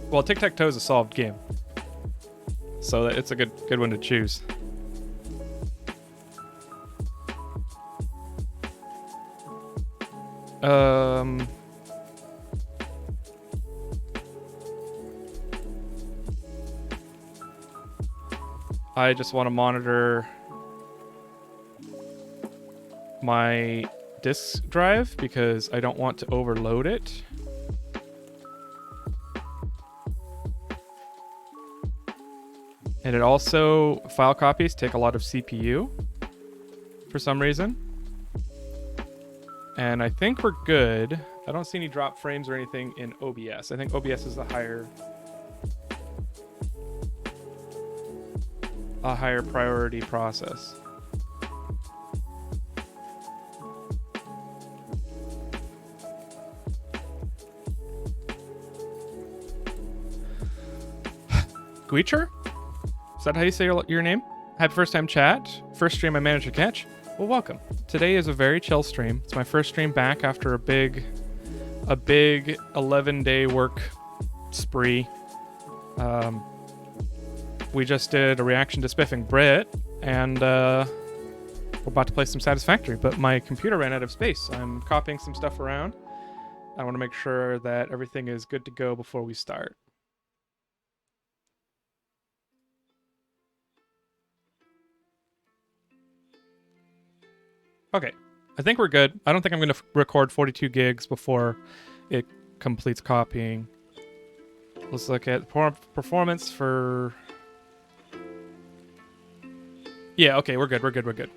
Well, tic-tac-toe is a solved game, so it's a good one to choose. I just want to monitor my disk drive because I don't want to overload it. And it also, file copies take a lot of CPU for some reason. And I think we're good. I don't see any drop frames or anything in OBS. I think OBS is a higher priority process. Gweecher? Is that how you say your name? Happy first time chat. First stream I managed to catch. Well, welcome. Today is a very chill stream. It's my first stream back after a big 11-day work spree. We just did a reaction to Spiffing Brit, and we're about to play some Satisfactory, but my computer ran out of space. I'm copying some stuff around. I want to make sure that everything is good to go before we start. Okay, I think we're good. I don't think I'm going to record 42 gigs before it completes copying. Let's look at performance for... Yeah, okay, we're good. We're good.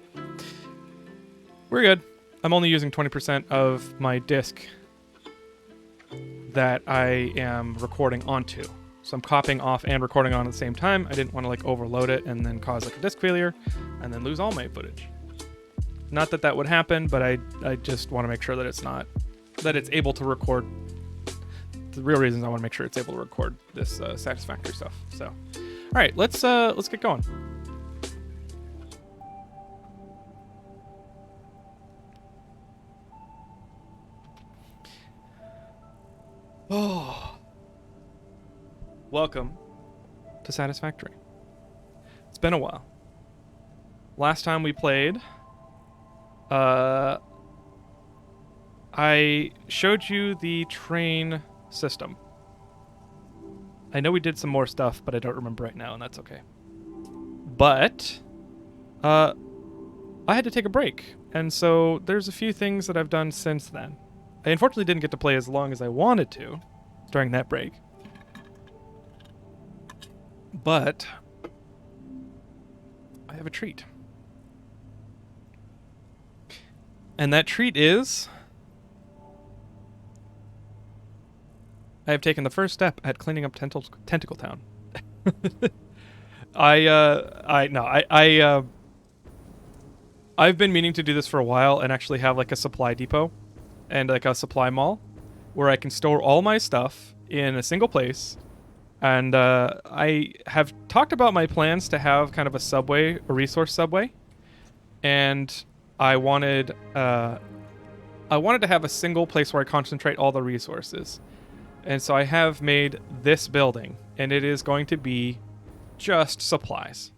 I'm only using 20% of my disk that I am recording onto. So I'm copying off and recording on at the same time. I didn't want to like overload it and then cause like a disk failure and then lose all my footage. Not that would happen, but I just want to make sure that it's able to record. The real reason is I want to make sure it's able to record this Satisfactory stuff. So, all right, let's get going. Oh, welcome to Satisfactory. It's been a while. Last time we played, I showed you the train system. I know we did some more stuff, but I don't remember right now, and that's okay. But I had to take a break, and so there's a few things that I've done since then. I unfortunately didn't get to play as long as I wanted to during that break. But I have a treat. And that treat is... I have taken the first step at cleaning up Tentacle Town. I've been meaning to do this for a while and actually have like a supply depot and like a supply mall where I can store all my stuff in a single place. And I have talked about my plans to have kind of a subway, a resource subway. And I wanted to have a single place where I concentrate all the resources. And so I have made this building, and it is going to be just supplies.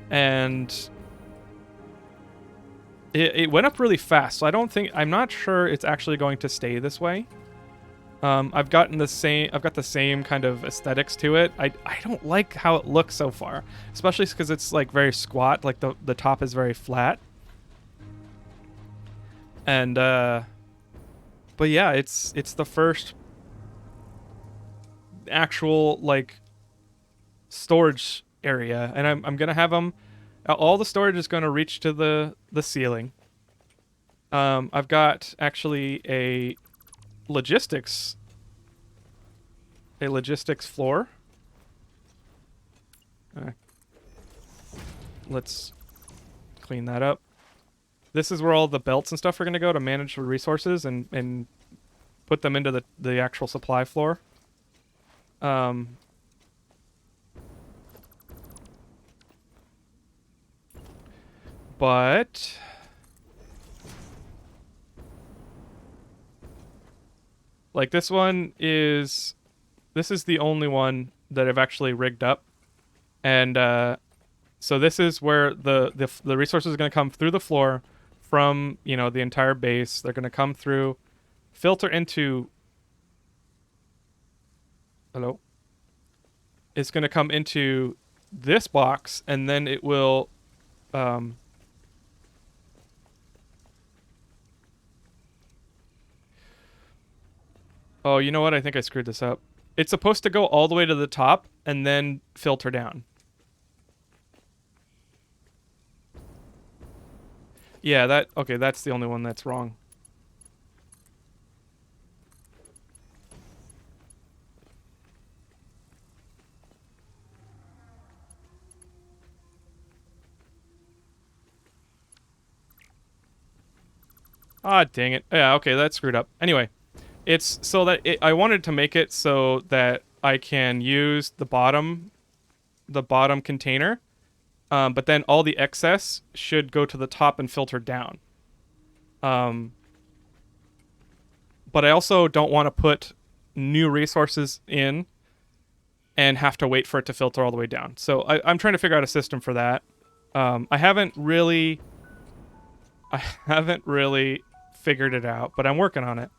And it went up really fast, so I'm not sure it's actually going to stay this way. I've got the same kind of aesthetics to it. I don't like how it looks so far, especially because it's like very squat, like the top is very flat. And but yeah, it's the first actual like storage area, and I'm gonna have them. All the storage is gonna reach to the ceiling. I've got actually a logistics floor. Let's clean that up. This is where all the belts and stuff are going to go to manage the resources and put them into the actual supply floor. But like this one is This is the only one that I've actually rigged up, and so this is where the resources are going to come through the floor from, you know, the entire base. They're going to come through, filter into. Hello. It's going to come into this box, and then it will. Oh, you know what? I think I screwed this up. It's supposed to go all the way to the top and then filter down. Yeah, okay, that's the only one that's wrong. Ah, dang it. Yeah, okay, that's screwed up. Anyway, it's so that I wanted to make it so that I can use the bottom container, but then all the excess should go to the top and filter down. But I also don't want to put new resources in and have to wait for it to filter all the way down. So I'm trying to figure out a system for that. I haven't really figured it out, but I'm working on it.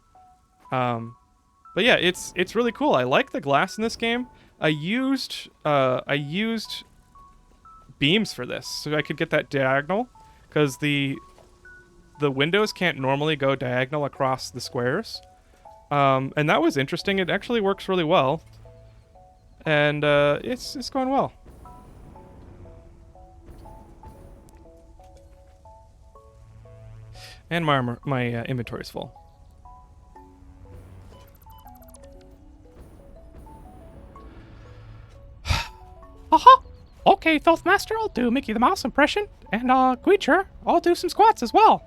But yeah, it's really cool. I like the glass in this game. I used beams for this, so I could get that diagonal, because the windows can't normally go diagonal across the squares. And that was interesting. It actually works really well, and it's going well. And my inventory is full. Uh-huh. Okay, Filthmaster, I'll do Mickey the Mouse impression. And, Guicher, I'll do some squats as well.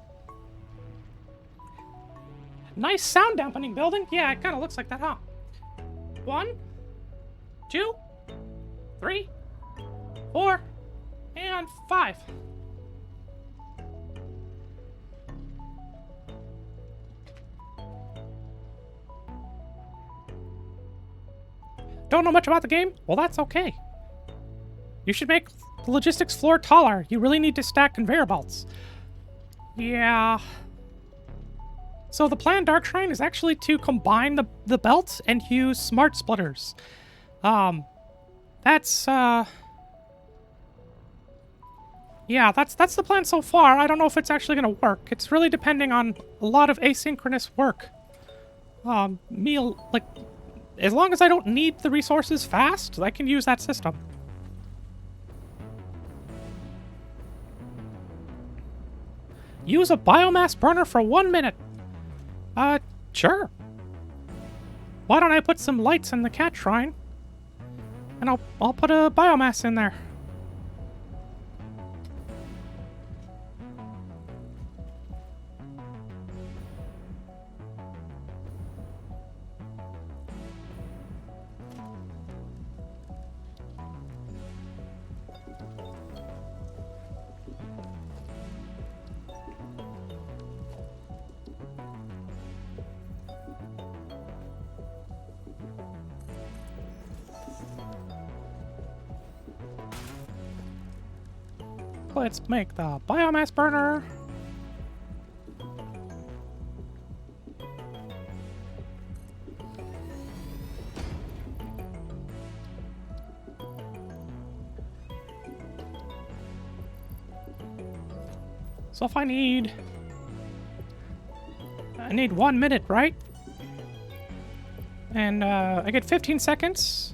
Nice sound dampening building. Yeah, it kind of looks like that, huh? 1, 2, 3, 4, and 5. Don't know much about the game? Well, that's okay. You should make the logistics floor taller. You really need to stack conveyor belts. Yeah. So the plan, Dark Shrine, is actually to combine the belts and use smart splitters. Yeah, that's the plan so far. I don't know if it's actually gonna work. It's really depending on a lot of asynchronous work. As long as I don't need the resources fast, I can use that system. Use a biomass burner for 1 minute. Sure. Why don't I put some lights in the cat shrine? And I'll put a biomass in there. Let's make the biomass burner. So if I need 1 minute, right? And I get 15 seconds.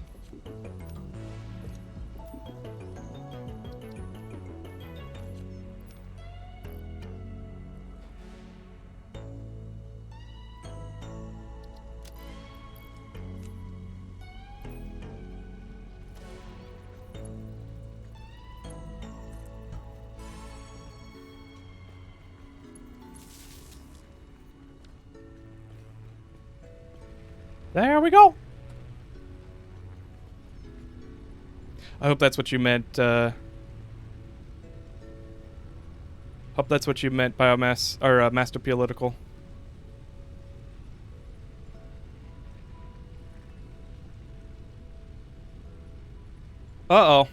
There we go. I hope that's what you meant. Hope that's what you meant, biomass or master political. Uh-oh.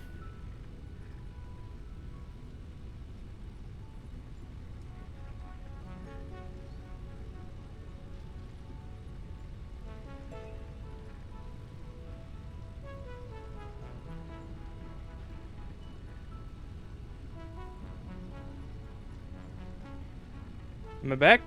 Am I back?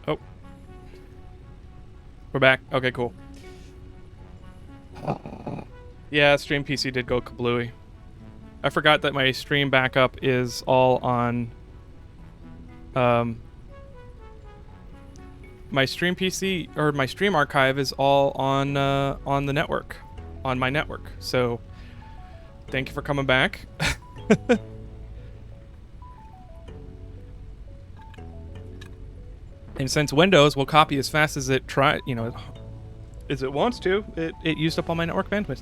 Oh. We're back. Okay, cool. Yeah, stream PC did go kablooey. I forgot that my stream backup is all on... my stream PC, or my stream archive is all on the network. On my network. So, thank you for coming back. And since Windows will copy as fast as it as it wants to, it used up all my network bandwidth.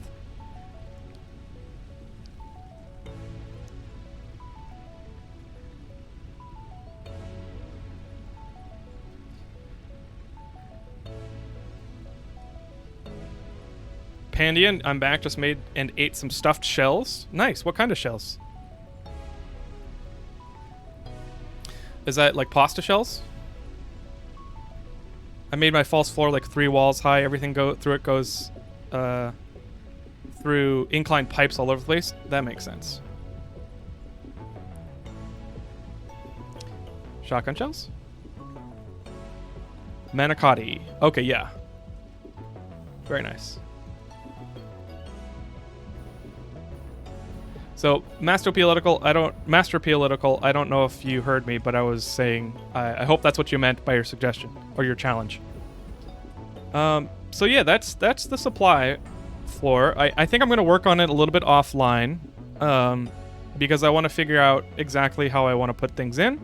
Pandian, I'm back. Just made and ate some stuffed shells. Nice. What kind of shells? Is that like pasta shells? I made my false floor like 3 walls high. Everything goes through inclined pipes all over the place. That makes sense. Shotgun shells? Manicotti. Okay, yeah. Very nice. So, Master Political, I don't know if you heard me, but I was saying, I hope that's what you meant by your suggestion, or your challenge. So yeah, that's the supply floor. I think I'm going to work on it a little bit offline, because I want to figure out exactly how I want to put things in,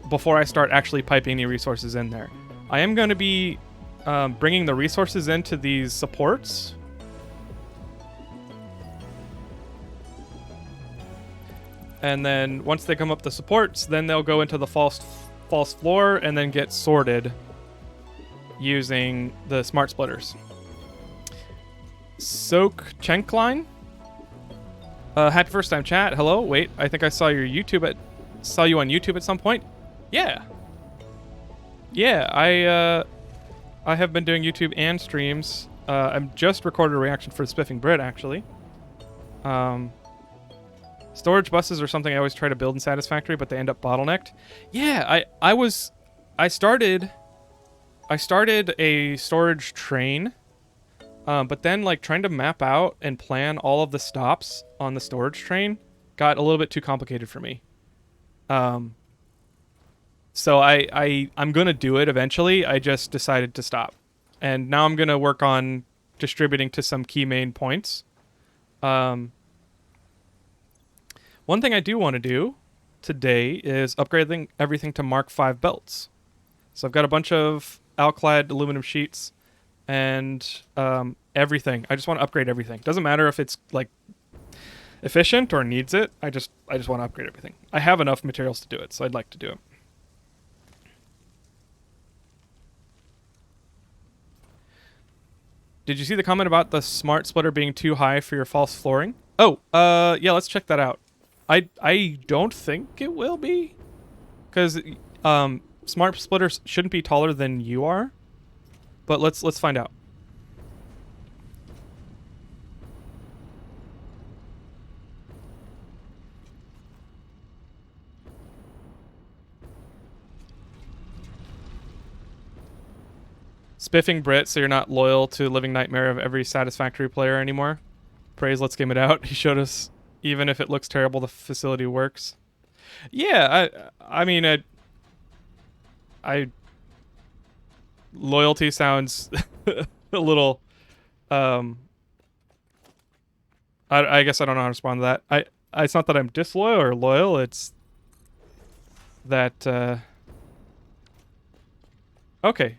before I start actually piping any resources in there. I am going to be, bringing the resources into these supports. And then once they come up the supports, then they'll go into the false floor and then get sorted using the smart splitters. Soak Chenkline. Happy first time chat. Hello. Wait, I think I saw you on YouTube at some point. Yeah. Yeah, I have been doing YouTube and streams. I'm just recorded a reaction for Spiffing Brit actually. Storage buses are something I always try to build in Satisfactory, but they end up bottlenecked. Yeah, I started a storage train, but then like trying to map out and plan all of the stops on the storage train got a little bit too complicated for me. So I'm gonna do it eventually. I just decided to stop, and now I'm gonna work on distributing to some key main points. One thing I do want to do today is upgrading everything to Mark V belts. So I've got a bunch of alclad aluminum sheets and everything. I just want to upgrade everything. Doesn't matter if it's like efficient or needs it. I just want to upgrade everything. I have enough materials to do it, so I'd like to do it. Did you see the comment about the smart splitter being too high for your false flooring? Oh, yeah, let's check that out. I don't think it will be, because smart splitters shouldn't be taller than you are, but let's find out. Spiffing Brit, so you're not loyal to Living Nightmare of every Satisfactory player anymore. Praise, let's game it out. He showed us, even if it looks terrible, the facility works. Yeah, I mean, loyalty sounds a little, I guess I don't know how to respond to that. It's not that I'm disloyal or loyal, it's that, okay.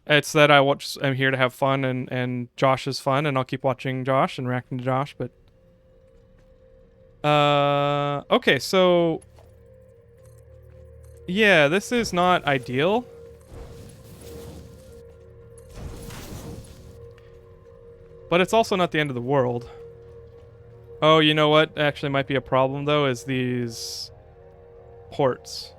It's that I'm here to have fun, and Josh is fun, and I'll keep watching Josh and reacting to Josh, but Okay, so... Yeah, this is not ideal. But it's also not the end of the world. Oh, you know what actually might be a problem, though, is these... ports.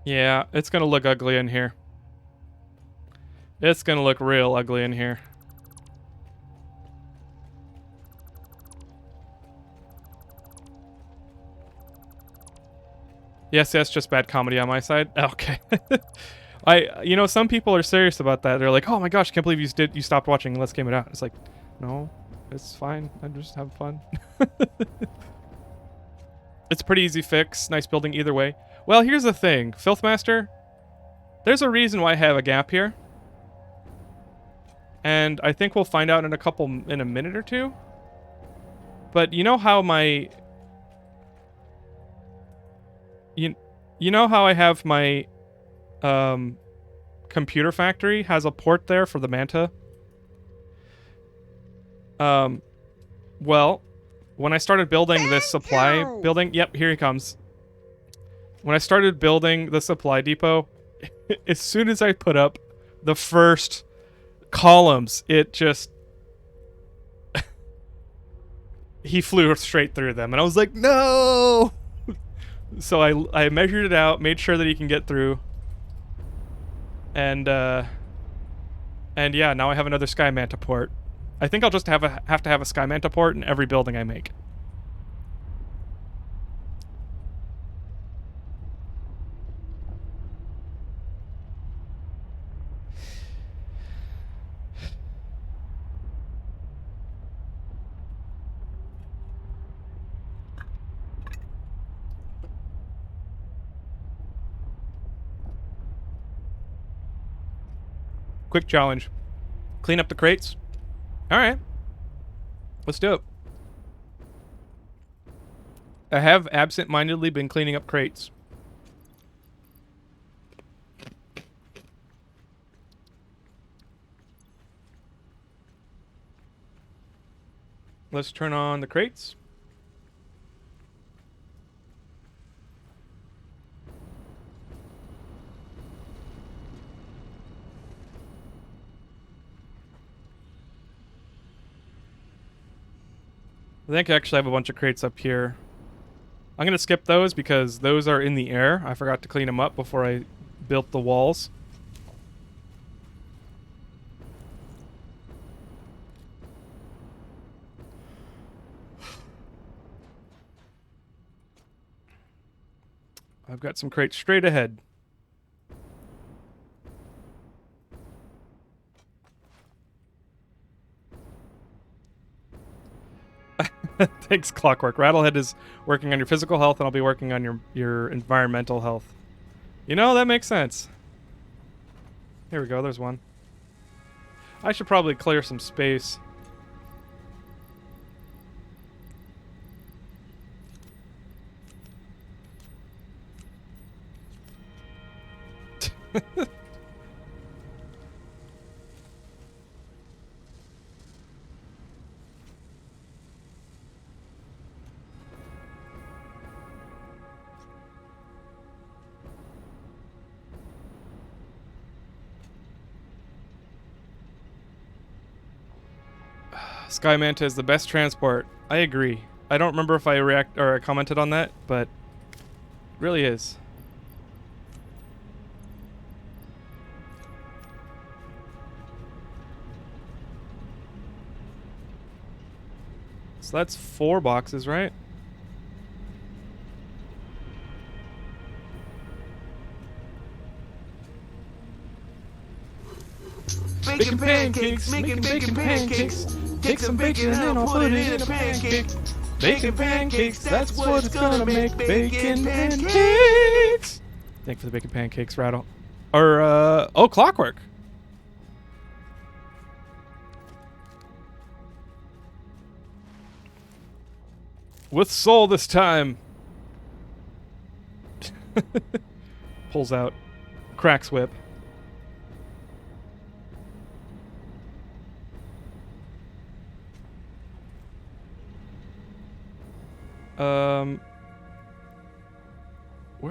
Yeah, it's gonna look ugly in here. It's gonna look real ugly in here. Yes, just bad comedy on my side. Okay. You know, some people are serious about that. They're like, "Oh my gosh, can't believe you stopped watching Let's Game It Out." It's like, no, it's fine. I'm just having fun. It's a pretty easy fix. Nice building either way. Well, here's the thing, Filthmaster. There's a reason why I have a gap here. And I think we'll find out in a minute or two. But you know how my... You know how I have my computer factory has a port there for the Manta? Well, when I started building this supply building... Yep, here he comes. When I started building the supply depot, as soon as I put up the first columns, it just... he flew straight through them, and I was like, no! So I measured it out, made sure that he can get through. And yeah, now I have another Sky Manta port. I think I'll just have to have a Sky Manta port in every building I make. Quick challenge. Clean up the crates. Alright. Let's do it. I have absent-mindedly been cleaning up crates. Let's turn on the crates. I think I actually have a bunch of crates up here. I'm going to skip those because those are in the air. I forgot to clean them up before I built the walls. I've got some crates straight ahead. Thanks, Clockwork. Rattlehead is working on your physical health, and I'll be working on your environmental health. You know, that makes sense. Here we go, there's one. I should probably clear some space. Sky Manta is the best transport. I agree. I don't remember if I commented on that, but it really is. So that's 4 boxes, right? Bacon pancakes, making bacon pancakes. Take some bacon and then I'll put it in a pancake. Bacon pancakes, that's what it's gonna make. Bacon pancakes. Thank you for the bacon pancakes, Rattle. Or, oh, Clockwork. With soul this time. Pulls out. Cracks whip. Where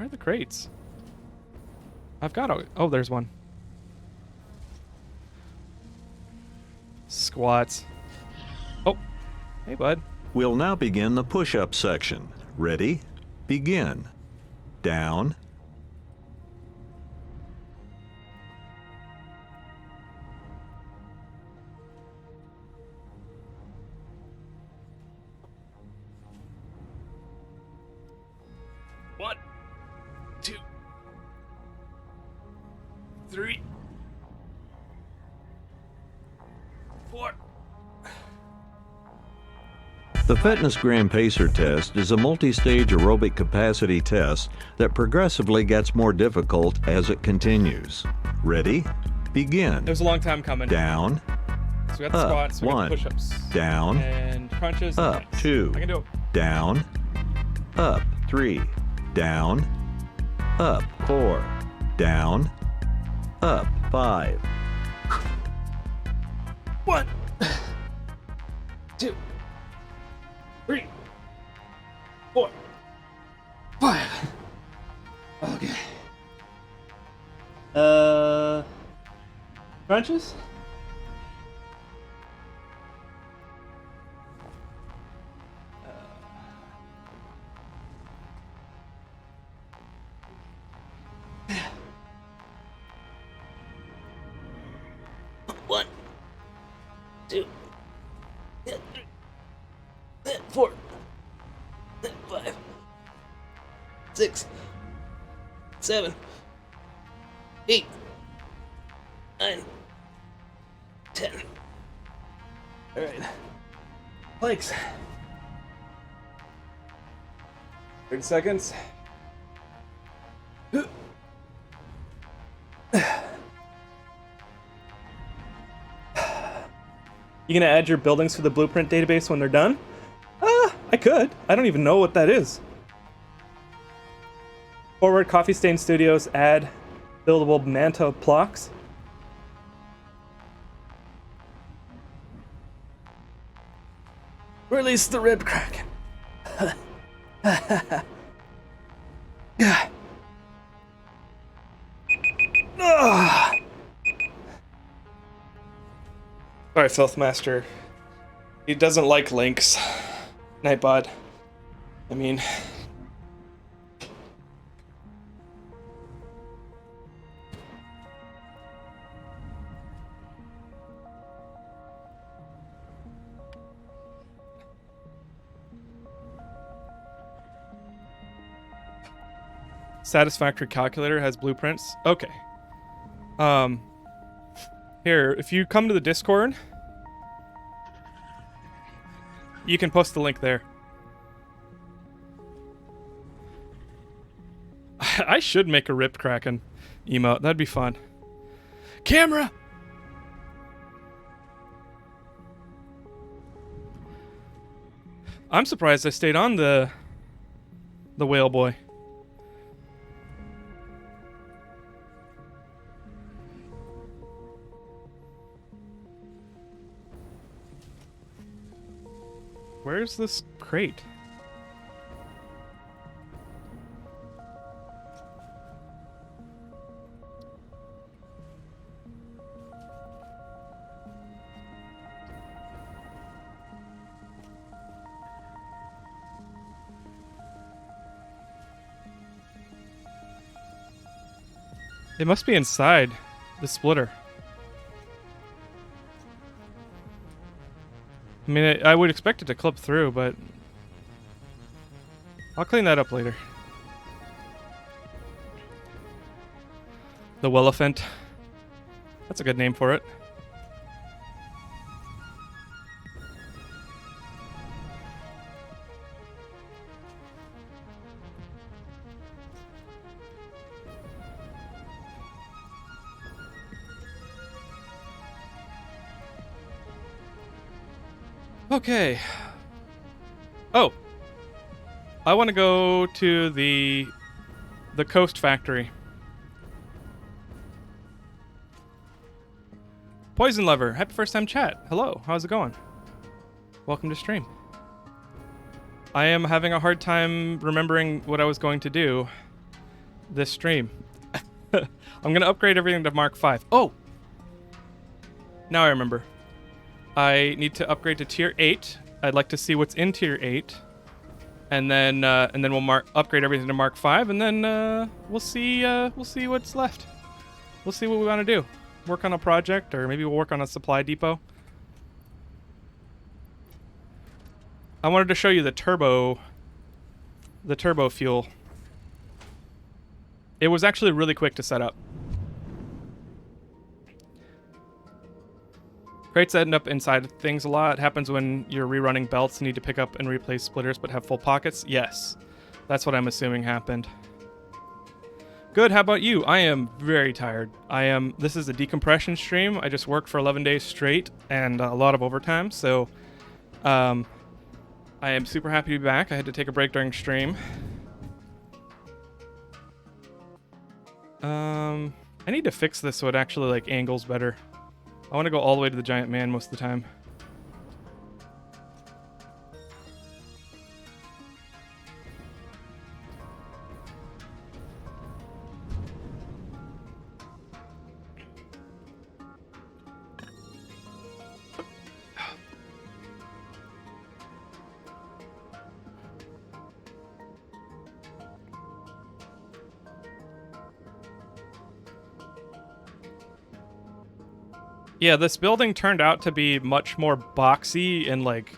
are the crates? I've got a... Oh, there's one. Squats. Oh. Hey, bud. We'll now begin the push-up section. Ready? Begin. Down. One, two, three, four. The Fitness Gram Pacer test is a multi-stage aerobic capacity test that progressively gets more difficult as it continues. Ready? Begin. It was a long time coming. Down. So we got the Up. squats, we got One. the push-ups. Down. And crunches. Up. And nice. 2. I can do it. Down. Up. 3. Down. Up. 4. Down. Up. 5. 1, 2, 3, 4, 5. Okay. Crunches? One, two, 3, 4, 5, 6, 7, 8, 9, 10. All right. Planks. 30 seconds. You gonna add your buildings to the blueprint database when they're done? I could. I don't even know what that is. Forward Coffee Stain Studios add buildable manto blocks. Release the rib kraken. Alright, Filthmaster. He doesn't like links. Nightbot. I mean... Satisfactory calculator has blueprints. Okay. Here, if you come to the Discord, you can post the link there. I should make a ripped Kraken emote. That'd be fun. Camera! I'm surprised I stayed on the whale boy. Where's this crate? It must be inside the splitter. I mean, I would expect it to clip through, but I'll clean that up later. The Wellephant. That's a good name for it. Okay. Oh. I want to go to the coast factory. Poison Lover, happy first time chat. Hello, how's it going? Welcome to stream. I am having a hard time remembering what I was going to do this stream. I'm going to upgrade everything to Mark 5. Oh! Now I remember. I need to upgrade to tier 8. I'd like to see what's in tier 8. And then we'll upgrade everything to Mark 5, and then we'll see what's left. We'll see what we want to do. Work on a project, or maybe we'll work on a supply depot. I wanted to show you the turbo fuel. It was actually really quick to set up. Crates end up inside things a lot. It happens when you're rerunning belts, need to pick up and replace splitters but have full pockets. Yes, that's what I'm assuming happened. Good, how about you? I am very tired. This is a decompression stream. I just worked for 11 days straight and a lot of overtime, so I am super happy to be back. I had to take a break during stream. I need to fix this so it actually like angles better. I want to go all the way to the giant man most of the time. Yeah, this building turned out to be much more boxy and like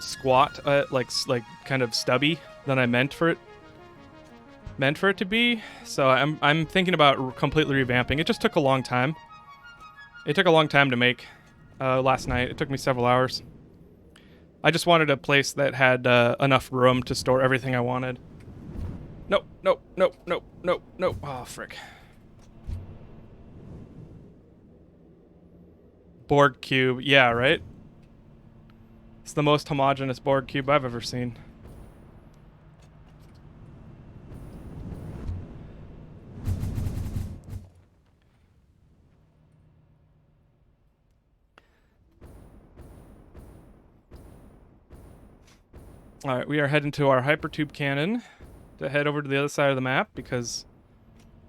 squat, like kind of stubby than I meant for it to be. So I'm thinking about completely revamping. It just took a long time. It took a long time to make last night. It took me several hours. I just wanted a place that had enough room to store everything I wanted. Nope, nope, nope, nope, nope, nope. Oh, frick. Borg cube, yeah, right? It's the most homogeneous Borg cube I've ever seen. Alright, we are heading to our hypertube cannon to head over to the other side of the map because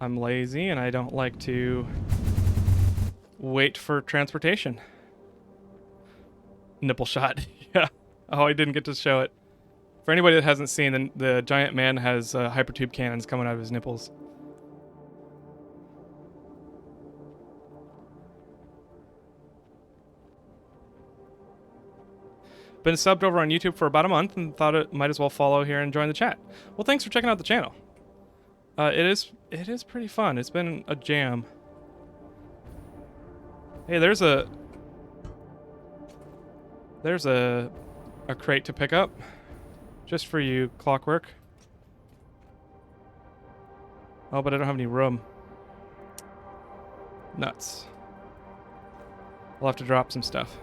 I'm lazy and I don't like to wait for transportation. Nipple shot. Yeah. Oh, I didn't get to show it. For anybody that hasn't seen, the giant man has hypertube cannons coming out of his nipples. Been subbed over on YouTube for about a month and thought it might as well follow here and join the chat. Well, thanks for checking out the channel. It is pretty fun. It's been a jam. Hey, there's a crate to pick up, just for you, Clockwork. Oh, but I don't have any room. Nuts. We'll have to drop some stuff.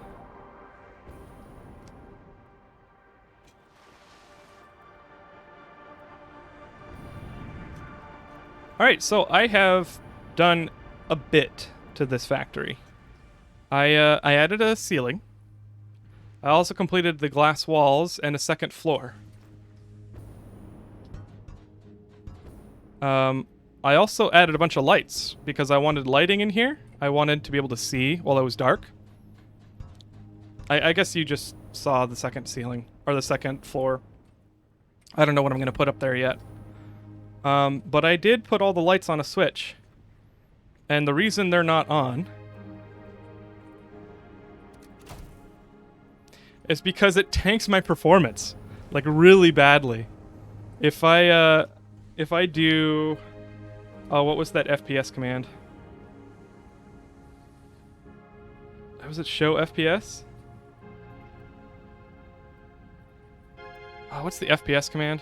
All right, so I have done a bit to this factory. I added a ceiling. I also completed the glass walls and a second floor. I also added a bunch of lights because I wanted lighting in here. I wanted to be able to see while it was dark. I guess you just saw the second ceiling, or the second floor. I don't know what I'm going to put up there yet. But I did put all the lights on a switch. And the reason they're not on is because it tanks my performance, like really badly. If I do, oh, what was that FPS command? Was it show FPS? Oh, what's the FPS command?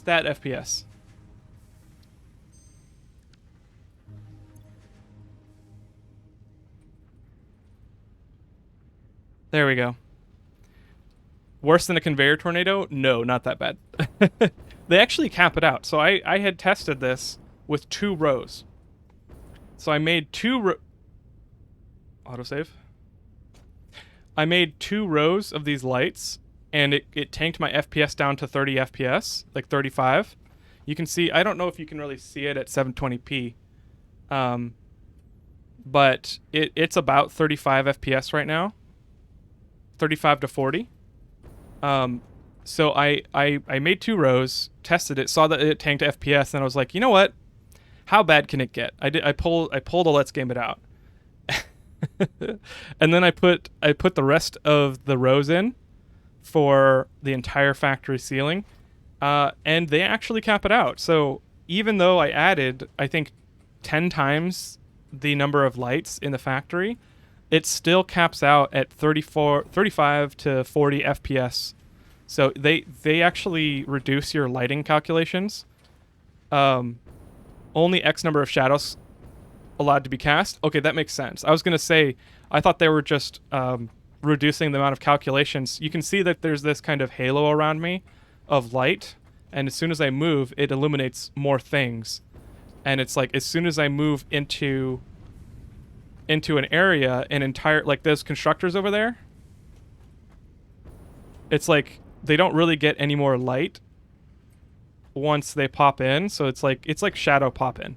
Stat FPS. There we go. Worse than a conveyor tornado? No, not that bad. They actually cap it out. So I had tested this with 2 rows. So I made 2 autosave. I made 2 rows of these lights, and it tanked my FPS down to 30 FPS, like 35. You can see, I don't know if you can really see it at 720p, but it's about 35 FPS right now, 35 to 40. So I made 2 rows, tested it, saw that it tanked FPS, and I was like, you know what? How bad can it get? I pulled a let's game it out. And then I put the rest of the rows in for the entire factory ceiling, and they actually cap it out. So even though I added, I think, 10 times the number of lights in the factory, it still caps out at 35 to 40 FPS. So they actually reduce your lighting calculations. Only X number of shadows allowed to be cast. Okay, that makes sense. I was going to say, I thought they were just reducing the amount of calculations. You can see that there's this kind of halo around me of light, and as soon as I move, it illuminates more things. And it's like, as soon as I move into an area, an entire, like those constructors over there, it's like they don't really get any more light once they pop in. So it's like shadow pop in.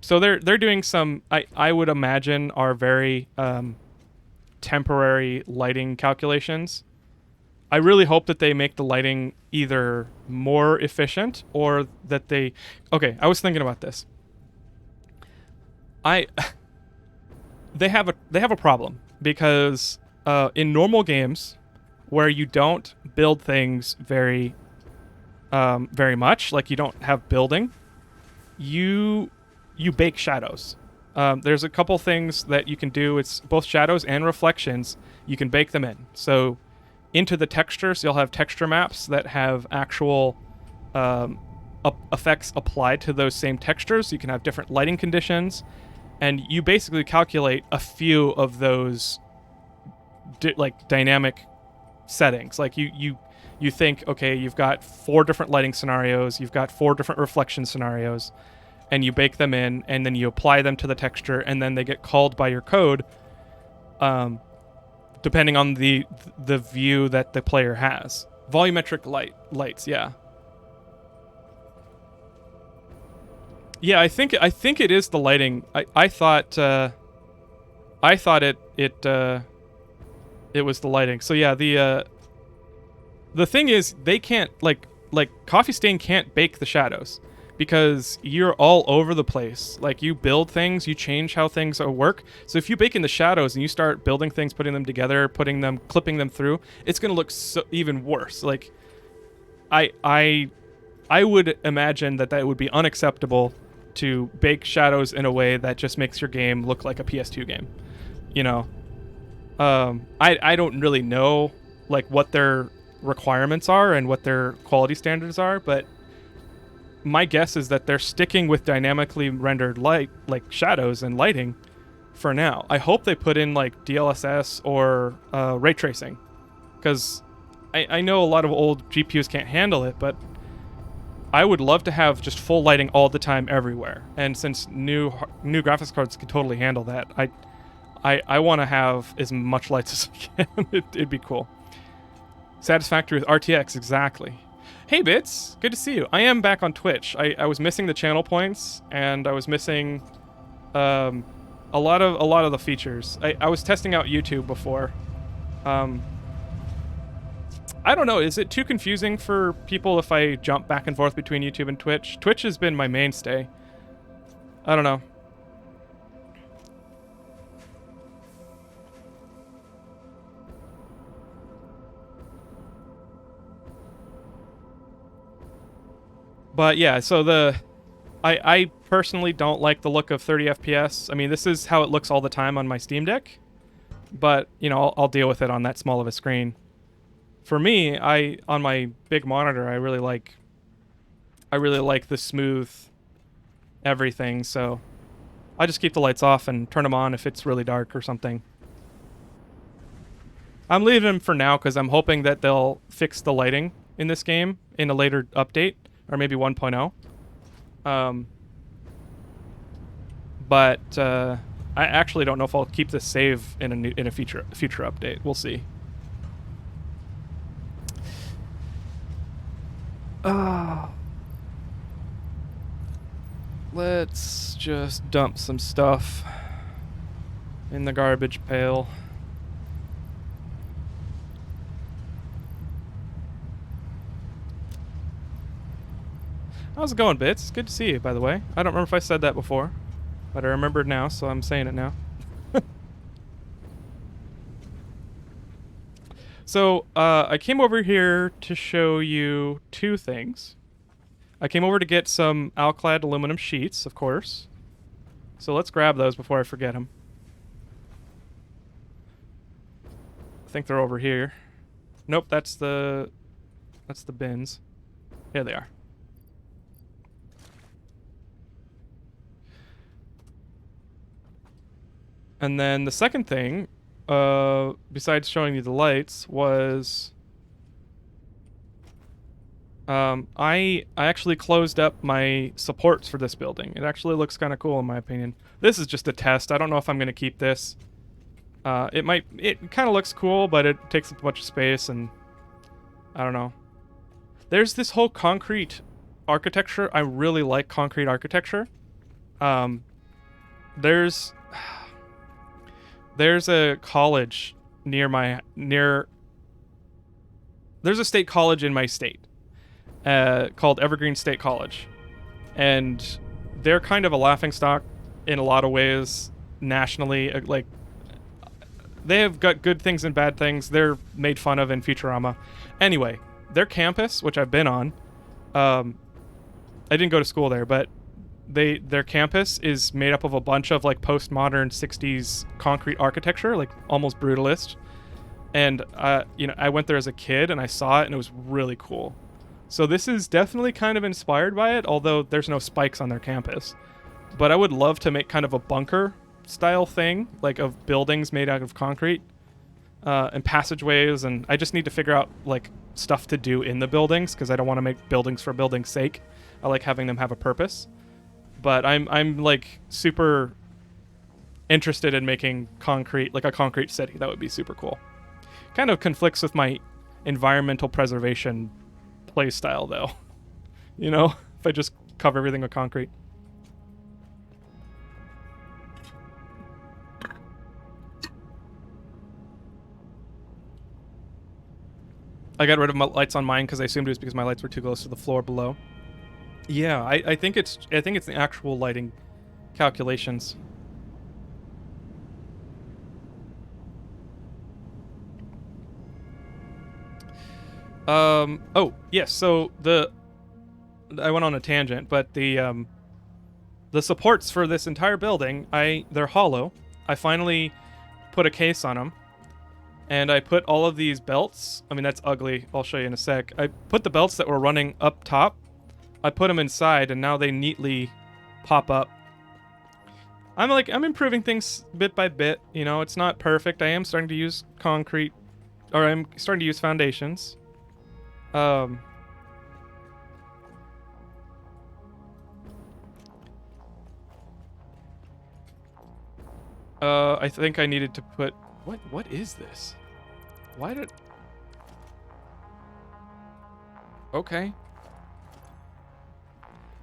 So they're doing some, I would imagine, are very temporary lighting calculations. I really hope that they make the lighting either more efficient or that they... Okay, I was thinking about this. They have a problem because in normal games where you don't build things very much, like you don't have building, you bake shadows. There's a couple things that you can do. It's both shadows and reflections. You can bake them in. So into the textures, you'll have texture maps that have actual effects applied to those same textures. You can have different lighting conditions, and you basically calculate a few of those dynamic settings. Like you think, okay, you've got 4 different lighting scenarios, you've got 4 different reflection scenarios, and you bake them in, and then you apply them to the texture, and then they get called by your code, depending on the view that the player has. Volumetric lights, yeah. Yeah, I think it is the lighting. I thought it was the lighting. So yeah, the thing is, they can't like Coffee Stain can't bake the shadows because you're all over the place. Like, you build things, you change how things work. So if you bake in the shadows and you start building things, putting them together, clipping them through, it's gonna look even worse. Like, I would imagine that would be unacceptable to bake shadows in a way that just makes your game look like a PS2 game. You know, I don't really know like what their requirements are and what their quality standards are, but my guess is that they're sticking with dynamically rendered light, like shadows and lighting, for now. I hope they put in like DLSS or ray tracing, because I know a lot of old GPUs can't handle it, but I would love to have just full lighting all the time everywhere. And since new graphics cards can totally handle that, I want to have as much lights as I can. It'd be cool. Satisfactory with RTX, exactly. Hey Bits, good to see you. I am back on Twitch. I was missing the channel points, and I was missing a lot of the features. I was testing out YouTube before. I don't know, is it too confusing for people if I jump back and forth between YouTube and Twitch? Twitch has been my mainstay. I don't know. But yeah, so I personally don't like the look of 30 FPS. I mean, this is how it looks all the time on my Steam Deck, but you know, I'll deal with it on that small of a screen. for me, on my big monitor, I really like the smooth everything, so I just keep the lights off and turn them on if it's really dark or something. I'm leaving them for now because I'm hoping that they'll fix the lighting in this game in a later update, or maybe 1.0. But I actually don't know if I'll keep this save in a future update. We'll see. Let's just dump some stuff in the garbage pail. How's it going, Bits? Good to see you, by the way. I don't remember if I said that before, but I remembered now, so I'm saying it now. So, I came over here to show you two things. I came over to get some alclad aluminum sheets, of course. So let's grab those before I forget them. I think they're over here. Nope, that's the bins. Here they are. And then the second thing, besides showing you the lights, was I actually closed up my supports for this building. It actually looks kind of cool in my opinion. This is just a test. I don't know if I'm going to keep this. It kind of looks cool, but it takes up a bunch of space, and I don't know. There's this whole concrete architecture. I really like concrete architecture. There's a college there's a state college in my state called Evergreen State College, and they're kind of a laughingstock in a lot of ways nationally. Like, they have got good things and bad things. They're made fun of in Futurama. Anyway, their campus, which I've been on, I didn't go to school there, but their campus is made up of a bunch of like postmodern 60s concrete architecture, like almost brutalist. And I went there as a kid and I saw it and it was really cool. So this is definitely kind of inspired by it, although there's no spikes on their campus. But I would love to make kind of a bunker style thing, like of buildings made out of concrete, and passageways, and I just need to figure out like stuff to do in the buildings because I don't want to make buildings for building's sake. I like having them have a purpose. But I'm like super interested in making concrete, like a concrete city. That would be super cool. Kind of conflicts with my environmental preservation play style though. You know, if I just cover everything with concrete. I got rid of my lights on mine because I assumed it was because my lights were too close to the floor below. Yeah, I think it's the actual lighting calculations. Oh, yes, so I went on a tangent, but the supports for this entire building, they're hollow. I finally put a case on them. And I put all of these belts. I mean, that's ugly. I'll show you in a sec. I put the belts that were running up top. I put them inside, and now they neatly pop up. I'm improving things bit by bit. You know, it's not perfect. I am starting to use concrete, or I'm starting to use foundations. I think I needed to put... What is this? Why did... Okay.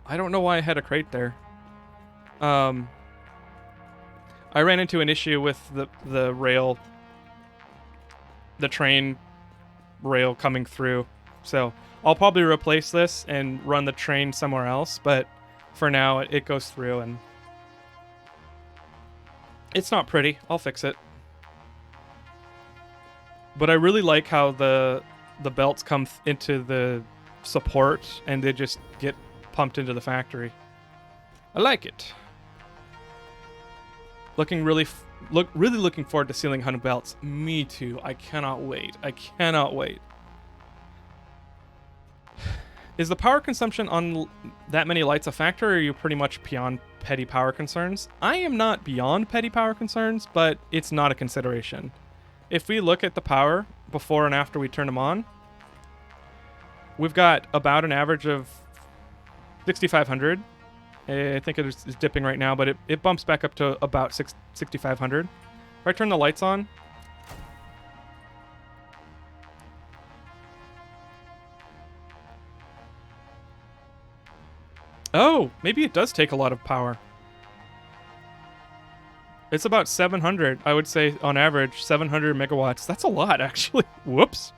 I don't know why I had a crate there. I ran into an issue with the rail, the train rail coming through. So I'll probably replace this and run the train somewhere else, but for now it goes through and it's not pretty. I'll fix it. But I really like how the belts come into the support and they just get pumped into the factory. I like it. Really looking forward to sealing 100 belts. Me too. I cannot wait. I cannot wait. Is the power consumption on that many lights a factor, or are you pretty much beyond petty power concerns? I am not beyond petty power concerns, but it's not a consideration. If we look at the power before and after we turn them on, we've got about an average of 6,500. I think it is dipping right now, but it bumps back up to about 6,500. If I turn the lights on, oh, maybe it does take a lot of power. It's about 700, I would say, on average, 700 megawatts. That's a lot, actually. Whoops.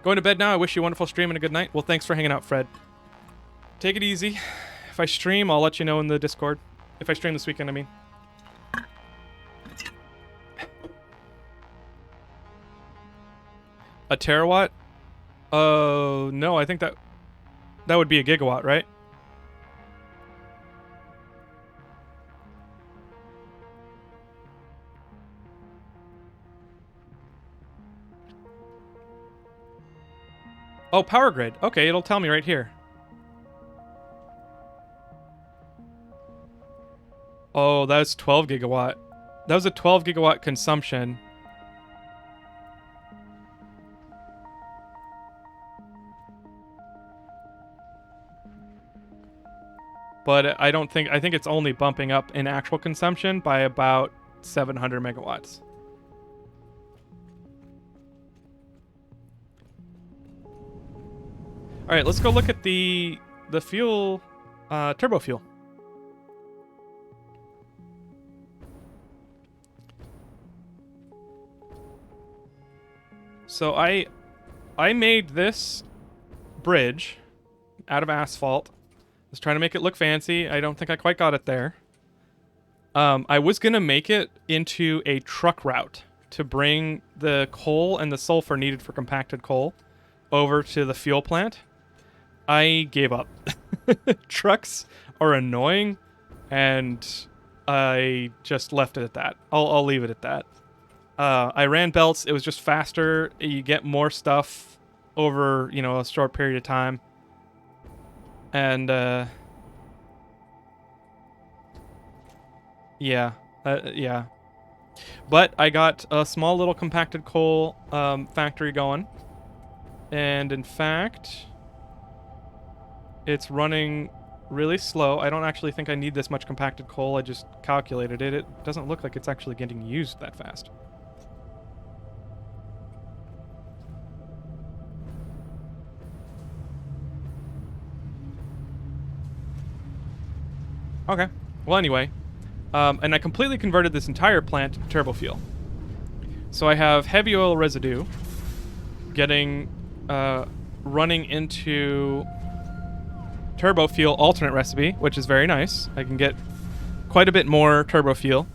Going to bed now. I wish you a wonderful stream and a good night. Well, thanks for hanging out, Fred. Take it easy. If I stream, I'll let you know in the Discord. If I stream this weekend, I mean. A terawatt? Oh, no, I think that would be a gigawatt, right? Oh, power grid. Okay, it'll tell me right here. Oh, that was 12 gigawatt. That was a 12 gigawatt consumption. But I think it's only bumping up in actual consumption by about 700 megawatts. All right, let's go look at the fuel, turbo fuel. So I made this bridge out of asphalt. I was trying to make it look fancy. I don't think I quite got it there. I was gonna make it into a truck route to bring the coal and the sulfur needed for compacted coal over to the fuel plant. I gave up. Trucks are annoying, and I just left it at that. I'll leave it at that. I ran belts. It was just faster. You get more stuff over, a short period of time. And, yeah. But I got a small little compacted coal factory going. And in fact, it's running really slow. I don't actually think I need this much compacted coal. I just calculated it. It doesn't look like it's actually getting used that fast. Okay. Well, anyway. And I completely converted this entire plant to turbo fuel. So I have heavy oil residue getting running into turbo fuel alternate recipe, which is very nice. I can get quite a bit more turbo fuel.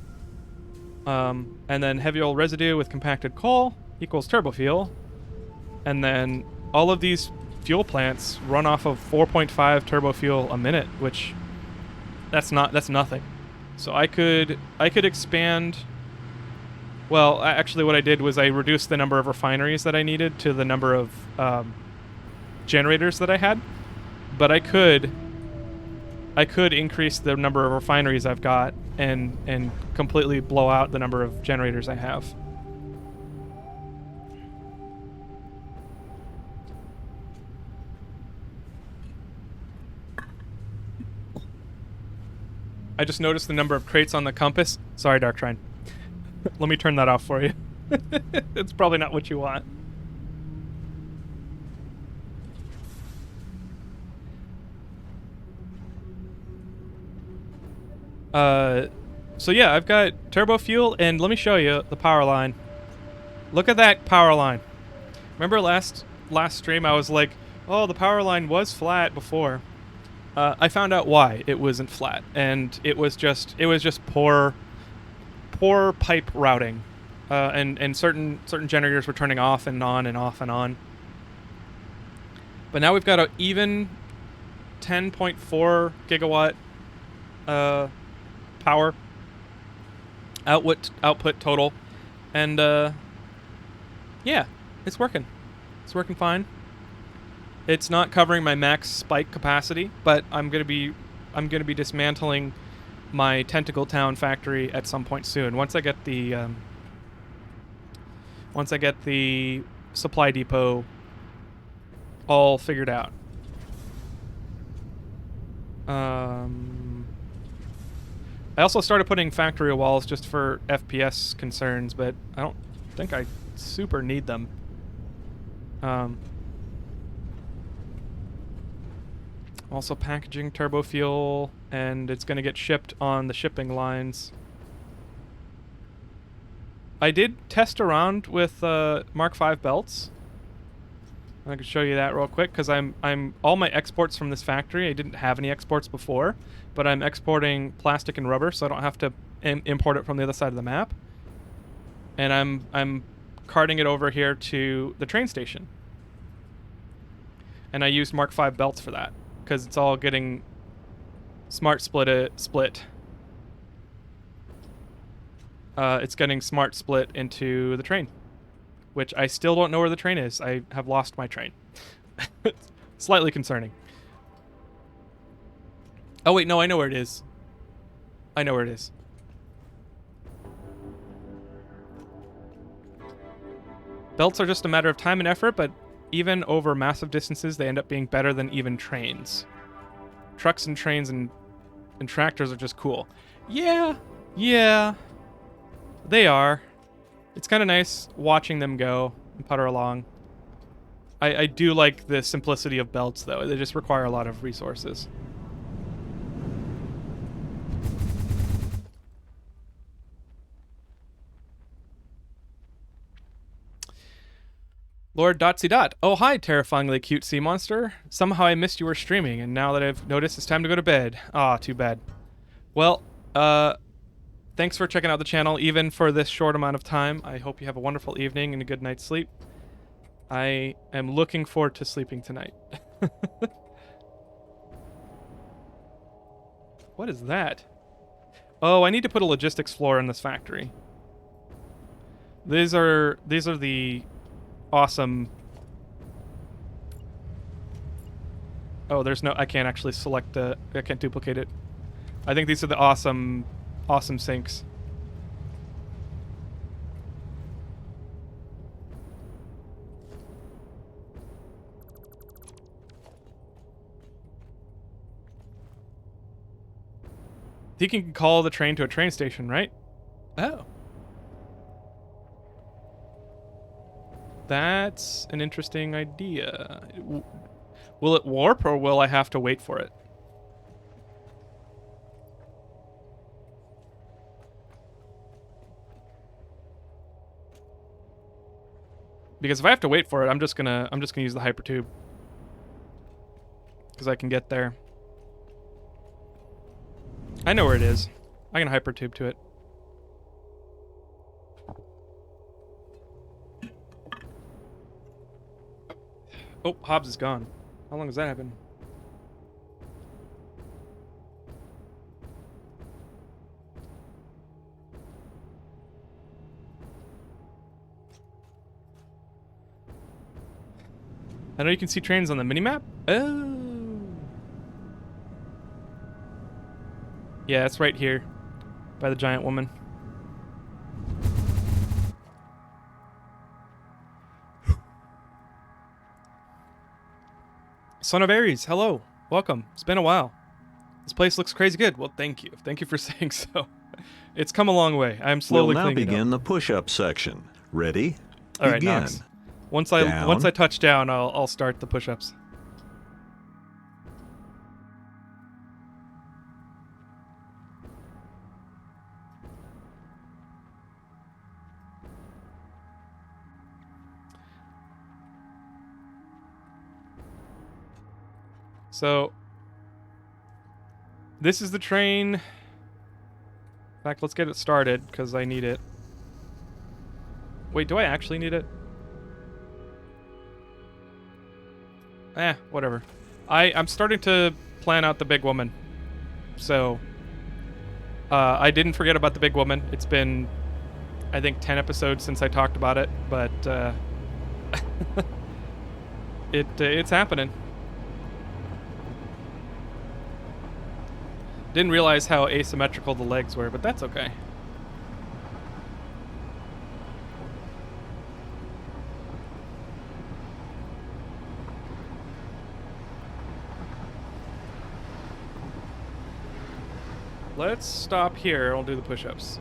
And then heavy oil residue with compacted coal equals turbo fuel. And then all of these fuel plants run off of 4.5 turbo fuel a minute, which that's nothing. So I could expand. Well, actually what I did was I reduced the number of refineries that I needed to the number of generators that I had. But I could increase the number of refineries I've got and completely blow out the number of generators I have. I just noticed the number of crates on the compass. Sorry, Dark Shrine. Let me turn that off for you. It's probably not what you want. So yeah, I've got turbo fuel, and let me show you the power line. Look at that power line. Remember last stream I was like, oh, the power line was flat before. I found out why it wasn't flat, and it was just poor pipe routing, and certain generators were turning off and on and off and on. But now we've got an even 10.4 gigawatt power output total, and Yeah, it's working. It's working fine. It's not covering my max spike capacity, but I'm gonna be dismantling my Tentacle Town factory at some point soon. Once I get the supply depot all figured out. I also started putting factory walls just for FPS concerns, but I don't think I super need them. Also packaging turbo fuel, and it's going to get shipped on the shipping lines. I did test around with Mark V belts. I can show you that real quick because I'm all my exports from this factory. I didn't have any exports before, but I'm exporting plastic and rubber, so I don't have to import it from the other side of the map. And I'm carting it over here to the train station. And I used Mark V belts for that because it's all getting smart split. It's getting smart split into the train, which I still don't know where the train is. I have lost my train. Slightly concerning. Oh wait, no, I know where it is. I know where it is. Belts are just a matter of time and effort, but even over massive distances, they end up being better than even trains. Trucks and trains and tractors are just cool. Yeah, they are. It's kind of nice watching them go and putter along. I do like the simplicity of belts, though. They just require a lot of resources. Lord Dotsy Dot. Oh, hi, terrifyingly cute sea monster. Somehow I missed you were streaming, and now that I've noticed, it's time to go to bed. Ah, too bad. Well, thanks for checking out the channel, even for this short amount of time. I hope you have a wonderful evening and a good night's sleep. I am looking forward to sleeping tonight. What is that? Oh, I need to put a logistics floor in this factory. These are the awesome... Oh, there's no... I can't actually select I can't duplicate it. I think these are the awesome sinks. I think you can call the train to a train station, right? Oh. That's an interesting idea. Will it warp, or will I have to wait for it? Because if I have to wait for it, I'm just gonna use the hypertube. Because I can get there. I know where it is. I can hypertube to it. Oh, Hobbs is gone. How long has that happened? I know you can see trains on the minimap. Oh. Yeah, it's right here by the giant woman. Son of Ares, hello. Welcome. It's been a while. This place looks crazy good. Well, thank you. Thank you for saying so. It's come a long way. I'm slowly We'll now cleaning it begin up. the push-up section. Ready? All right, Begin. Nox. Once I touch down, I'll start the push-ups. So, this is the train. In fact, let's get it started, because I need it. Wait, do I actually need it? Whatever. I'm starting to plan out the big woman. So, I didn't forget about the big woman. It's been, I think, 10 episodes since I talked about it, but It's happening. Didn't realize how asymmetrical the legs were, but that's okay. Let's stop here. I'll do the push-ups.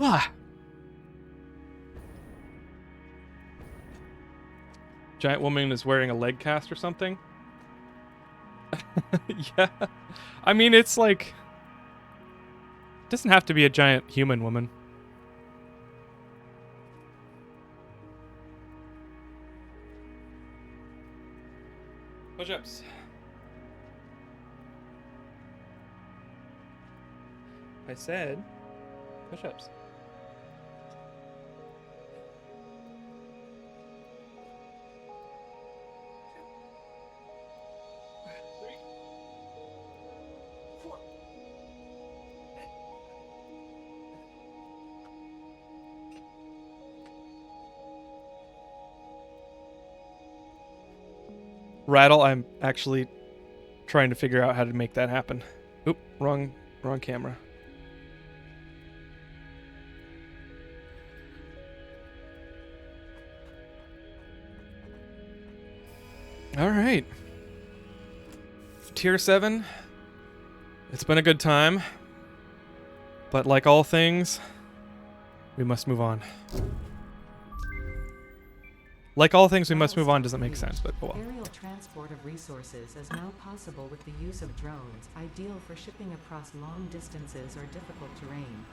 Ah. Giant woman is wearing a leg cast or something. Yeah. I mean, it's like... It doesn't have to be a giant human woman. Push-ups. I said push-ups. Rattle, I'm actually trying to figure out how to make that happen. Oop, wrong camera. All right. Tier 7. It's been a good time. But like all things, we must move on. Like all things, we must move on doesn't make sense, but oh well. Aerial transport of resources is now possible with the use of drones, ideal for shipping across long distances or difficult terrain.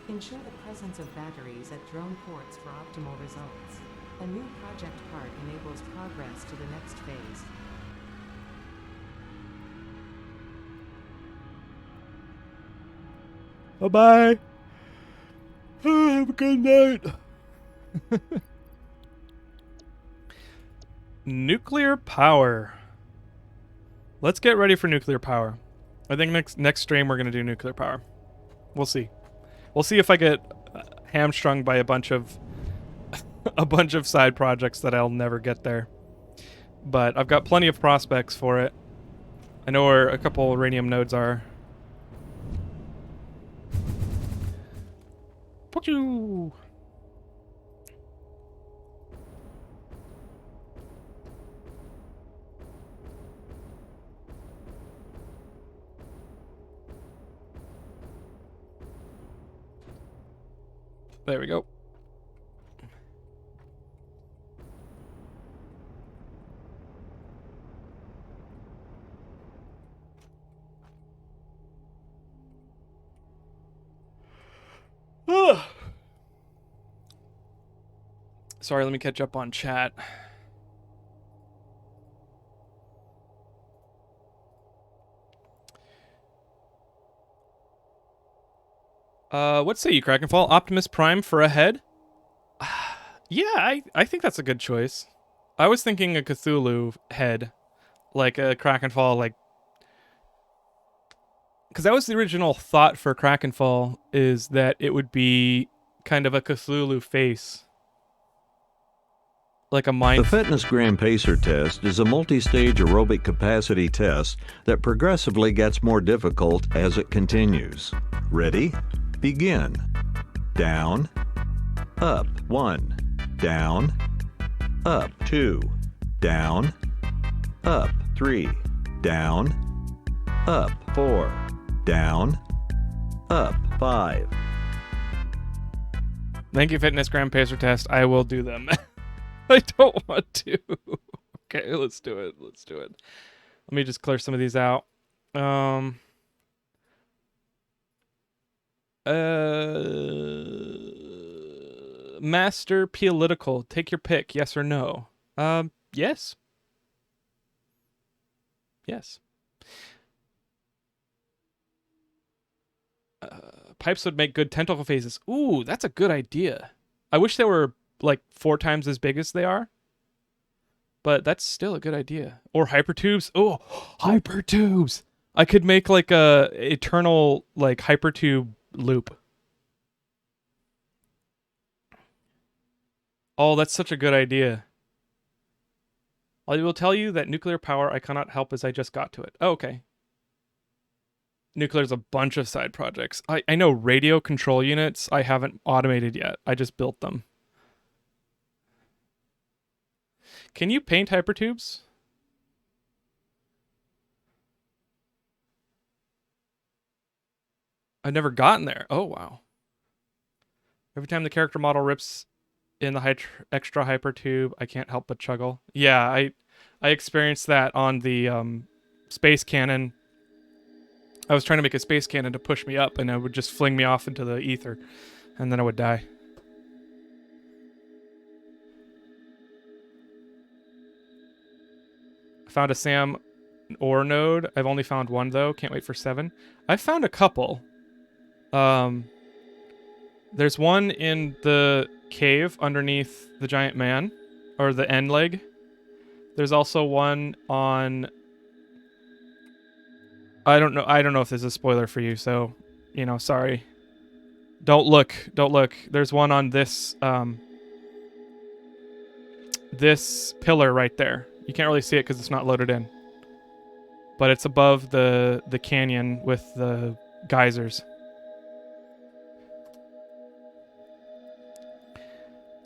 Ensure the presence of batteries at drone ports for optimal results. A new project part enables progress to the next phase. Bye-bye. Have a good night. Nuclear power. Let's get ready for nuclear power. I think next stream we're gonna do nuclear power. We'll see. We'll see if I get hamstrung by a bunch of side projects that I'll never get there. But I've got plenty of prospects for it. I know where a couple uranium nodes are. Put you. There we go. Sorry, let me catch up on chat. What say you, Krakenfall? Optimus Prime for a head? Yeah, I think that's a good choice. I was thinking a Cthulhu head, like a Krakenfall, like... Because that was the original thought for Krakenfall, is that it would be kind of a Cthulhu face. Like a mind... The Fitness Gram Pacer test is a multi-stage aerobic capacity test that progressively gets more difficult as it continues. Ready? Begin. Down, up, 1, down, up, 2, down, up, 3, down, up, 4, down, up, 5. Thank you, Fitness Gram Pacer test. I will do them. I don't want to. Okay, let's do it. Let's do it. Let me just clear some of these out. Master Political. Take your pick. Yes or no? Yes. Yes. Pipes would make good tentacle faces. Ooh, that's a good idea. I wish they were like 4 times as big as they are. But that's still a good idea. Or hypertubes. Oh, hypertubes. I could make like a eternal like hypertube loop. Oh, that's such a good idea. I will tell you that nuclear power I cannot help as I just got to it. Oh, okay. Nuclear's a bunch of side projects. I know radio control units I haven't automated yet. I just built them. Can you paint hypertubes? I've never gotten there. Oh, wow. Every time the character model rips in the extra hypertube, I can't help but chuckle. Yeah, I experienced that on the space cannon. I was trying to make a space cannon to push me up, and it would just fling me off into the ether, and then I would die. I found a Sam ore node. I've only found one, though. Can't wait for 7. I've found a couple. There's one in the cave underneath the giant man, or the end leg. There's also one on... I don't know if this is a spoiler for you, so, you know, sorry. Don't look. There's one on this, this pillar right there. You can't really see it because it's not loaded in. But it's above the canyon with the geysers.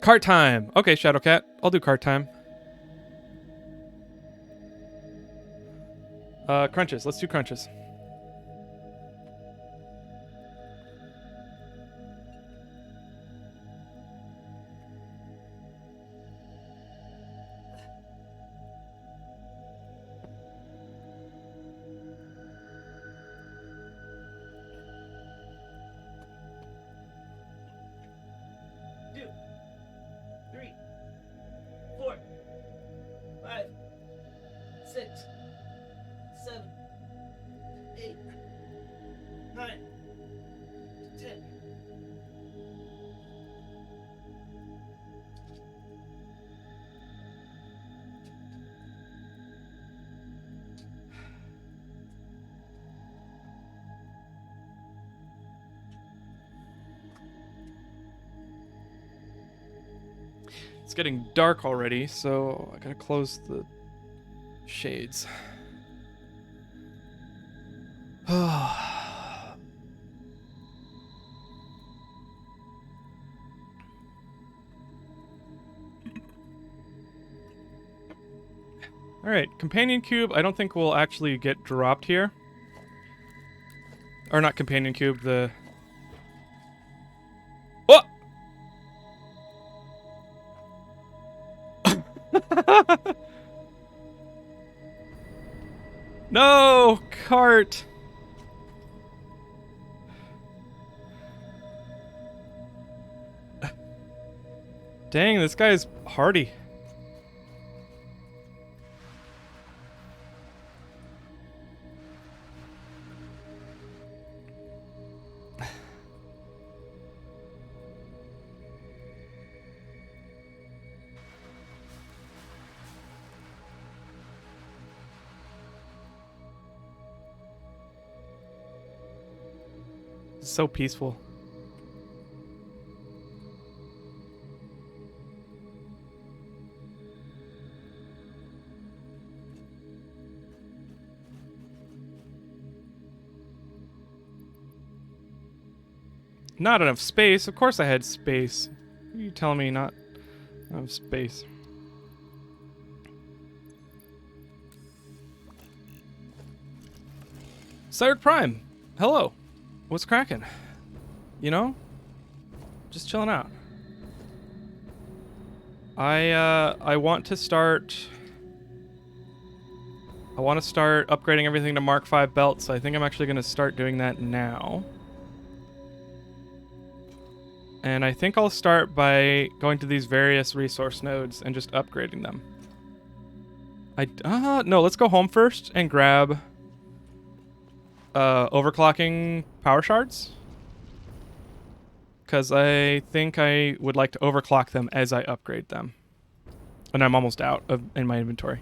Cart time! Okay, Shadowcat. I'll do cart time. Crunches. Let's do crunches. It's getting dark already, so I gotta close the shades. Alright, companion cube, I don't think will actually get dropped here. Or not companion cube, the... Oh! No! Cart! Dang, this guy's hardy. So peaceful. Not enough space. Of course I had space. What are you telling me not enough space? Cyrus Prime. Hello. What's cracking? You know? Just chilling out. I want to start upgrading everything to Mark V belts, so I think I'm actually going to start doing that now. And I think I'll start by going to these various resource nodes and just upgrading them. No, let's go home first and grab overclocking power shards. because I think I would like to overclock them as I upgrade them. And I'm almost out in my inventory.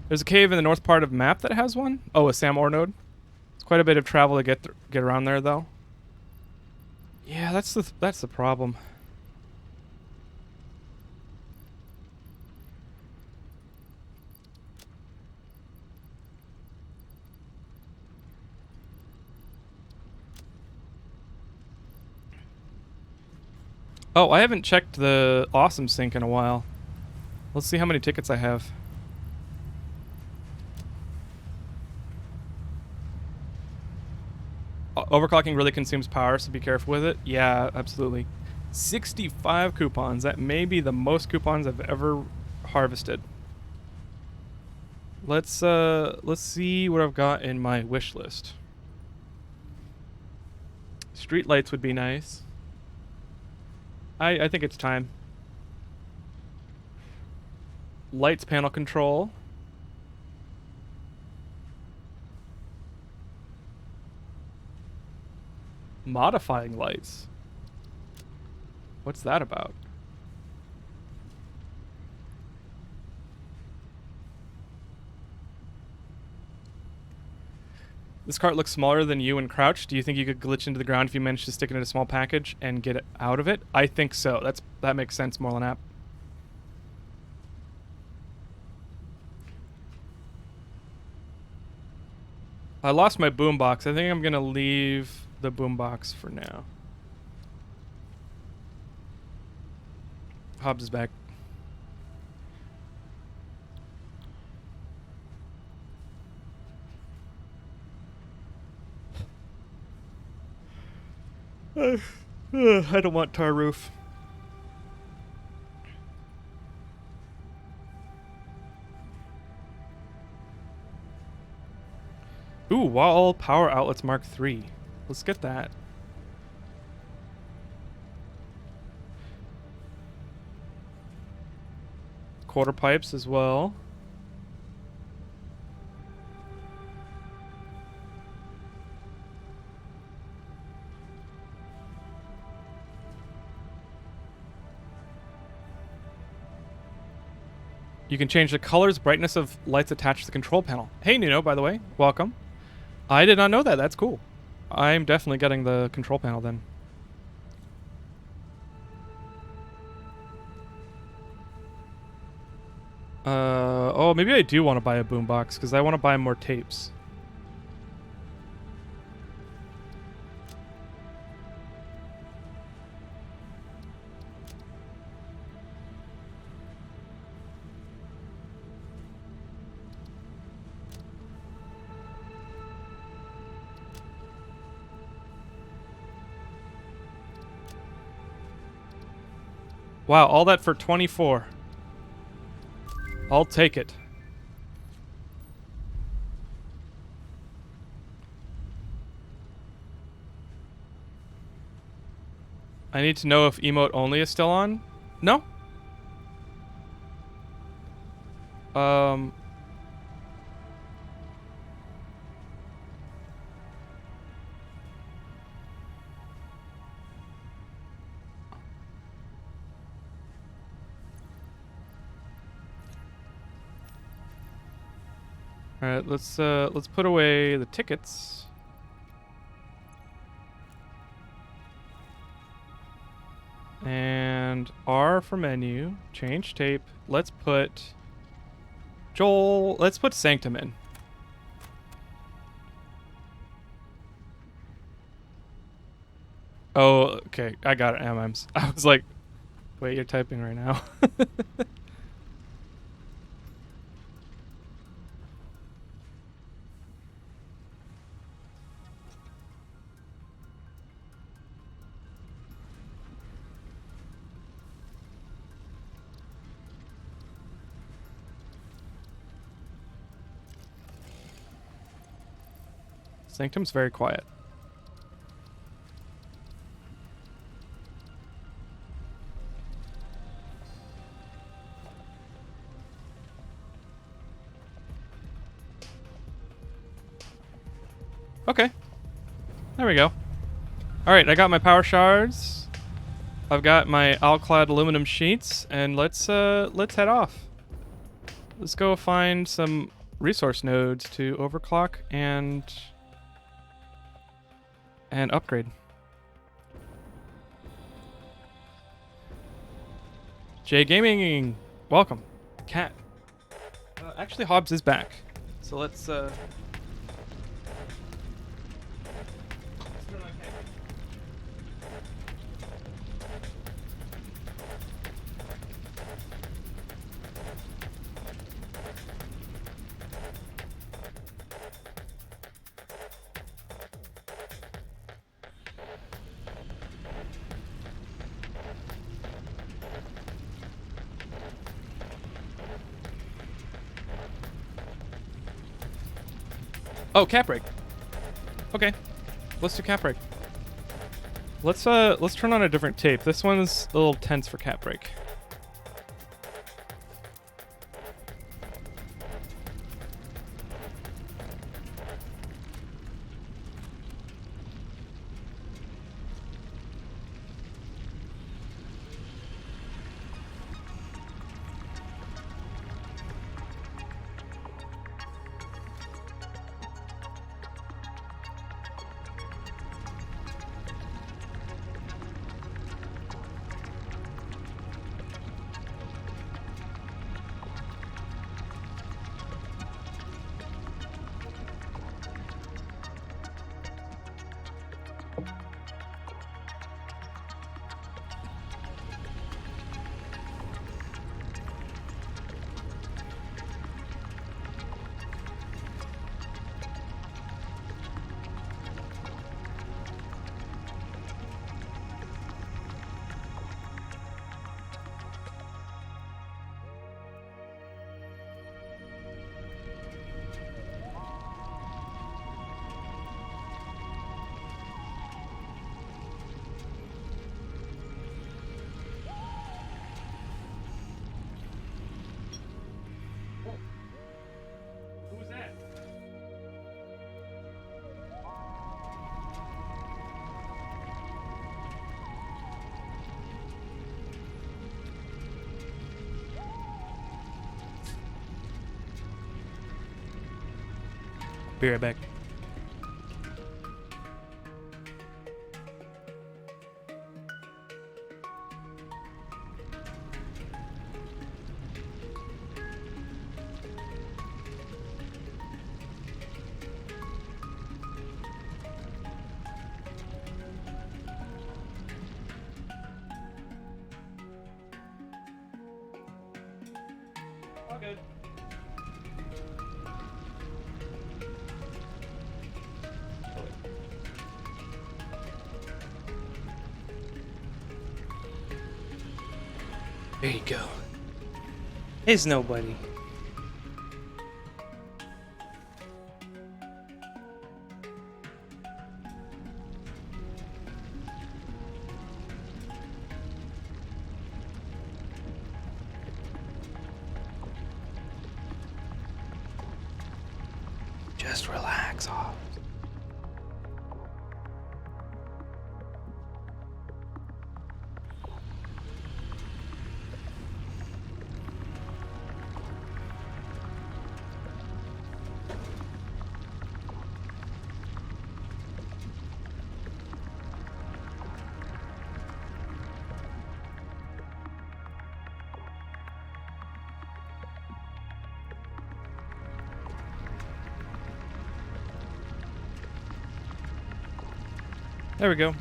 There's a cave in the north part of the map that has one. Oh, a Sam ore node. It's quite a bit of travel to get around there, though. Yeah, that's the problem. Oh, I haven't checked the awesome sync in a while. Let's see how many tickets I have. Overclocking really consumes power, so be careful with it. Yeah, absolutely. 65 coupons. That may be the most coupons I've ever harvested. Let's see what I've got in my wish list. Street lights would be nice. I think it's time. Lights panel control. Modifying lights. What's that about? This cart looks smaller than you and Crouch. Do you think you could glitch into the ground if you managed to stick it in a small package and get it out of it? I think so. That makes sense, Morlan App. I lost my boombox. I think I'm gonna leave the boombox for now. Hobbs is back. I don't want tar roof. Ooh, wall power outlets Mark III. Let's get that. Quarter pipes as well. You can change the colors, brightness of lights attached to the control panel. Hey, Nuno, by the way. Welcome. I did not know that. That's cool. I'm definitely getting the control panel then. Oh, maybe I do want to buy a boombox because I want to buy more tapes. Wow, all that for 24. I'll take it. I need to know if emote only is still on. No? Alright, let's put away the tickets. And R for menu, change tape. Let's put let's put Sanctum in. Oh, okay, I got it, MMs. I was like, wait, you're typing right now. Sanctum's very quiet. Okay. There we go. Alright, I got my power shards. I've got my alclad aluminum sheets, and let's head off. Let's go find some resource nodes to overclock and upgrade. J Gaming, welcome. Cat. Actually, Hobbs is back, so let's turn on Cat. Oh, cap break. Okay, let's do cap break. Let's turn on a different tape. This one's a little tense for cap break. Who's that? Be right back. All good. There you go. It's nobody. Just relax, Hobbs. There we go.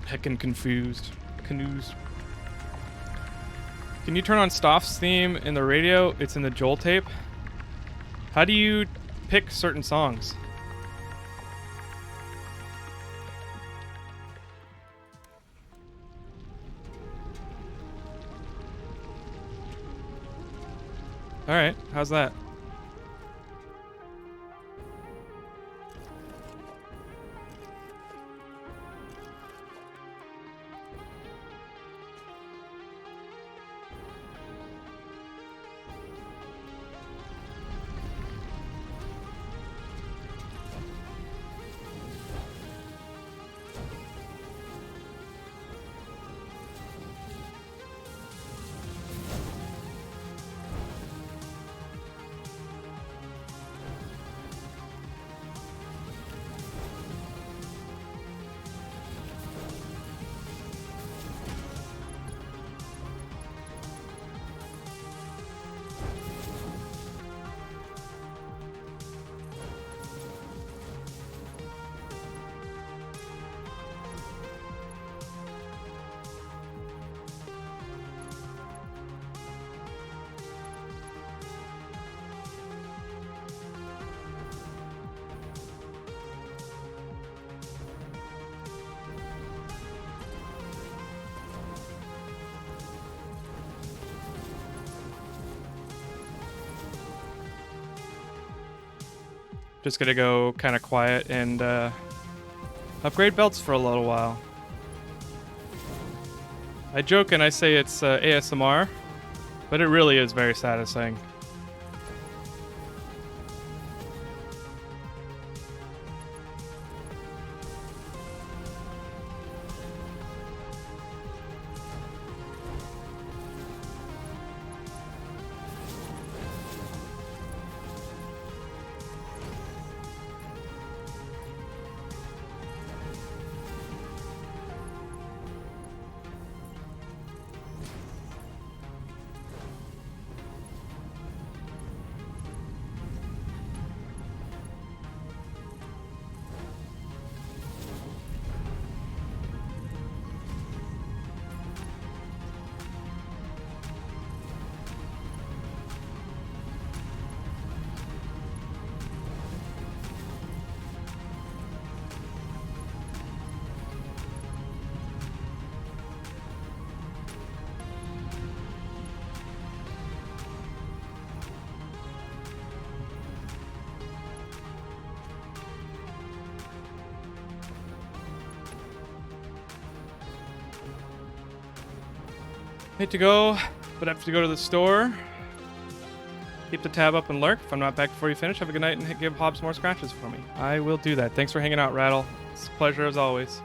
Heckin' confused. Canoes. Can you turn on Stoff's theme in the radio? It's in the Joel tape. How do you pick certain songs? Alright, how's that? Just gonna go kind of quiet and upgrade belts for a little while. I joke and I say it's ASMR, but it really is very satisfying. Hate to go, but I have to go to the store. Keep the tab up and lurk. If I'm not back before you finish, have a good night and give Hobbs more scratches for me. I will do that. Thanks for hanging out, Rattle. It's a pleasure as always.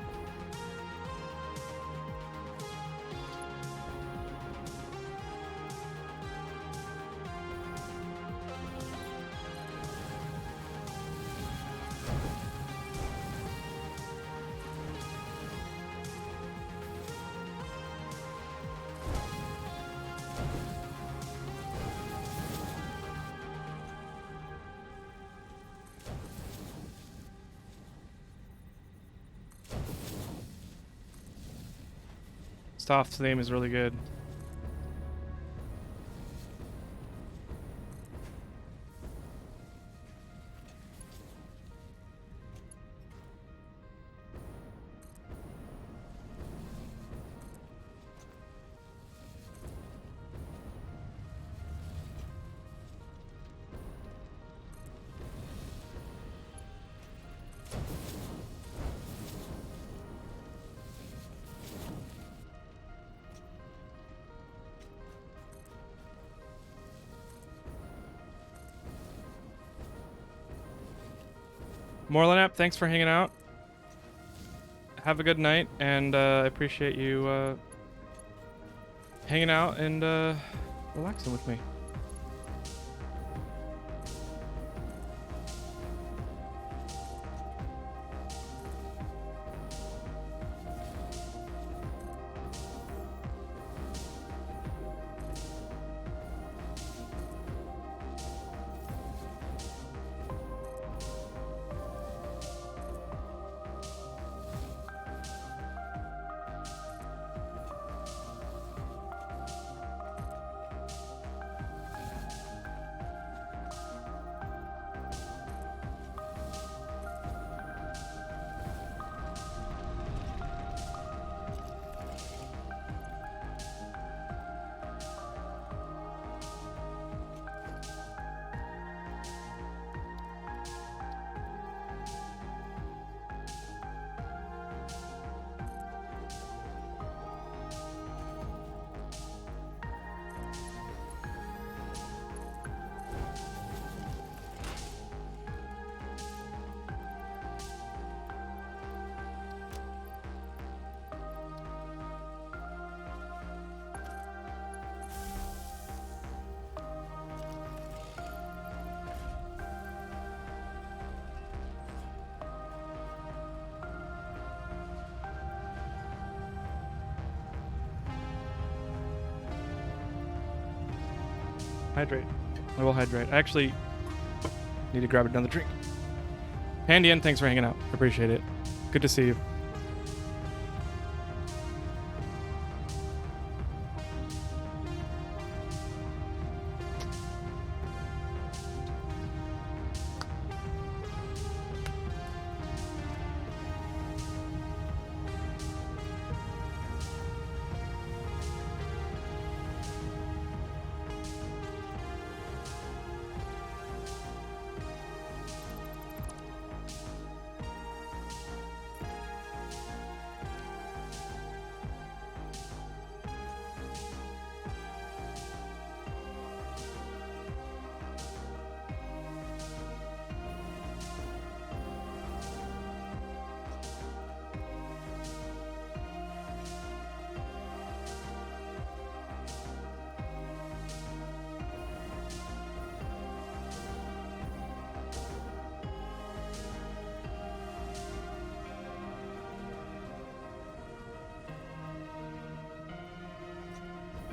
Soft's name is really good. Morlan app, thanks for hanging out. Have a good night, and I appreciate you hanging out and relaxing with me. Hydrate. I will hydrate. I actually need to grab another drink. Pandian, thanks for hanging out. Appreciate it. Good to see you.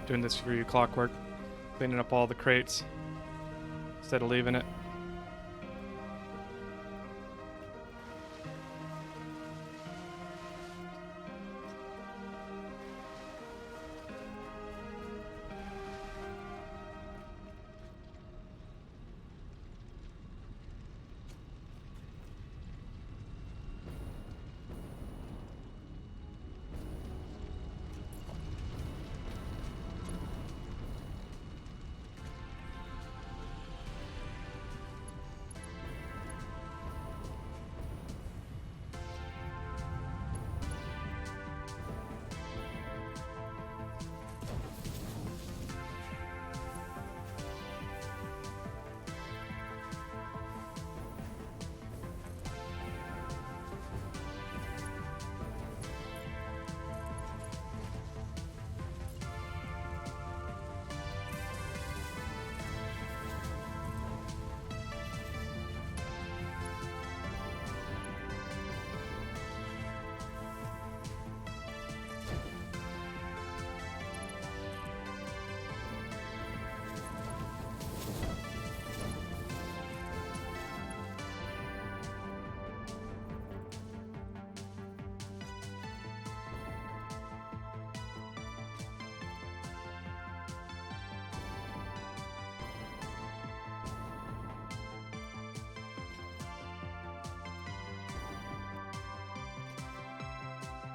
Doing this for you, Clockwork. Cleaning up all the crates instead of leaving it.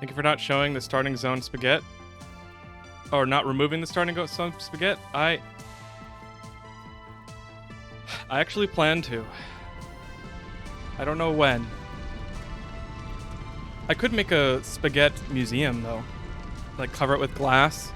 Thank you for not showing the starting zone spaghetti. Or not removing the starting zone spaghetti. I actually plan to. I don't know when. I could make a spaghetti museum though. Like cover it with glass.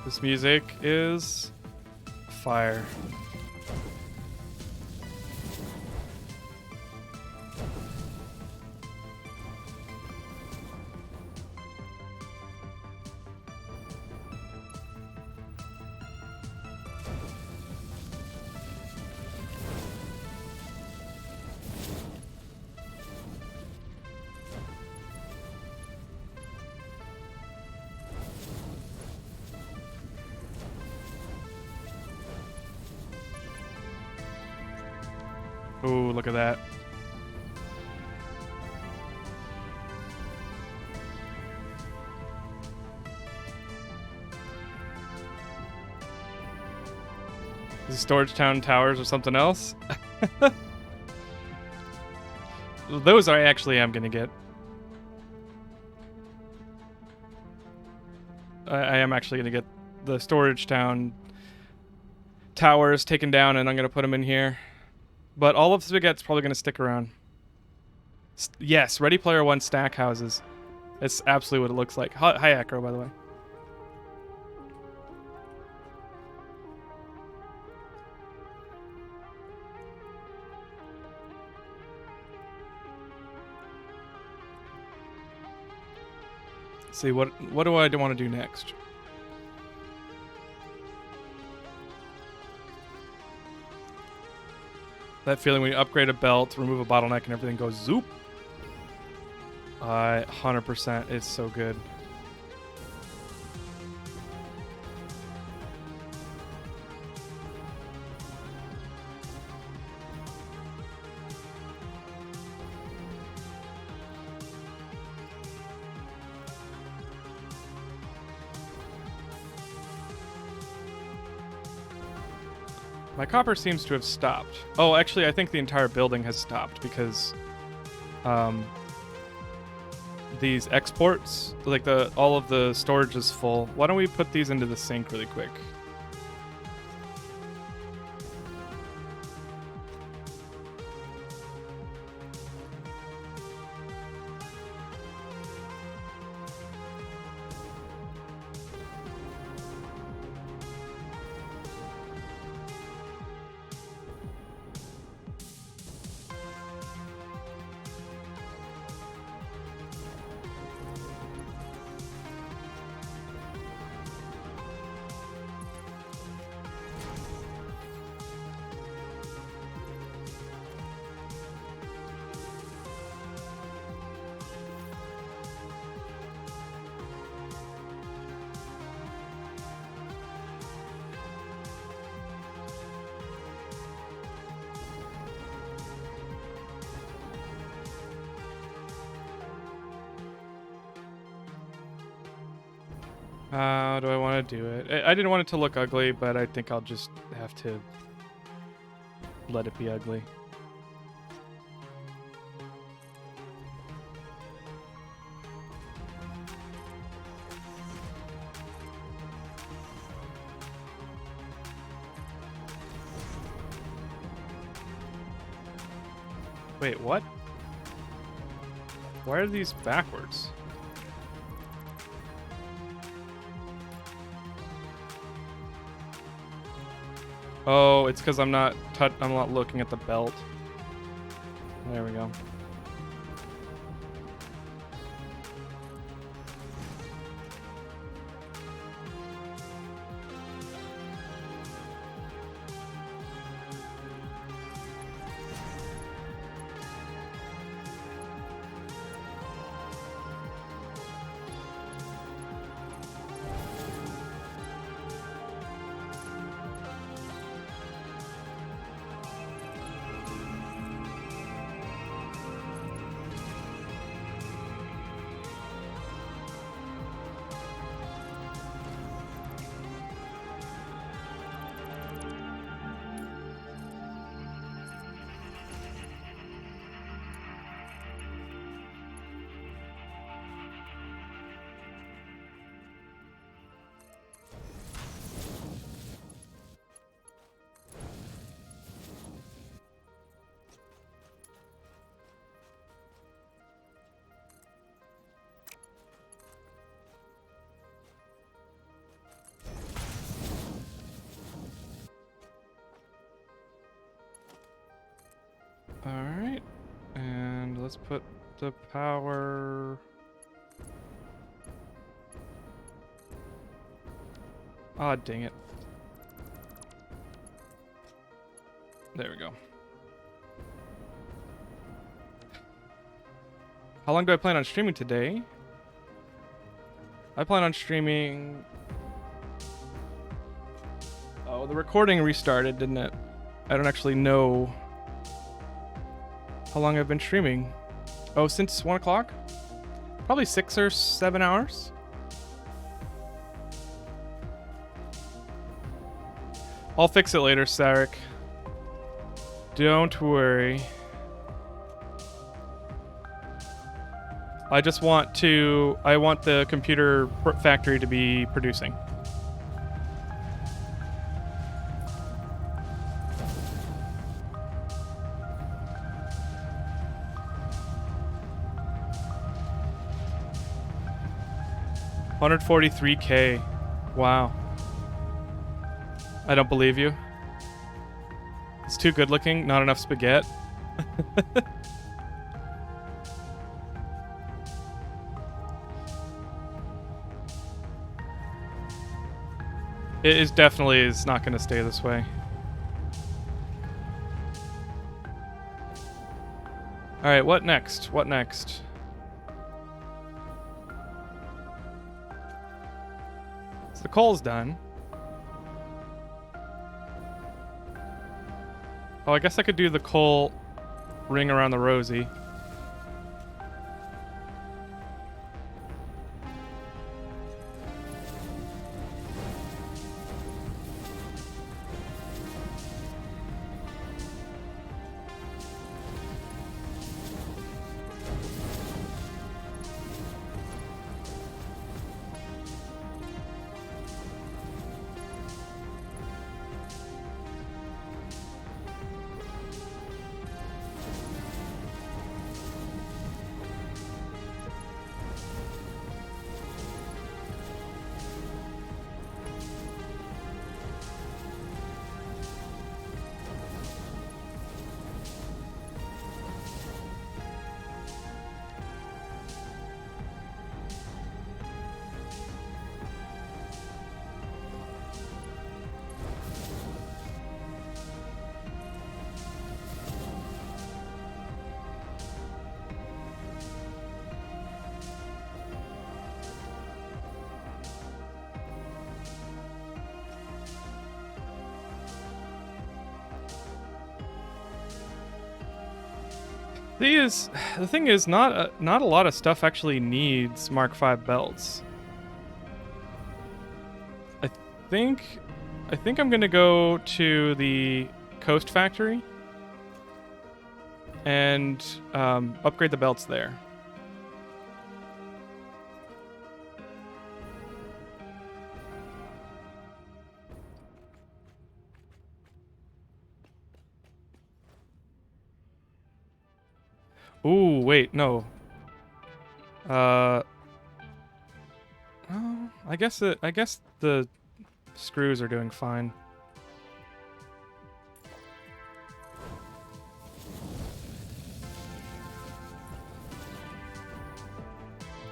This music is fire. Ooh, look at that. Is it Storage Town Towers or something else? Those I actually am gonna get. I am actually gonna get the Storage Town Towers taken down, and I'm gonna put them in here. But all of Spaghetti's probably going to stick around. Yes, Ready Player One stack houses. That's absolutely what it looks like. Hi, Acro, by the way. Let's see, what do I want to do next? That feeling when you upgrade a belt, remove a bottleneck, and everything goes zoop. 100%. It's so good. My copper seems to have stopped. Oh, actually, I think the entire building has stopped because these exports, like all of the storage is full. Why don't we put these into the sink really quick? How do I want to do it? I didn't want it to look ugly, but I think I'll just have to let it be ugly. Wait, what? Why are these backwards? Oh, it's because I'm not looking at the belt. There we go. Alright, and let's put the power... Ah, dang it. There we go. How long do I plan on streaming today? I plan on streaming... Oh, the recording restarted, didn't it? I don't actually know how long I've been streaming. Oh, since 1 o'clock? Probably 6 or 7 hours. I'll fix it later, Sarek. Don't worry. I want the computer factory to be producing. $143K. Wow. I don't believe you. It's too good looking, not enough spaghetti. It is definitely is not going to stay this way. All right, what next? What next? So the coal's done. Oh, I guess I could do the coal ring around the rosy. The thing is, not a lot of stuff actually needs Mark V belts. I think I'm gonna go to the Coast Factory and upgrade the belts there. Ooh, wait, no. Oh, I guess the screws are doing fine.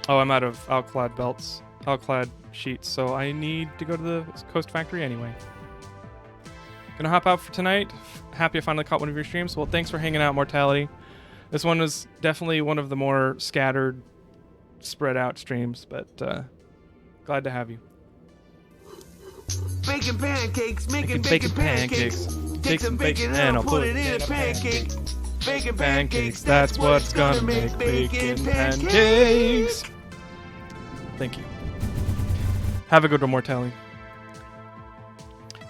Oh, I'm out of alclad belts, alclad sheets, so I need to go to the Coast Factory anyway. Gonna hop out for tonight. Happy I finally caught one of your streams. Well, thanks for hanging out, Mortality. This one was definitely one of the more scattered, spread out streams, but glad to have you. Baking pancakes, making bacon pancakes. Take some bacon and I'll put it in a pancake. Bacon pancakes, that's what's gonna make bacon pancakes. Thank you. Have a good one, Mortality.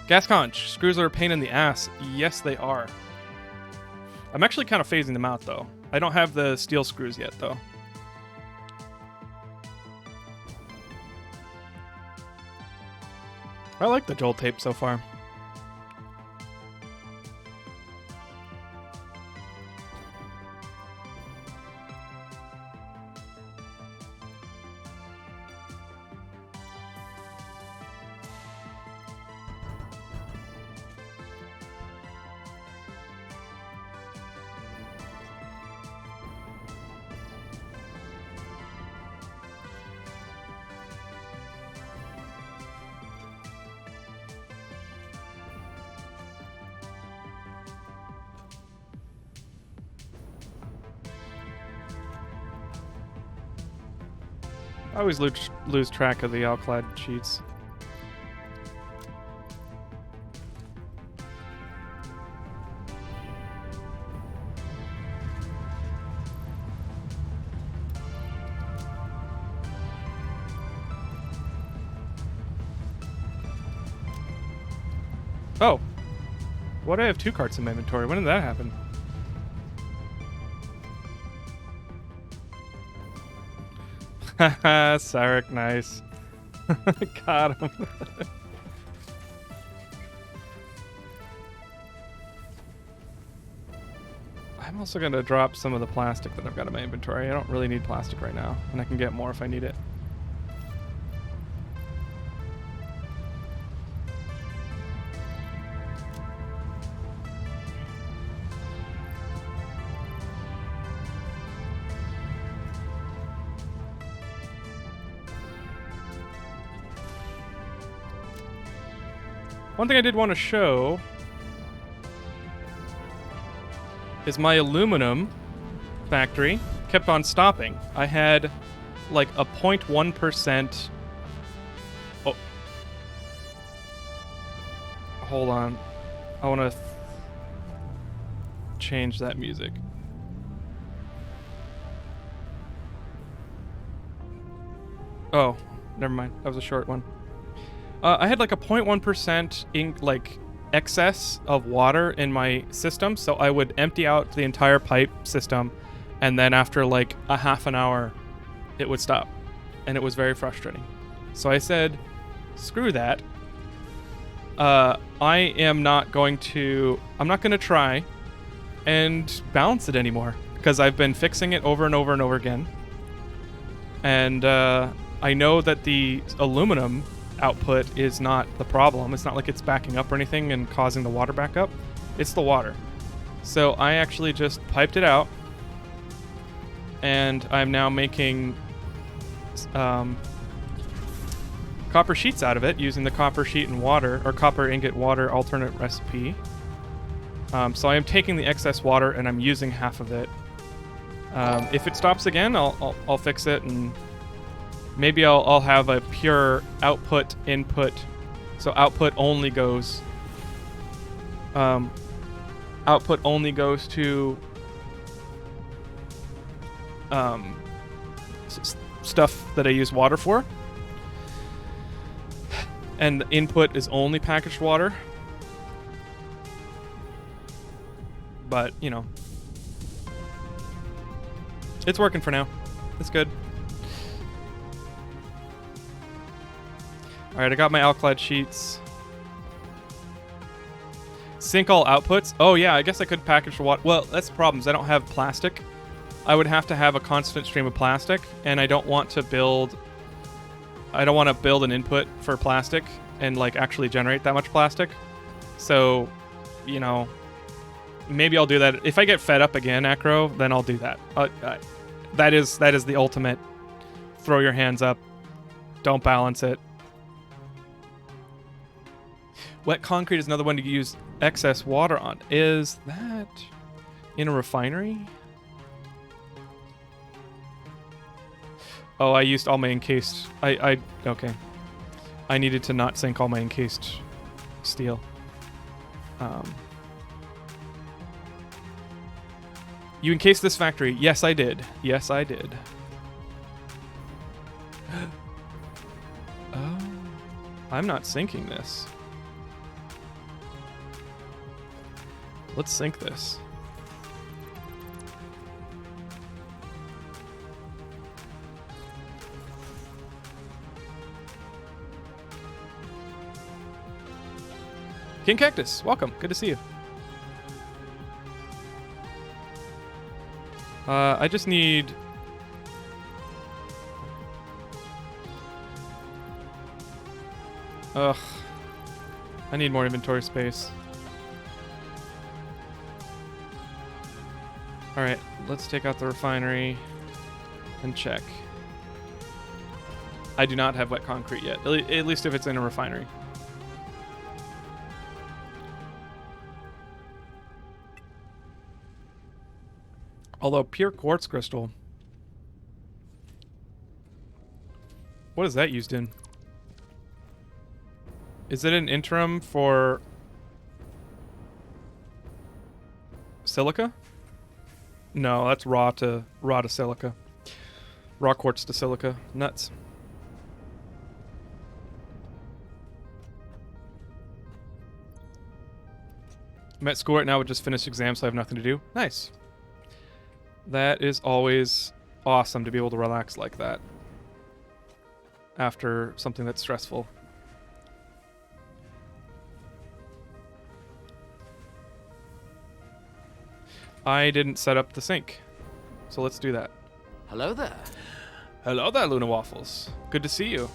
Gas conch, screws are a pain in the ass. Yes, they are. I'm actually kind of phasing them out, though. I don't have the steel screws yet, though. I like the Joel tape so far. I always lose track of the alclad sheets. Oh. Why do I have 2 carts in my inventory? When did that happen? Haha, Sarek, nice. Got him. I'm also going to drop some of the plastic that I've got in my inventory. I don't really need plastic right now, and I can get more if I need it. One thing I did want to show is my aluminum factory kept on stopping. I had like a 0.1%. Oh. Hold on. I want to change that music. Oh, never mind. That was a short one. I had like a 0.1% excess of water in my system, so I would empty out the entire pipe system, and then after like a half an hour, it would stop, and it was very frustrating. So I said, screw that. I'm not going to try and balance it anymore, because I've been fixing it over and over and over again. And I know that the aluminum output is not the problem. It's not like it's backing up or anything and causing the water back up. It's the water. So I actually just piped it out, and I'm now making copper sheets out of it using the copper sheet and water, or copper ingot water alternate recipe. So I am taking the excess water and I'm using half of it. If it stops again, I'll fix it, and maybe I'll have a pure output input, so output only goes to stuff that I use water for. And the input is only packaged water. But, you know, it's working for now. It's good. All right, I got my alkali sheets. Sync all outputs. Oh yeah, I guess I could package the water. Well, that's the problem. Is I don't have plastic. I would have to have a constant stream of plastic, and I don't want to build an input for plastic and like actually generate that much plastic. So, you know, maybe I'll do that if I get fed up again, Acro. Then I'll do that. That is the ultimate. Throw your hands up. Don't balance it. Wet concrete is another one to use excess water on. Is that in a refinery? Oh, I used all my encased. Okay. I needed to not sink all my encased steel. You encased this factory? Yes, I did. Yes, I did. Oh, I'm not sinking this. Let's sink this. King Cactus, welcome. Good to see you. I just need... Ugh. I need more inventory space. Alright, let's take out the refinery and check. I do not have wet concrete yet, at least if it's in a refinery. Although pure quartz crystal, what is that used in? Is it an interim for silica? No, that's raw to silica. Raw quartz to silica. Nuts. I'm at school right now. I just finished exams, so I have nothing to do. Nice. That is always awesome to be able to relax like that after something that's stressful. I didn't set up the sink, so let's do that. Hello there. Hello there, Luna Waffles. Good to see you.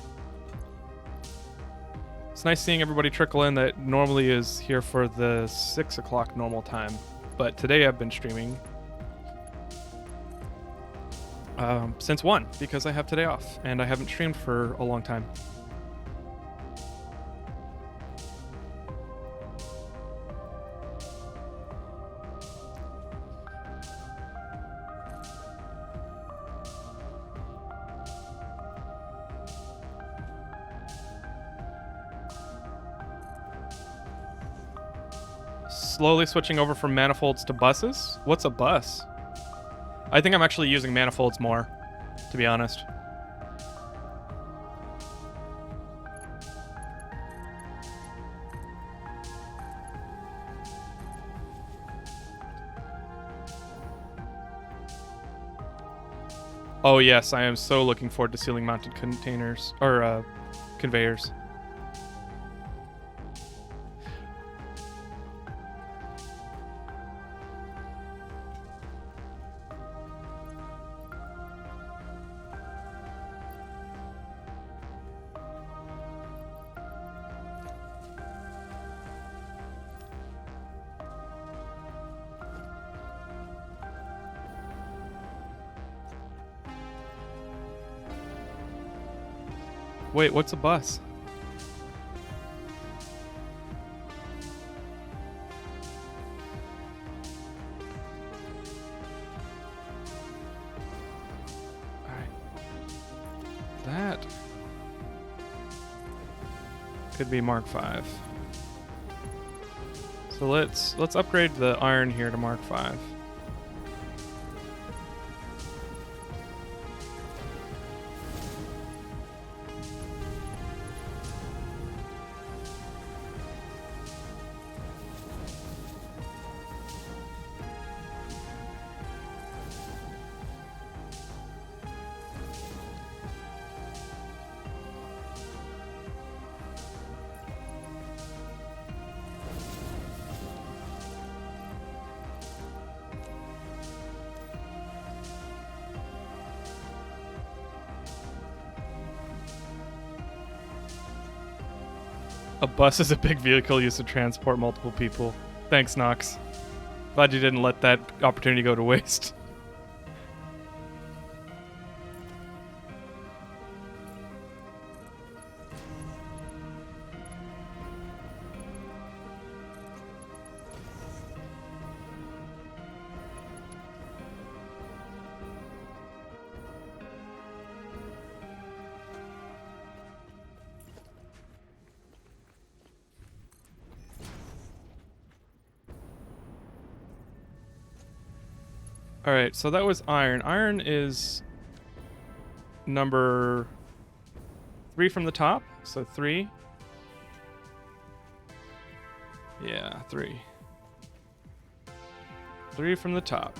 It's nice seeing everybody trickle in that normally is here for the 6 o'clock normal time, but today I've been streaming since 1 because I have today off and I haven't streamed for a long time. Slowly switching over from manifolds to buses. What's a bus? I think I'm actually using manifolds more, to be honest. Oh yes, I am so looking forward to ceiling mounted containers, or conveyors. Wait, what's a bus? Alright. That could be Mark 5. So let's upgrade the iron here to Mark 5. A bus is a big vehicle used to transport multiple people. Thanks, Nox. Glad you didn't let that opportunity go to waste. Alright, so that was iron. Iron is number 3 from the top. So 3. Yeah, 3. 3 from the top.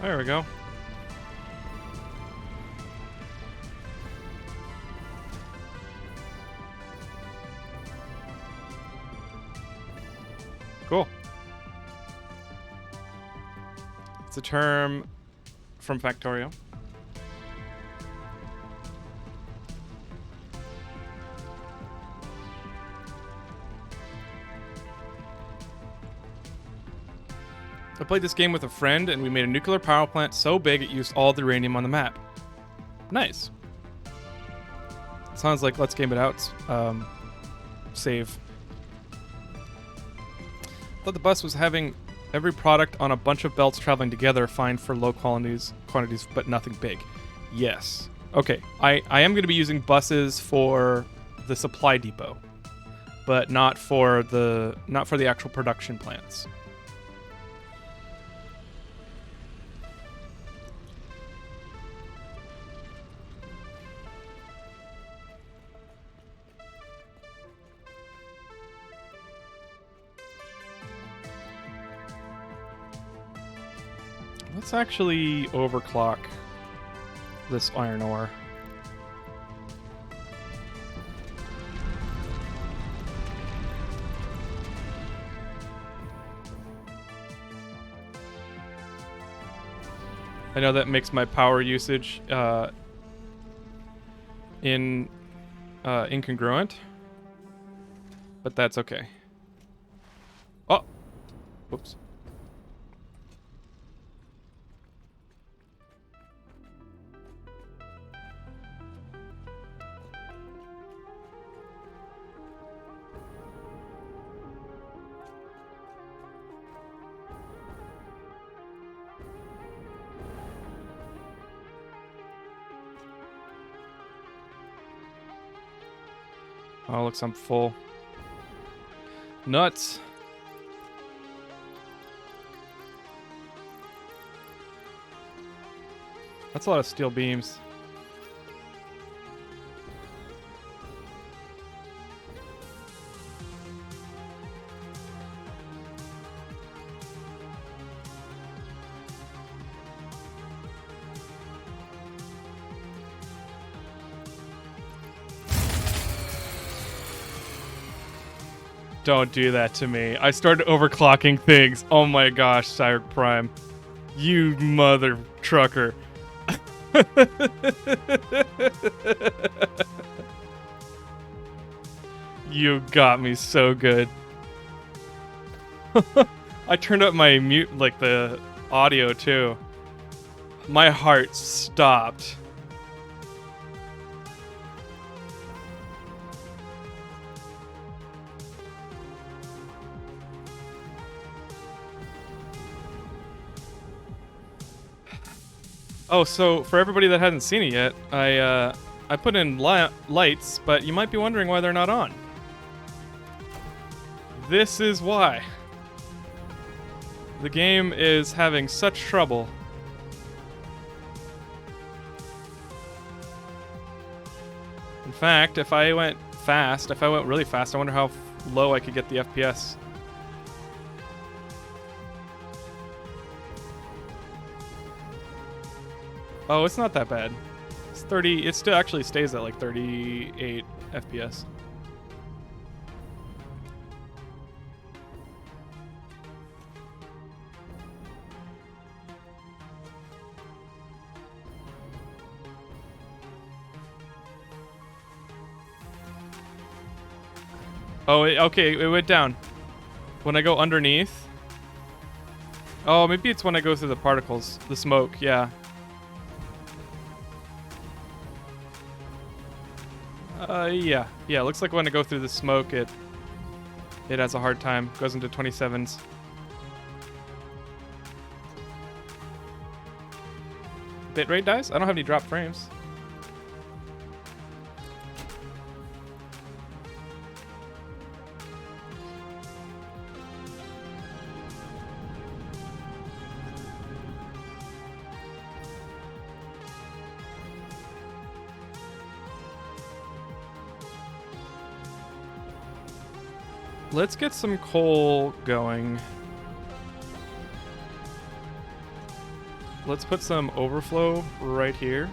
There we go. Cool. It's a term from Factorio. I played this game with a friend, and we made a nuclear power plant so big it used all the uranium on the map. Nice. Sounds like Let's Game It Out. Save. Thought the bus was having every product on a bunch of belts traveling together, fine for low quantities, but nothing big. Yes. Okay. I am going to be using buses for the supply depot, but not for the actual production plants. Let's actually overclock this iron ore. I know that makes my power usage incongruent, but that's okay. Oh, whoops. Oh, looks I'm full. Nuts. That's a lot of steel beams. Don't do that to me. I started overclocking things. Oh my gosh, Cyric Prime. You mother trucker. You got me so good. I turned up my mute, like the audio too. My heart stopped. Oh, so for everybody that hasn't seen it yet, I put in lights, but you might be wondering why they're not on. This is why. The game is having such trouble. In fact, if I went really fast, I wonder how low I could get the FPS. Oh, it's not that bad. It's 30, it still actually stays at like 38 FPS. Oh, okay, it went down. When I go underneath. Oh, maybe it's when I go through the particles, the smoke, yeah. Yeah, it looks like when I go through the smoke, it has a hard time. Goes into 27s. Bitrate dies? I don't have any drop frames. Let's get some coal going. Let's put some overflow right here.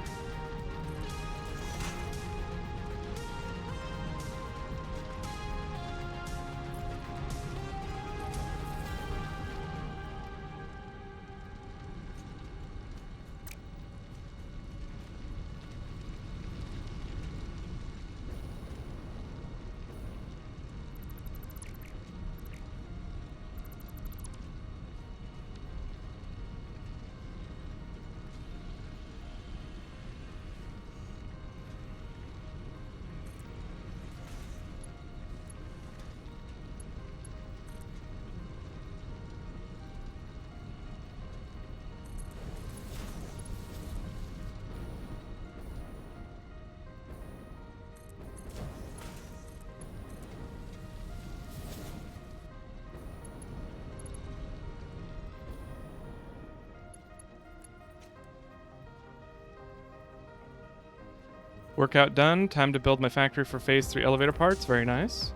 Workout done. Time to build my factory for phase 3 elevator parts. Very nice.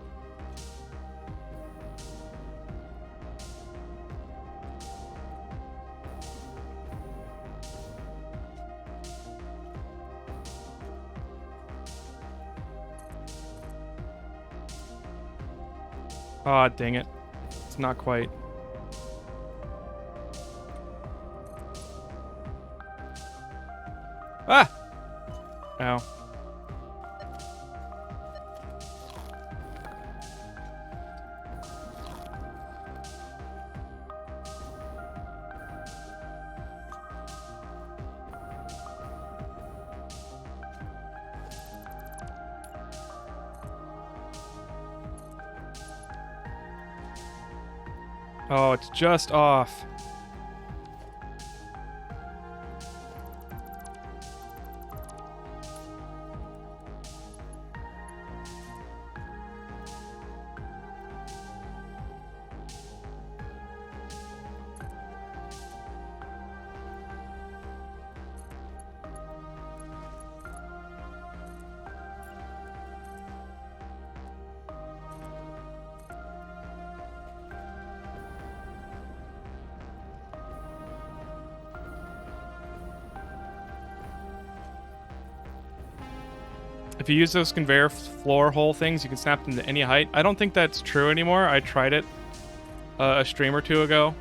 Aw, dang it. It's not quite. Ah! Ow. Oh, it's just off. If you use those conveyor floor hole things, you can snap them to any height. I don't think that's true anymore. I tried it a stream or two ago.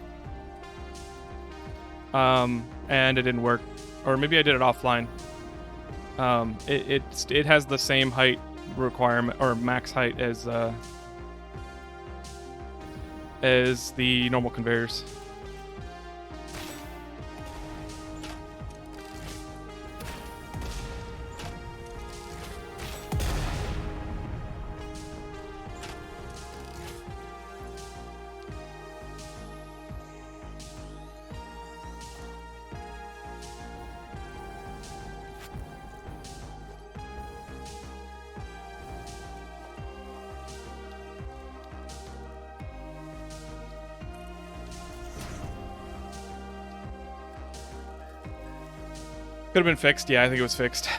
And it didn't work. Or maybe I did it offline. It has the same height requirement, or max height as as the normal conveyors. Could have been fixed. Yeah, I think it was fixed.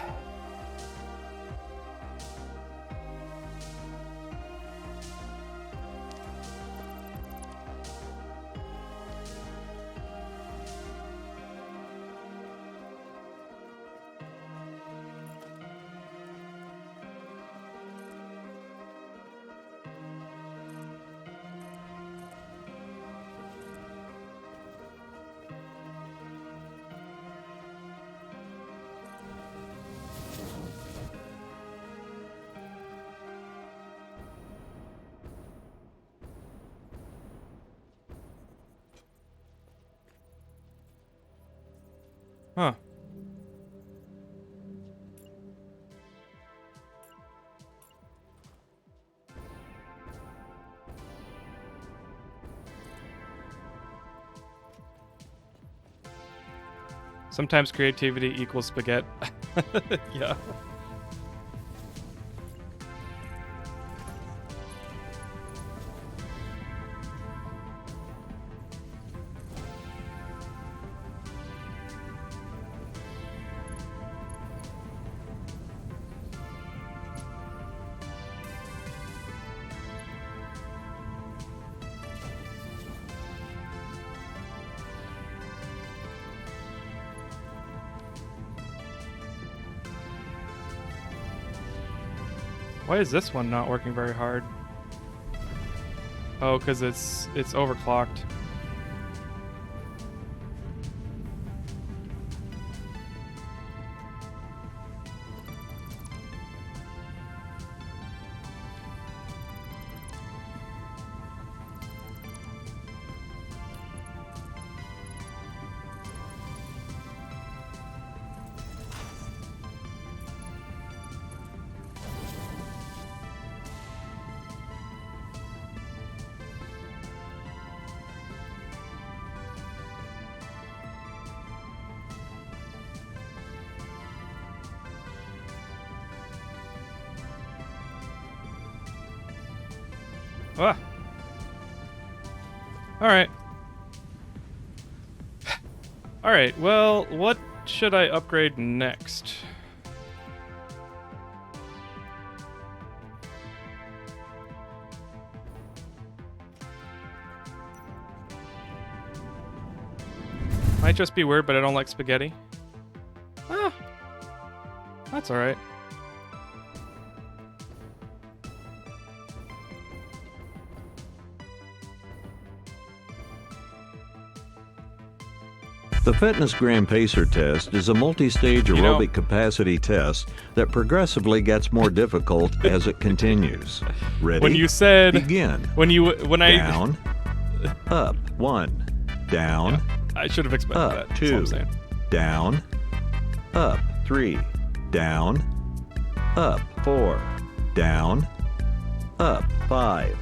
Huh. Sometimes creativity equals spaghetti. Yeah. Why is this one not working very hard? Oh, because it's overclocked. Ah. Alright. Alright, well, what should I upgrade next? Might just be weird, but I don't like spaghetti. Ah. That's alright. The Fitness Gram Pacer test is a multi-stage aerobic capacity test that progressively gets more difficult as it continues. Ready? When you said begin. Down, up, 1, down, Yeah, I should have expected up, that. That's what I'm 2, saying. down, up, 3, down, up, 4, down, up, 5.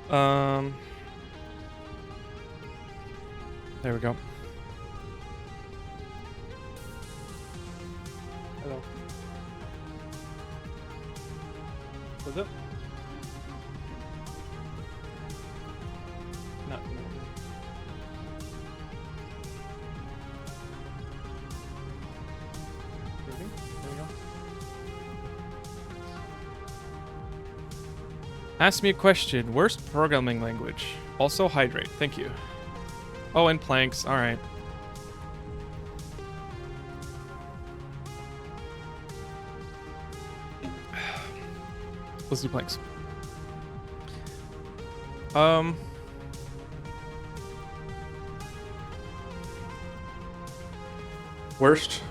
There we go. Hello. Was it? No. There we go. Ask me a question. Worst programming language. Also hydrate. Thank you. Oh, and planks. All right. Let's do planks. Worst.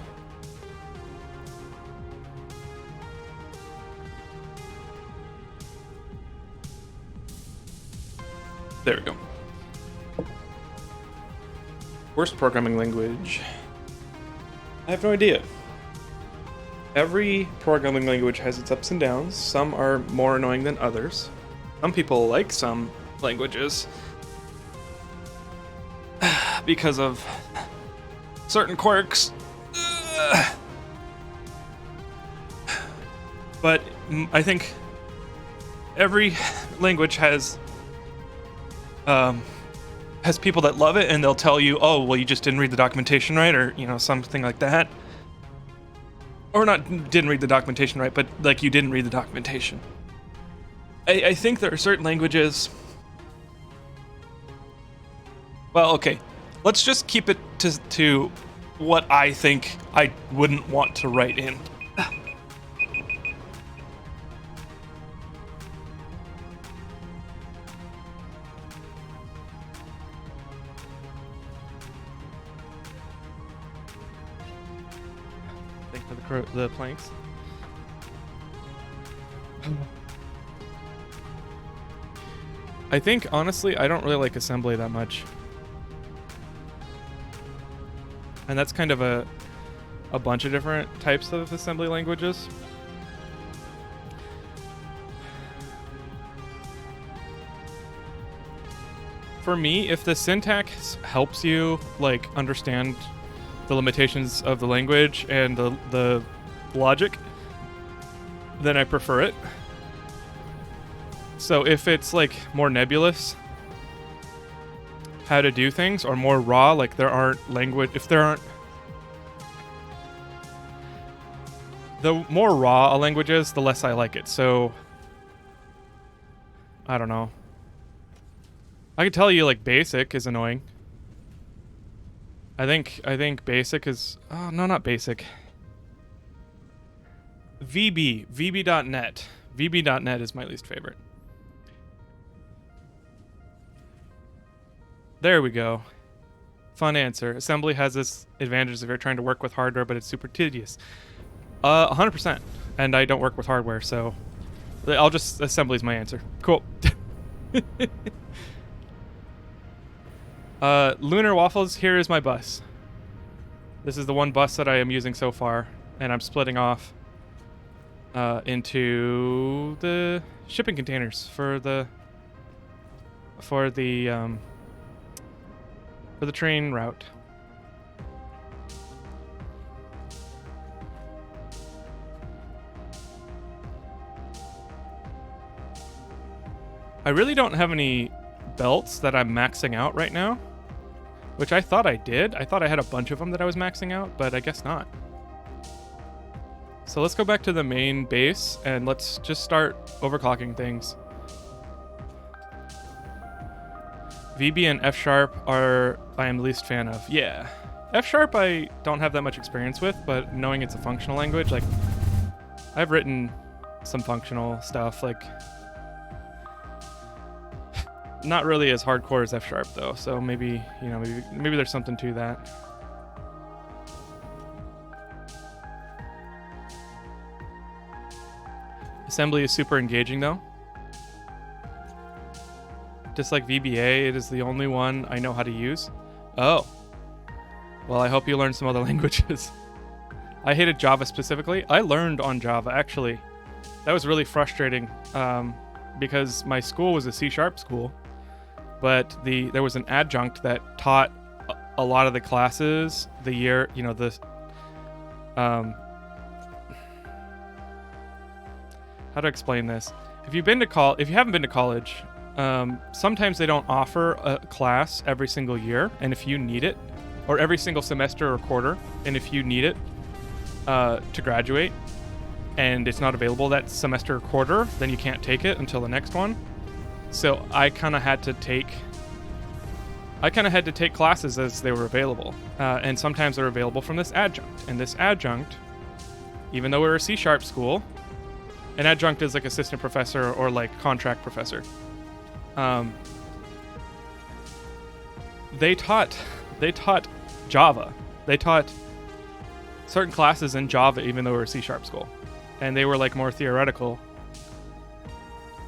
There we go. Worst programming language. I have no idea. Every programming language has its ups and downs. Some are more annoying than others. Some people like some languages because of certain quirks. But I think every language has people that love it, and they'll tell you, oh, well, you just didn't read the documentation right, or, you know, something like that. Or not didn't read the documentation right, but, like, you didn't read the documentation. I think there are certain languages... Well, okay. Let's just keep it to what I think I wouldn't want to write in. For the planks. I think, honestly, I don't really like assembly that much. And that's kind of a bunch of different types of assembly languages. For me, if the syntax helps you, like, understand the limitations of the language and the logic, then I prefer it. So if it's like more nebulous how to do things, or more raw, like there aren't the more raw a language is, the less I like it. So I don't know. I could tell you, like, basic is annoying. I think basic is... Oh, no, not basic. VB.net. VB.net is my least favorite. There we go. Fun answer. Assembly has this advantage if you're trying to work with hardware, but it's super tedious. 100%. And I don't work with hardware, so... I'll just... Assembly's my answer. Cool. Lunar Waffles, here is my bus. This is the one bus that I am using so far, and I'm splitting off into the shipping containers for the train route. I really don't have any belts that I'm maxing out right now, which I thought I did. I thought I had a bunch of them that I was maxing out, but I guess not. So let's go back to the main base and let's just start overclocking things. VB and F sharp are I am the least fan of. Yeah. F sharp I don't have that much experience with, but knowing it's a functional language, like I've written some functional stuff, like not really as hardcore as F sharp though, so maybe, you know, maybe there's something to that. Assembly is super engaging though. Just like VBA, it is the only one I know how to use. Oh. Well, I hope you learn some other languages. I hated Java specifically. I learned on Java, actually. That was really frustrating. because my school was a C# school, but there was an adjunct that taught a lot of the classes the year, how to explain this? If you haven't been to college, sometimes they don't offer a class every single year, and if you need it, or every single semester or quarter, and if you need it to graduate, and it's not available that semester or quarter, then you can't take it until the next one. So I kind of had to take classes as they were available, and sometimes they're available from this adjunct. And this adjunct, even though we're a C# school, an adjunct is like assistant professor or like contract professor. They taught Java. They taught certain classes in Java, even though we're a C# school, and they were like more theoretical.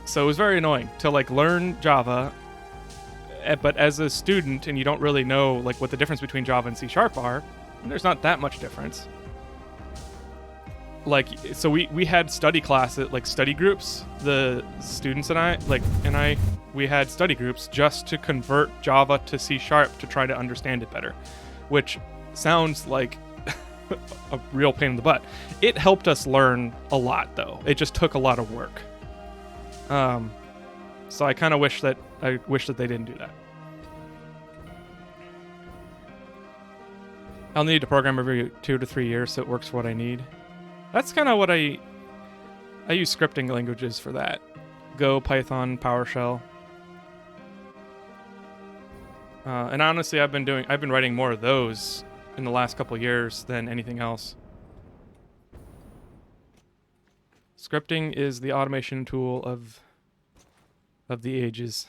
So it was very annoying to like learn Java, but as a student, and you don't really know like what the difference between Java and C# are, there's not that much difference. Like, so we had study classes, like study groups. The students and I, we had study groups just to convert Java to C# to try to understand it better, which sounds like a real pain in the butt. It helped us learn a lot, though. It just took a lot of work. So I kind of wish that they didn't do that. I'll need to program every 2 to 3 years, so it works for what I need. That's kind of what I use scripting languages for that. Go, Python, PowerShell. And honestly, I've been writing more of those in the last couple years than anything else. Scripting is the automation tool of the ages.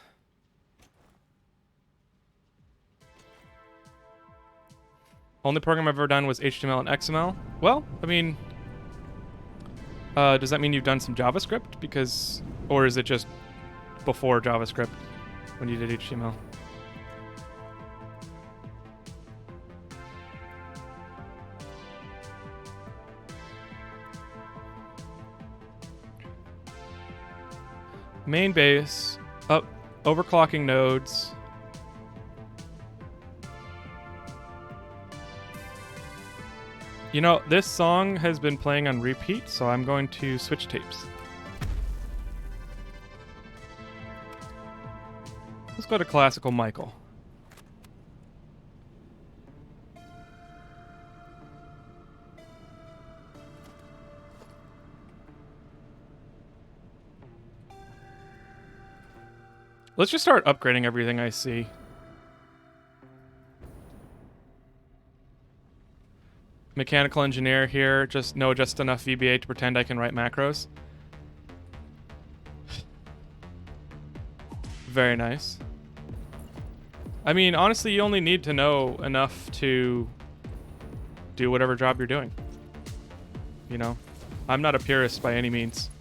Only program I've ever done was HTML and XML. Well, I mean, does that mean you've done some JavaScript? Or is it just before JavaScript when you did HTML? Main base, overclocking nodes. You know, this song has been playing on repeat, so I'm going to switch tapes. Let's go to Classical Michael. Let's just start upgrading everything I see. Mechanical engineer here, just enough VBA to pretend I can write macros. Very nice. I mean, honestly, you only need to know enough to do whatever job you're doing. You know, I'm not a purist by any means.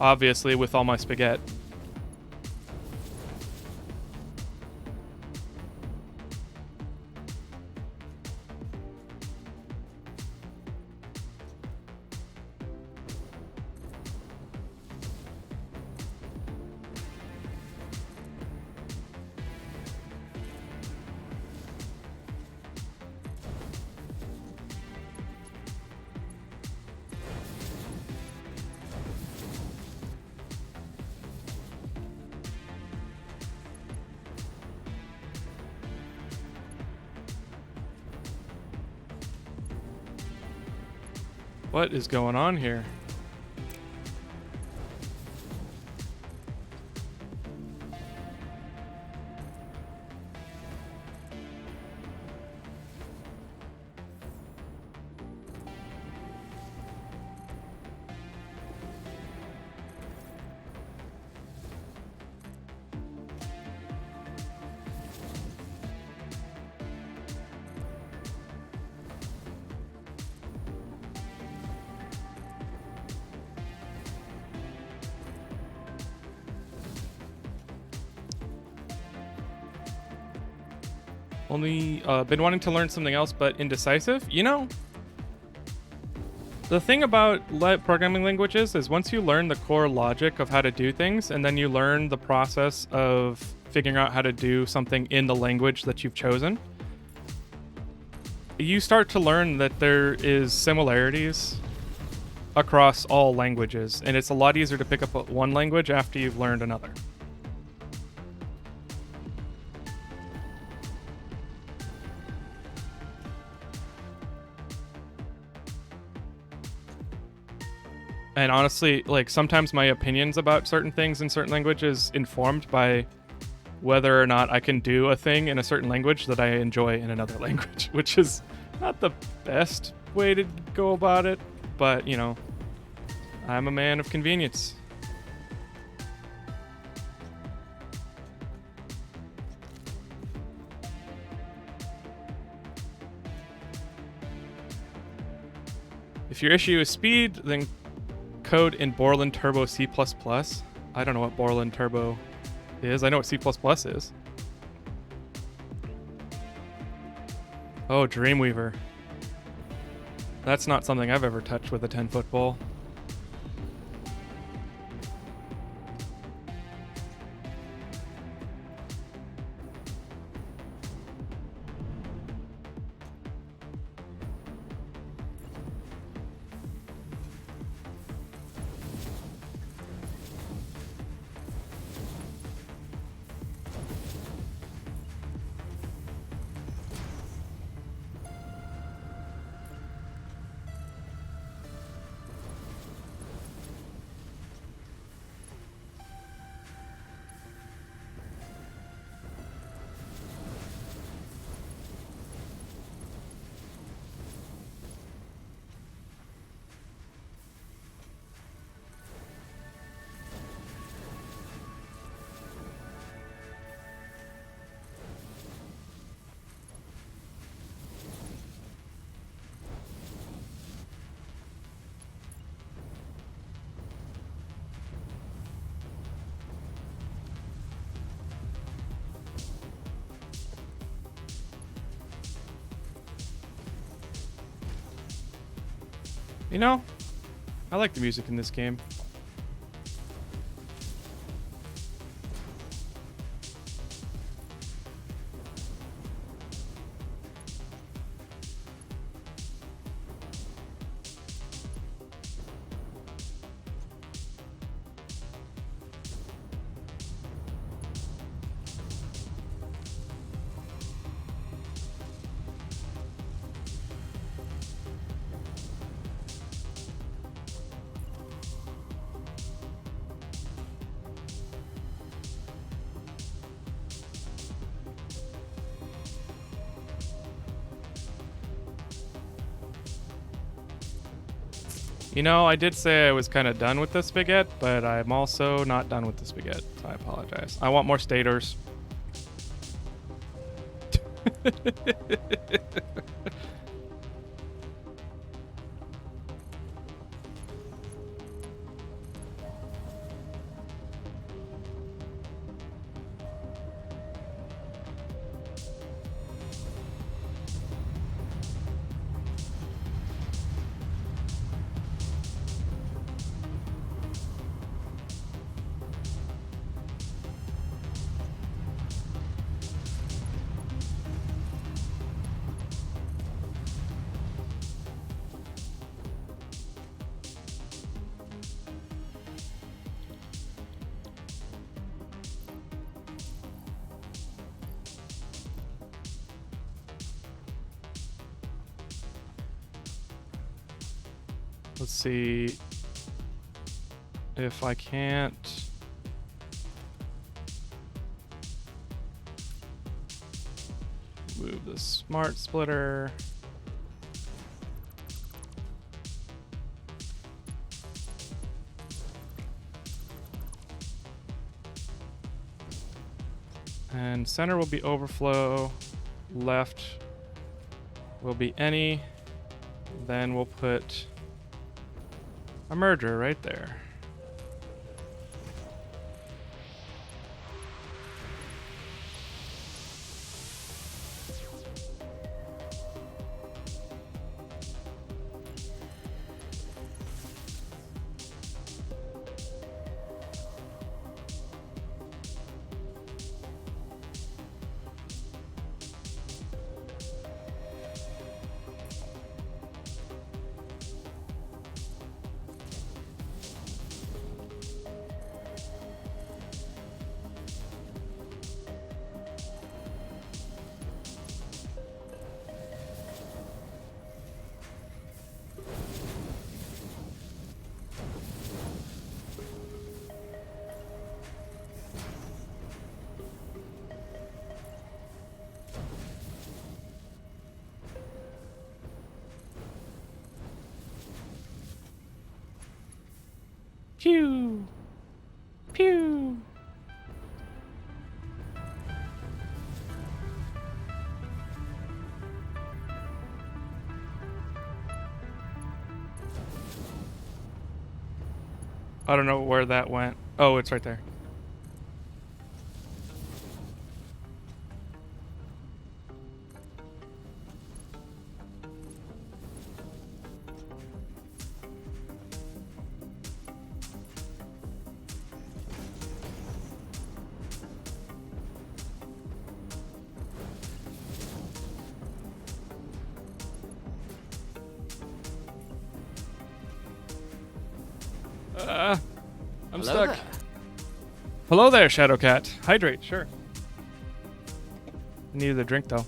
Obviously, with all my spaghetti. What is going on here? Only been wanting to learn something else, but indecisive. You know, The thing about programming languages is once you learn the core logic of how to do things, and then you learn the process of figuring out how to do something in the language that you've chosen, you start to learn that there is similarities across all languages, and it's a lot easier to pick up one language after you've learned another. And honestly, like, sometimes my opinions about certain things in certain languages informed by whether or not I can do a thing in a certain language that I enjoy in another language, which is not the best way to go about it, but, you know, I'm a man of convenience. If your issue is speed, then code in Borland Turbo C++. I don't know what Borland Turbo is. I know what C++ is. Oh, Dreamweaver. That's not something I've ever touched with a 10-foot pole. You know, I like the music in this game. You know, I did say I was kind of done with the spaghetti, but I'm also not done with the spaghetti, so I apologize. I want more stators. Let's see if I can't. Move the smart splitter. And center will be overflow. Left will be any. Then we'll put a merger right there. Pew. Pew. I don't know where that went. Oh, it's right there. I'm Hello stuck. there. Hello there, Shadowcat. Hydrate, sure. I needed a drink though.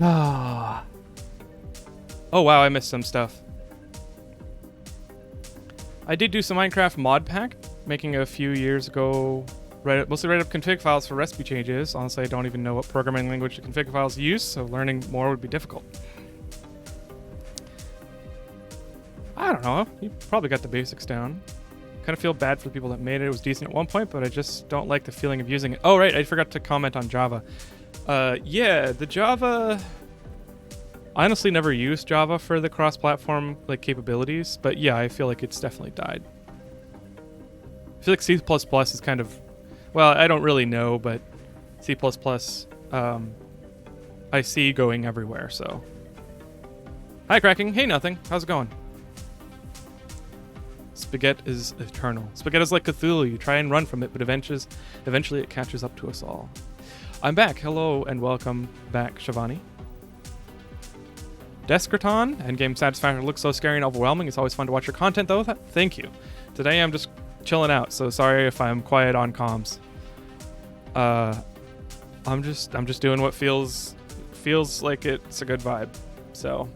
Ah. Oh wow, I missed some stuff. I did do some Minecraft mod pack, making a few years ago. Mostly write up config files for recipe changes. Honestly, I don't even know what programming language the config files use, so learning more would be difficult. I don't know. You probably got the basics down. Kind of feel bad for the people that made it. It was decent at one point, but I just don't like the feeling of using it. Oh, right. I forgot to comment on Java. Yeah, the Java... I honestly never used Java for the cross-platform capabilities, but yeah, I feel like it's definitely died. I feel like C++ is kind of... Well, I don't really know, but C++ I see going everywhere, so... Hi, Kraken. Hey, nothing. How's it going? Spaghetti is eternal. Spaghetti is like Cthulhu. You try and run from it, but eventually it catches up to us all. I'm back. Hello and welcome back, Shivani. Deskraton, endgame Satisfactory looks so scary and overwhelming. It's always fun to watch your content, though. Thank you. Today I'm just chilling out, so sorry if I'm quiet on comms. I'm just doing what feels like it's a good vibe. So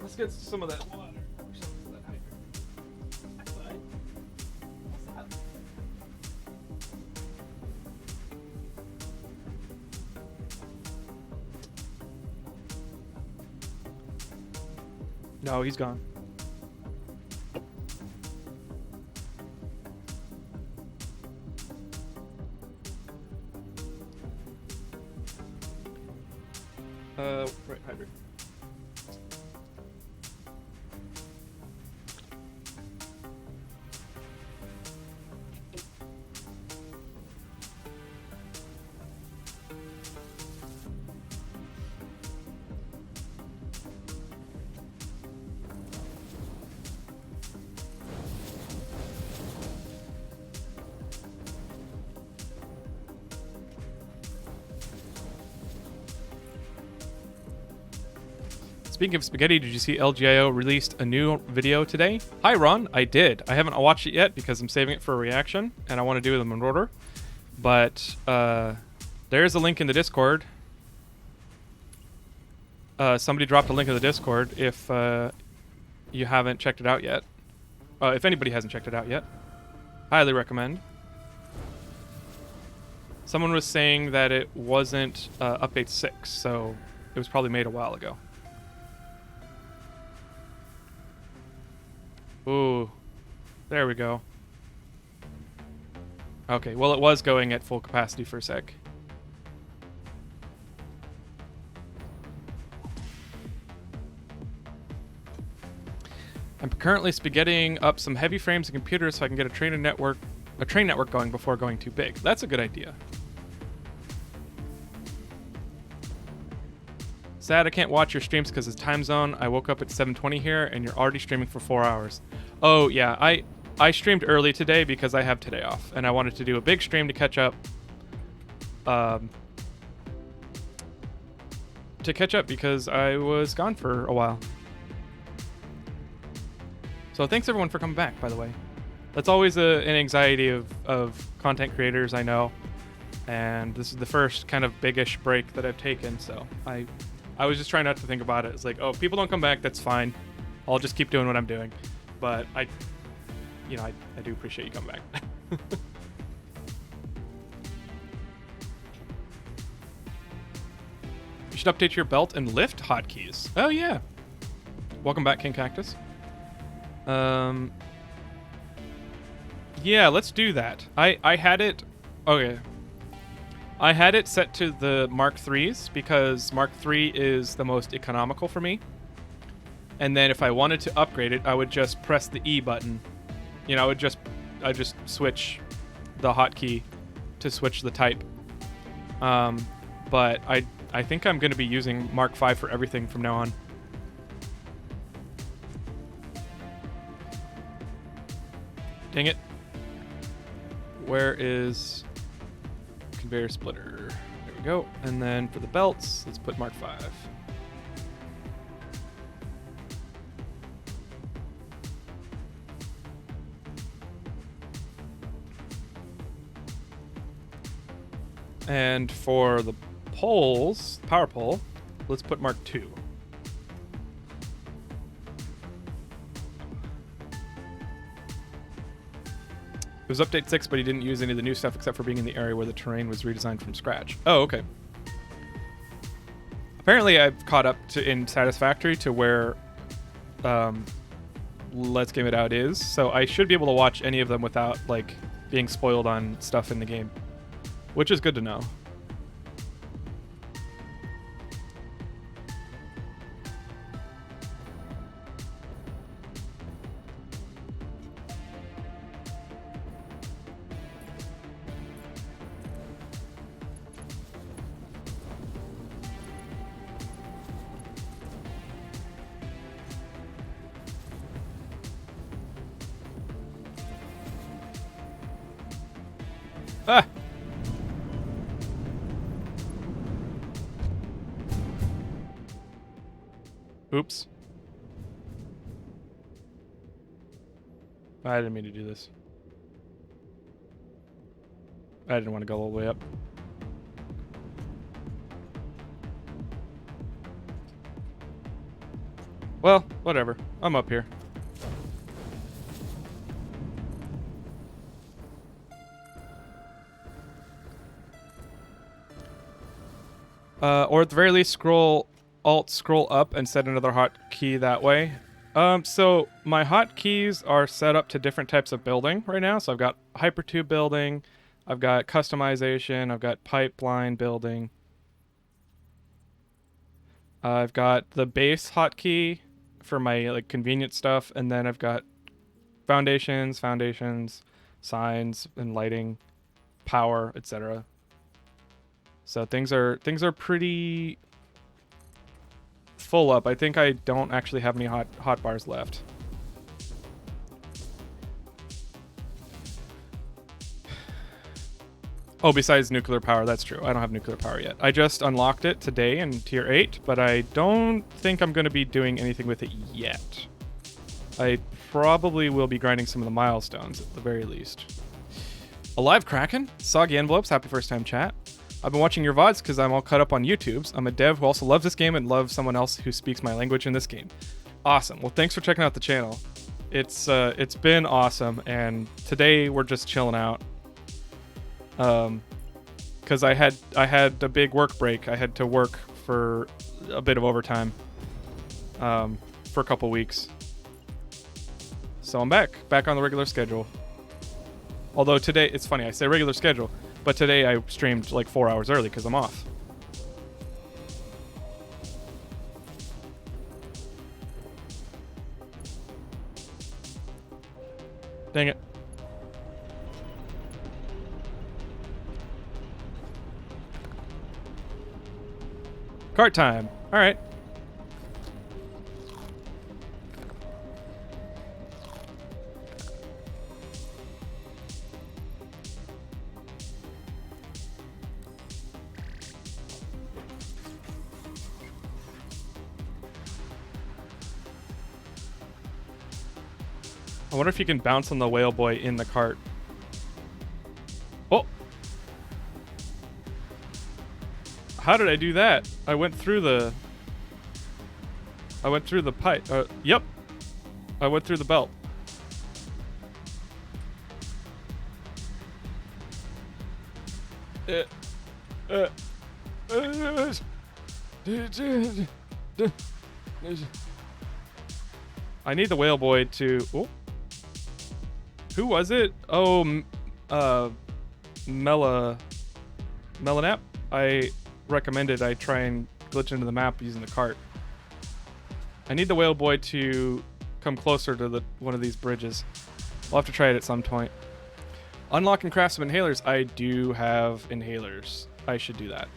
let's get some of that water. No, he's gone. Right, hydrate. Speaking of spaghetti, did you see LGIO released a new video today? Hi, Ron. I did. I haven't watched it yet because I'm saving it for a reaction, and I want to do them in order. But there's a link in the Discord. Somebody dropped a link in the Discord if you haven't checked it out yet. If anybody hasn't checked it out yet. Highly recommend. Someone was saying that it wasn't update 6, so it was probably made a while ago. Ooh, there we go. Okay, well, it was going at full capacity for a sec. I'm currently spaghettiing up some heavy frames and computers so I can get a train network going before going too big. That's a good idea. Sad I can't watch your streams because of time zone. I woke up at 7:20 here and you're already streaming for 4 hours. Oh yeah, I streamed early today because I have today off and I wanted to do a big stream to catch up. Because I was gone for a while. So thanks everyone for coming back, by the way. That's always an anxiety of content creators, I know. And this is the first kind of biggish break that I've taken, so I was just trying not to think about it. It's like, oh, if people don't come back, that's fine. I'll just keep doing what I'm doing. But I do appreciate you coming back. You should update your belt and lift hotkeys. Oh yeah. Welcome back, King Cactus. Yeah, let's do that. I had it... Okay. I had it set to the Mark IIIs because Mark III is the most economical for me. And then if I wanted to upgrade it, I would just press the E button. You know, I just switch the hotkey to switch the type. But I think I'm going to be using Mark V for everything from now on. Dang it. Where is conveyor splitter? There we go. And then for the belts, let's put Mark V. And for the poles, power pole, let's put Mark II. It was update 6, but he didn't use any of the new stuff except for being in the area where the terrain was redesigned from scratch. Oh, okay. Apparently, I've caught up to in Satisfactory to where Let's Game It Out is, so I should be able to watch any of them without like being spoiled on stuff in the game, which is good to know. Ah! Oops. I didn't mean to do this. I didn't want to go all the way up. Well, whatever. I'm up here. Or at the very least, scroll up and set another hotkey that way. So my hotkeys are set up to different types of building right now. So I've got hypertube building, I've got customization, I've got pipeline building. I've got the base hotkey for my like convenient stuff, and then I've got foundations, signs and lighting, power, etc. So things are pretty full up. I think I don't actually have any hot bars left. Oh, besides nuclear power, that's true. I don't have nuclear power yet. I just unlocked it today in tier 8, but I don't think I'm going to be doing anything with it yet. I probably will be grinding some of the milestones at the very least. Alive Kraken, Soggy Envelopes, happy first time chat. I've been watching your VODs because I'm all caught up on YouTubes. I'm a dev who also loves this game and loves someone else who speaks my language in this game. Awesome. Well, thanks for checking out the channel. It's been awesome, and today we're just chilling out. Because I had a big work break. I had to work for a bit of overtime for a couple weeks. So I'm back on the regular schedule. Although today, it's funny, I say regular schedule, but today I streamed like 4 hours early because I'm off. Dang it. Cart time. All right. I wonder if you can bounce on the whale boy in the cart. Oh! How did I do that? I went through the pipe. Yep. I went through the belt. I need the whale boy to... Oh. Who was it? Oh, Melanap? I recommended I try and glitch into the map using the cart. I need the whale boy to come closer to one of these bridges. We'll have to try it at some point. Unlock and craft some inhalers. I do have inhalers. I should do that.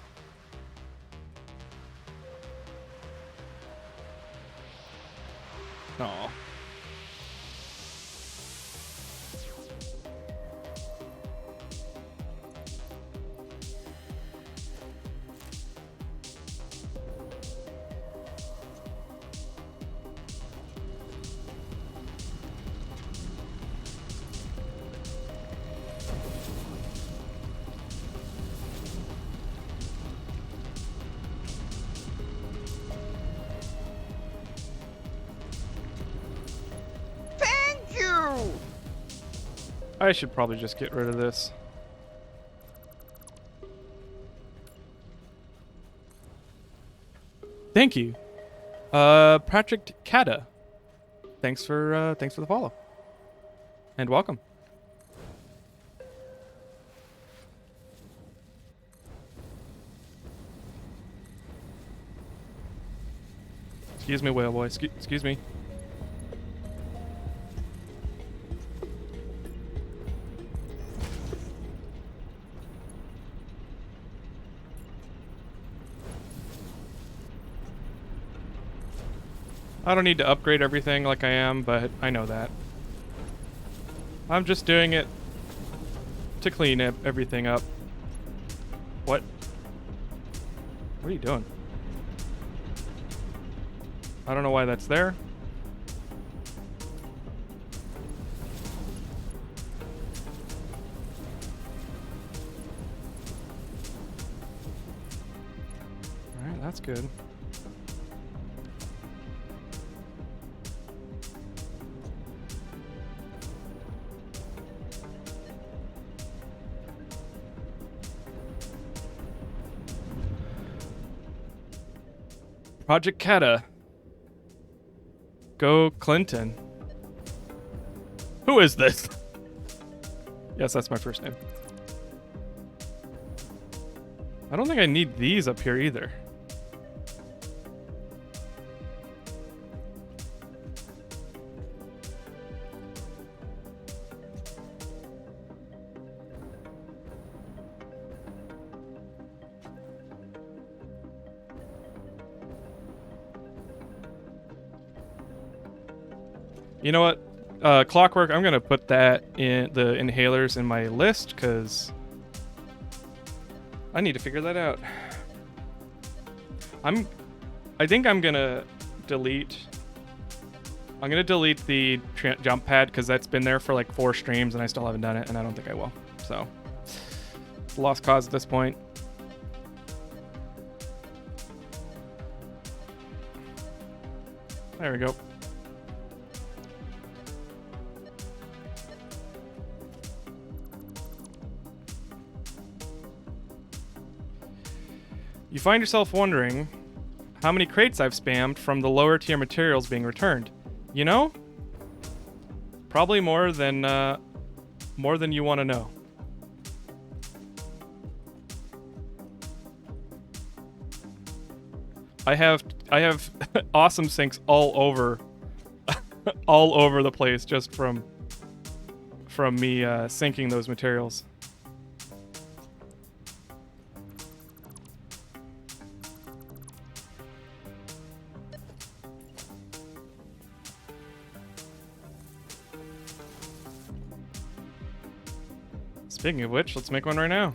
Aw. I should probably just get rid of this. Thank you. Project Kata. Thanks for the follow. And welcome. Excuse me, whale boy. Excuse me. I don't need to upgrade everything like I am, but I know that. I'm just doing it to clean everything up. What? What are you doing? I don't know why that's there. Alright, that's good. Project Kata. Go Clinton. Who is this? Yes, that's my first name. I don't think I need these up here either. You know what? Clockwork, I'm going to put that in the inhalers in my list because I need to figure that out. I think I'm going to delete... I'm going to delete the jump pad because that's been there for like 4 streams and I still haven't done it and I don't think I will. So, it's a lost cause at this point. There we go. You find yourself wondering how many crates I've spammed from the lower tier materials being returned. You know? Probably more than you want to know. I have awesome sinks all over all over the place just from me sinking those materials. Speaking of which, let's make one right now.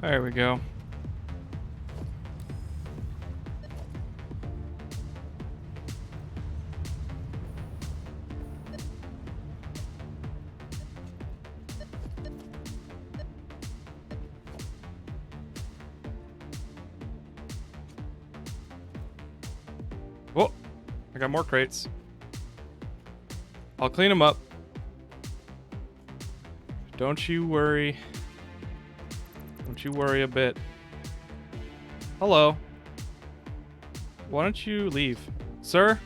There we go. Oh, I got more crates. I'll clean them up. Don't you worry. Don't you worry a bit. Hello. Why don't you leave? Sir?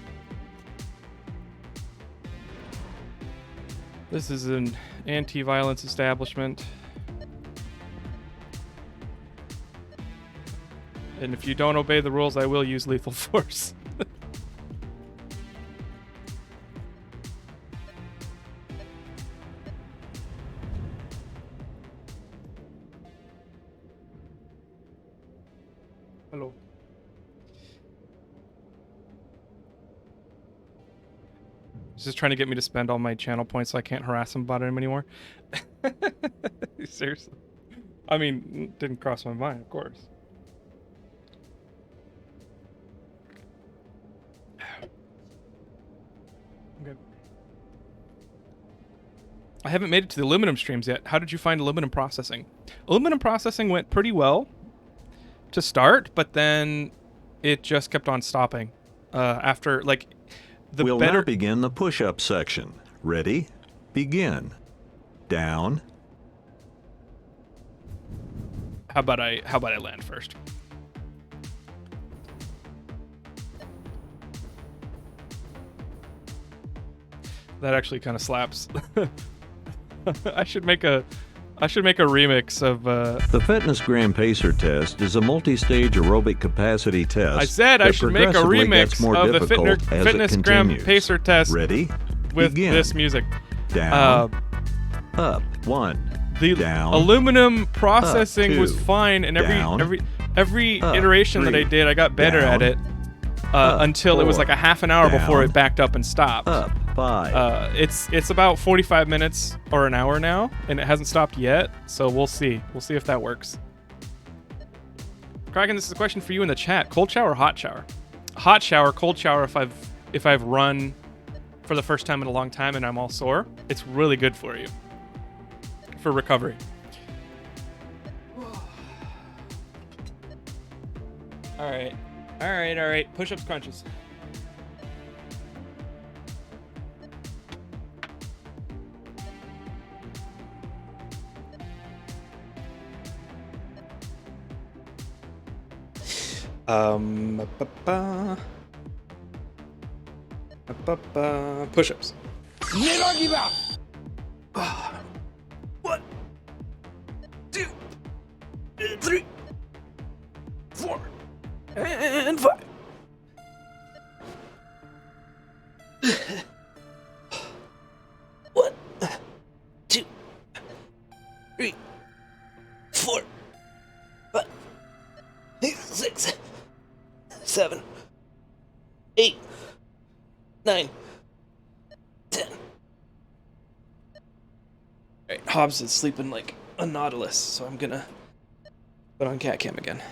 This is an anti-violence establishment. And if you don't obey the rules, I will use lethal force. Hello. He's just trying to get me to spend all my channel points so I can't harass him about it anymore. Seriously. I mean, it didn't cross my mind, of course. Okay. I haven't made it to the aluminum streams yet. How did you find aluminum processing? Aluminum processing went pretty well to start, but then it just kept on stopping. After, like, We'll now begin the push-up section. Ready? Begin. Down. How about I land first? That actually kind of slaps. I should make a remix of The Fitness Gram Pacer test is a multi-stage aerobic capacity test. I said I should make a progressively remix gets more of the difficult as it Fitness Gram continues. Pacer test Ready? with Begin. this music. Down. Up. 1. The Down. aluminum processing Up, 2. was fine, and Down. every Up, iteration that I 3. did, I got better Down. at it Up, until it was 4. like a half an hour before Down. it backed up and stopped. Up. 5. It's about 45 minutes or an hour now, and it hasn't stopped yet. So we'll see. We'll see if that works. Kraken, this is a question for you in the chat: cold shower or hot shower? Hot shower, cold shower. If I've run for the first time in a long time and I'm all sore, it's really good for you for recovery. All right. Push-ups, crunches. Push-ups. One, 2, 3, 4, and 5. One, 2, 3, 4, 5, 6, 7, 8, 9, 10. Alright, Hobbs is sleeping like a nautilus, so I'm gonna put on cat cam again.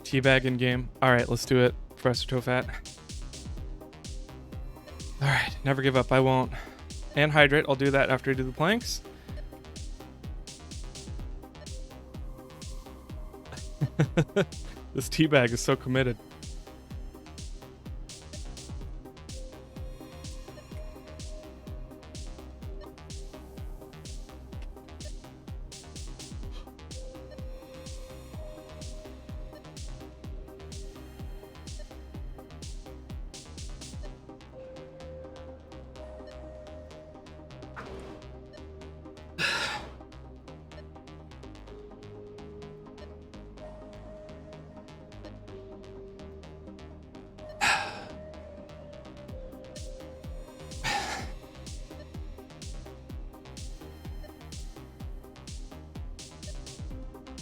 Teabag in game. Alright, let's do it, Professor Tofat. Alright, never give up, I won't. And hydrate, I'll do that after I do the planks. This teabag is so committed.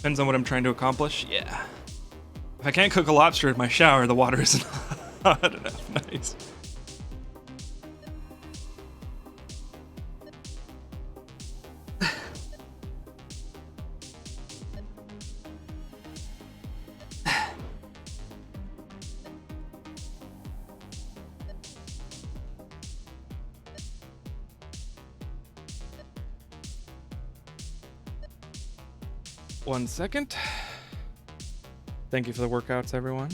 Depends on what I'm trying to accomplish. Yeah. If I can't cook a lobster in my shower, the water isn't hot enough. Nice. One second. Thank you for the workouts, everyone.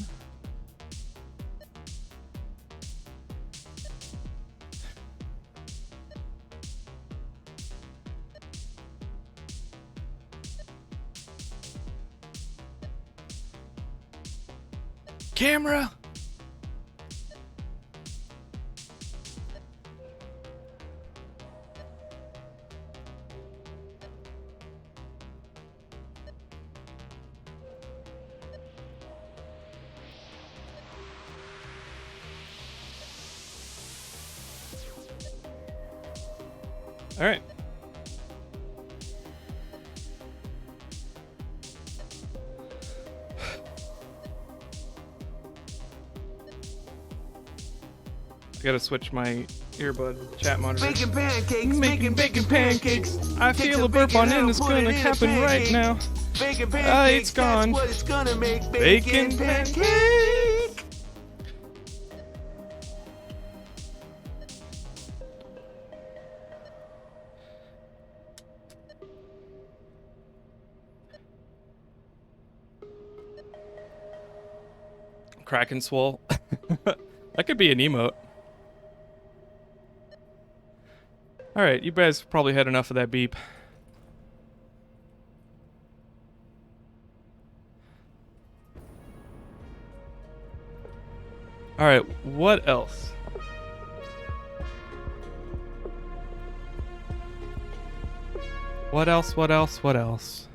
Camera. All right. I gotta switch my earbud chat monitor. Making pancakes, Making pancakes. I feel a burp on and it's gonna happen right now. Bacon It's gone. That's what it's gonna make. Bacon pancake. Krakenfall. That could be an emote. Alright, you guys probably had enough of that beep. Alright, what else? What else, what else, what else?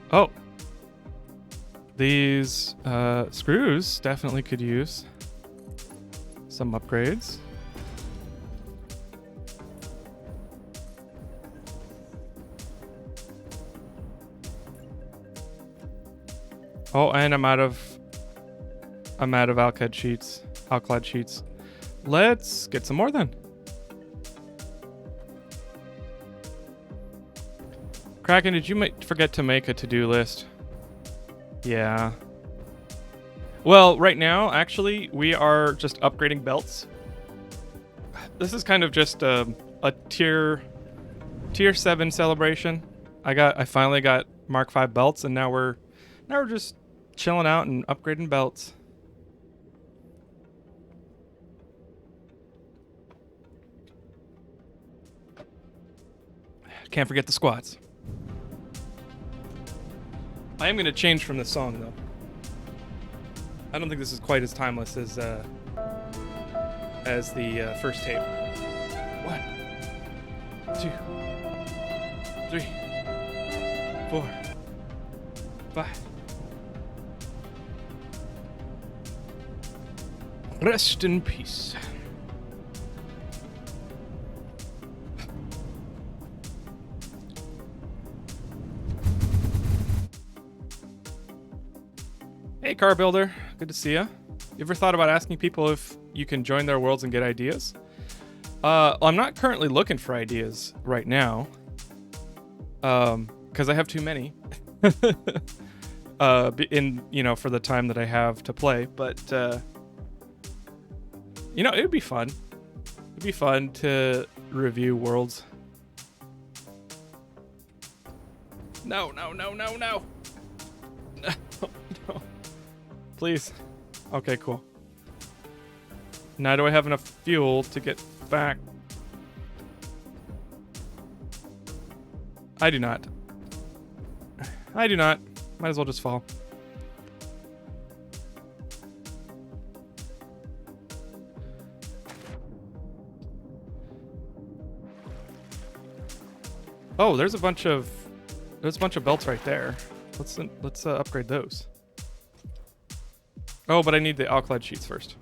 Oh. These screws definitely could use some upgrades. Oh, and I'm out of alclad sheets. Let's get some more then. Kraken, did you forget to make a to-do list? Yeah. Well, right now, actually, we are just upgrading belts. This is kind of just a tier 7 celebration. I finally got Mark 5 belts, and now we're just chilling out and upgrading belts. Can't forget the squats. I am going to change from this song, though. I don't think this is quite as timeless as the first tape. 1, 2, 3, 4, 5. Rest in peace. Hey, car builder. Good to see ya. You ever thought about asking people if you can join their worlds and get ideas? I'm not currently looking for ideas right now. Because I have too many. For the time that I have to play. But, it would be fun. It'd be fun to review worlds. No. No. Please. Okay, cool. Now do I have enough fuel to get back? I do not. I do not. Might as well just fall. Oh, there's a bunch of belts right there. Let's upgrade those. Oh, but I need the alkali sheets first.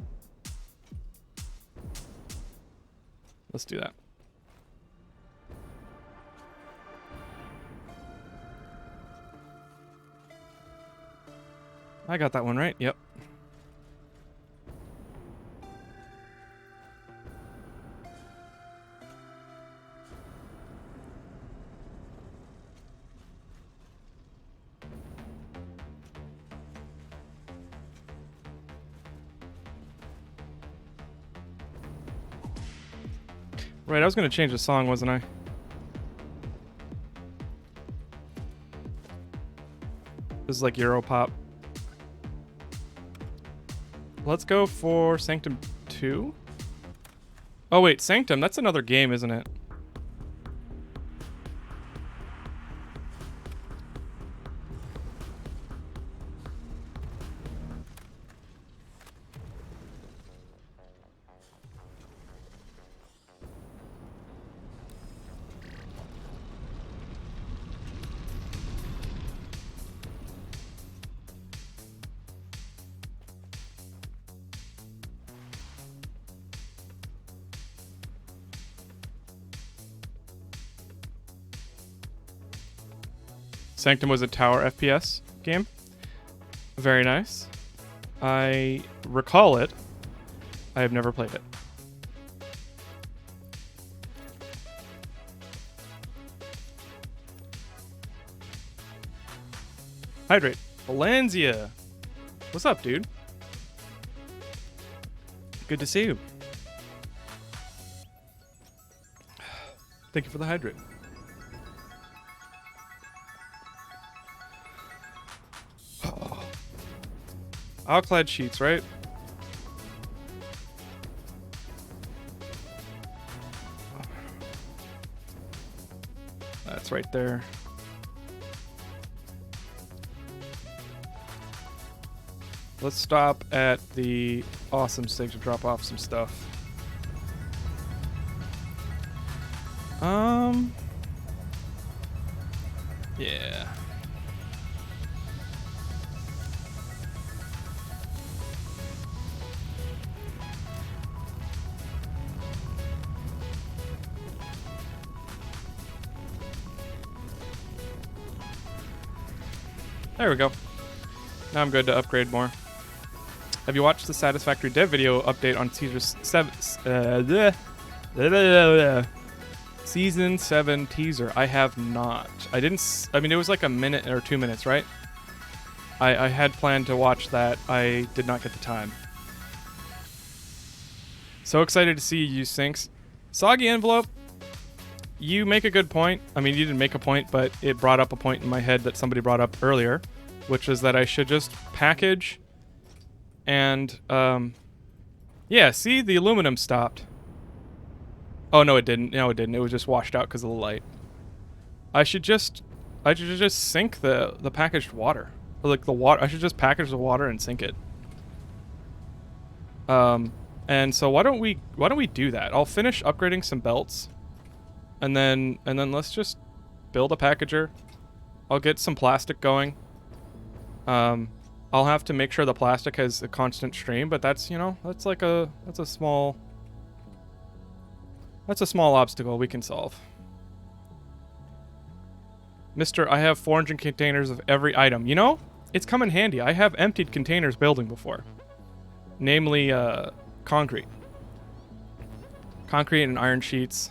Let's do that. I got that one right. Yep. Right, I was going to change the song, wasn't I? This is like Europop. Let's go for Sanctum 2. Oh wait, Sanctum, that's another game, isn't it? Sanctum was a tower FPS game. Very nice. I recall it. I have never played it. Hydrate. Valensia. What's up, dude? Good to see you. Thank you for the hydrate. Alclad sheets, right? That's right there. Let's stop at the awesome stage to drop off some stuff. Yeah. There we go. Now I'm good to upgrade more. Have you watched the Satisfactory dev video update on Season 7 teaser? I have not. I mean, it was like a minute or 2 minutes, right? I had planned to watch that. I did not get the time. So excited to see you, Sinks. Soggy Envelope, you make a good point. I mean, you didn't make a point, but it brought up a point in my head that somebody brought up earlier, which is that I should just package and, yeah, see, the aluminum stopped. Oh, no, it didn't. No, it didn't. It was just washed out because of the light. I should just sink the packaged water. Or like the water. I should just package the water and sink it. And so why don't we do that? I'll finish upgrading some belts, and then let's just build a packager. I'll get some plastic going. I'll have to make sure the plastic has a constant stream, but that's, you know, that's a small obstacle we can solve. Mister, I have 400 containers of every item. You know, it's come in handy. I have emptied containers building before. Namely, concrete. Concrete and iron sheets.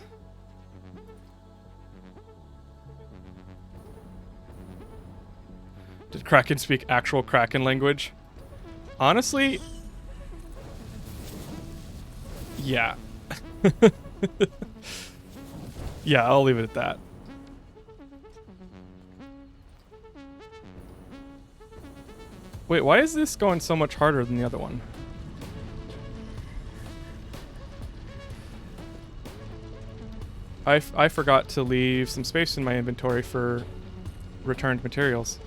Did Kraken speak actual Kraken language? Honestly, yeah. Yeah, I'll leave it at that. Wait, why is this going so much harder than the other one? I forgot to leave some space in my inventory for returned materials.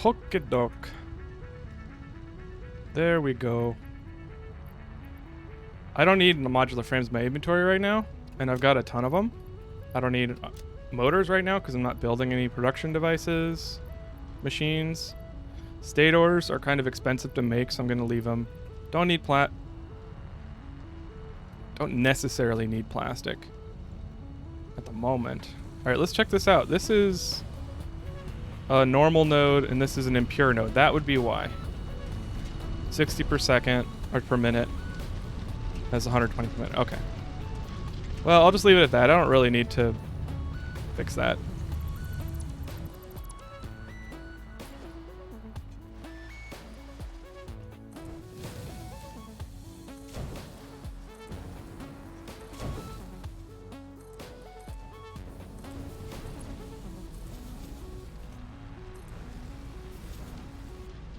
Hookidok. There we go. I don't need the modular frames in my inventory right now, and I've got a ton of them. I don't need motors right now because I'm not building any production devices, machines. Stators are kind of expensive to make, so I'm going to leave them. Don't need Don't necessarily need plastic at the moment. All right, let's check this out. This is a normal node, and this is an impure node. That would be why. 60 per second, or per minute. That's 120 per minute. Okay. Well, I'll just leave it at that. I don't really need to fix that.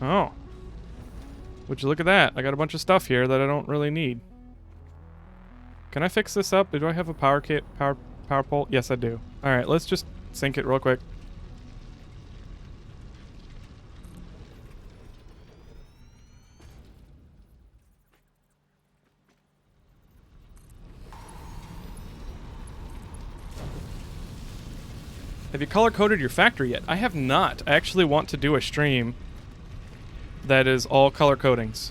Oh. Would you look at that? I got a bunch of stuff here that I don't really need. Can I fix this up? Do I have a power pole? Yes, I do. All right, let's just sync it real quick. Have you color-coded your factory yet? I have not. I actually want to do a stream that is all color codings.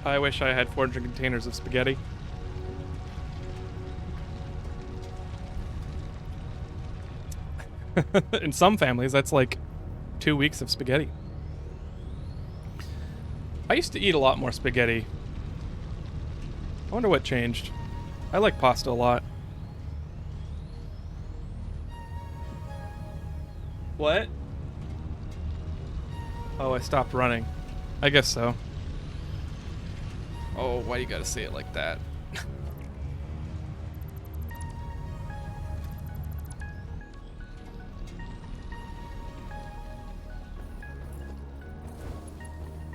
I wish I had 400 containers of spaghetti. In some families, that's like 2 weeks of spaghetti. I used to eat a lot more spaghetti. I wonder what changed. I like pasta a lot. What? Oh, I stopped running. I guess so. Oh, why you gotta say it like that?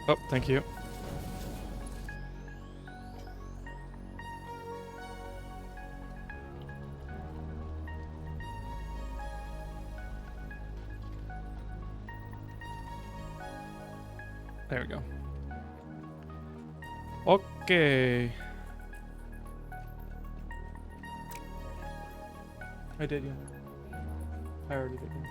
Oh, thank you. There we go. Okay. I did, yeah. I already did, yeah.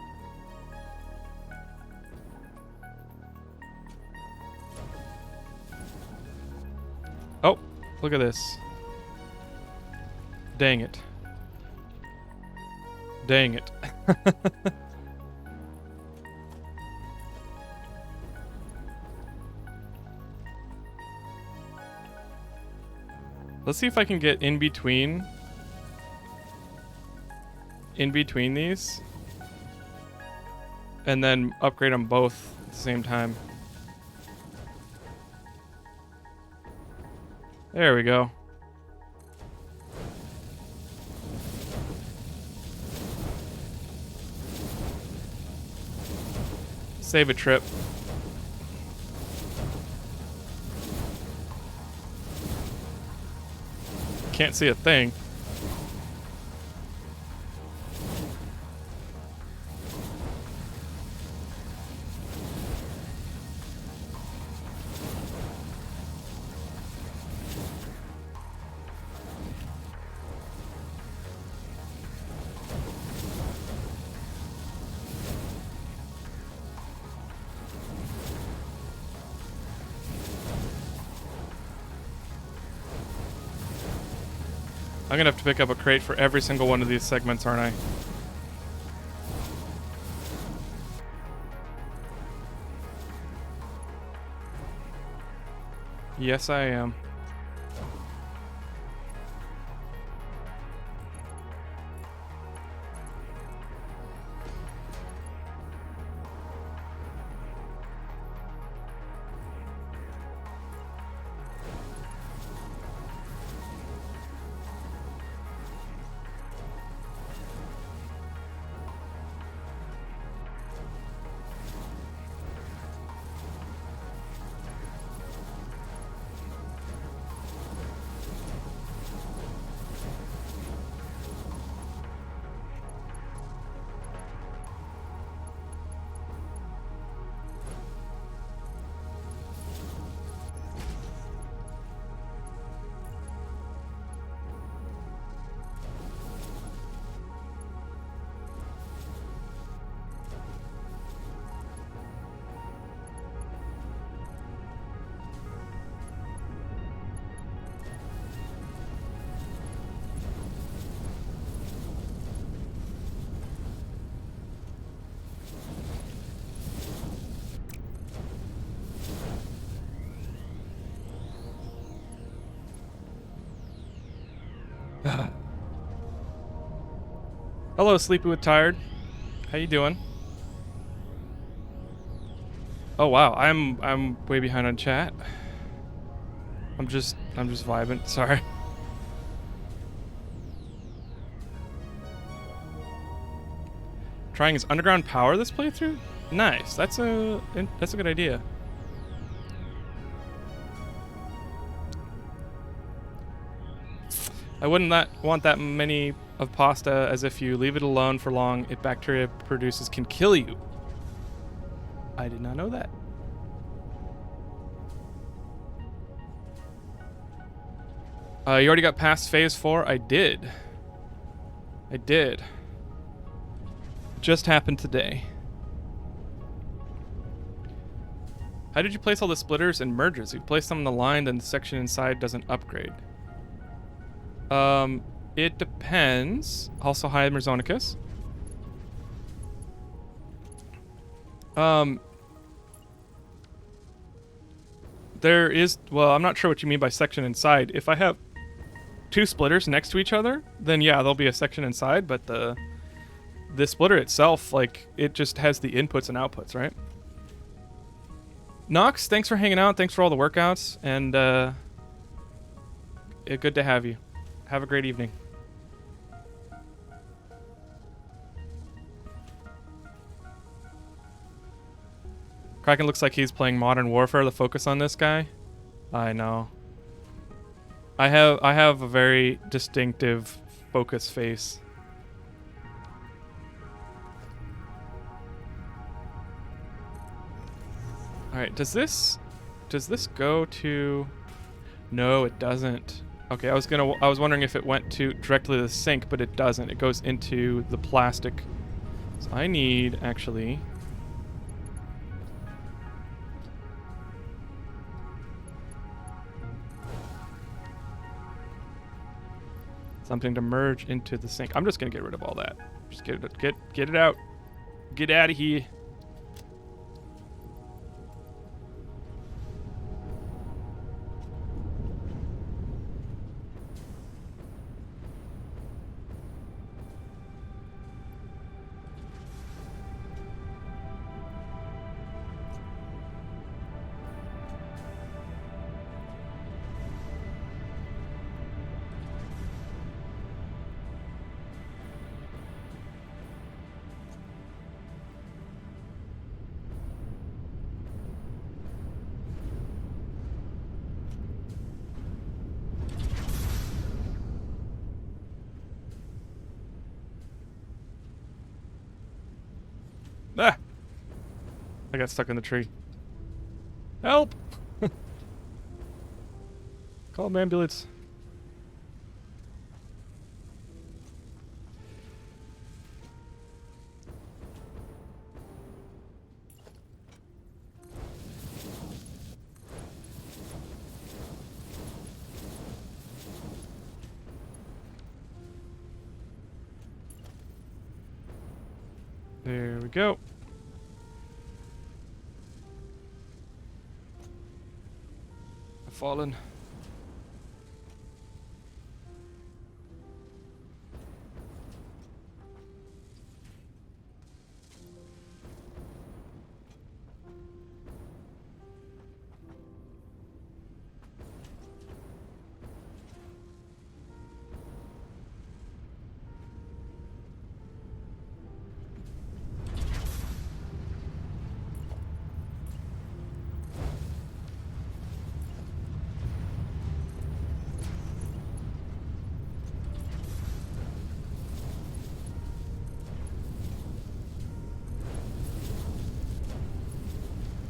Oh, look at this. Dang it. Dang it. Let's see if I can get in between these and then upgrade them both at the same time. There we go. Save a trip. Can't see a thing. I'm gonna have to pick up a crate for every single one of these segments, aren't I? Yes, I am. Hello, Sleepy with Tired. How you doing? Oh wow, I'm way behind on chat. I'm just vibing. Sorry. Trying his underground power this playthrough? Nice. That's a good idea. I wouldn't want that many of pasta, as if you leave it alone for long, it bacteria produces can kill you. I did not know that. You already got past phase 4? I did. Just happened today. How did you place all the splitters and mergers? If you place them on the line, then the section inside doesn't upgrade. It depends. Also, hi, Merzonicus. There is, well, I'm not sure what you mean by section inside. If I have 2 splitters next to each other, then yeah, there'll be a section inside, but the splitter itself, like, it just has the inputs and outputs, right? Nox, thanks for hanging out. Thanks for all the workouts, and good to have you. Have a great evening. Kraken looks like he's playing Modern Warfare. The focus on this guy. I know. I have a very distinctive focus face. All right, does this go to? No, it doesn't. Okay, I was wondering if it went to directly to the sink, but it doesn't. It goes into the plastic. So I need actually something to merge into the sink. I'm just gonna get rid of all that. Just get it out. Get out of here. Ah! I got stuck in the tree. Help! Call an ambulance. There we go. I've fallen.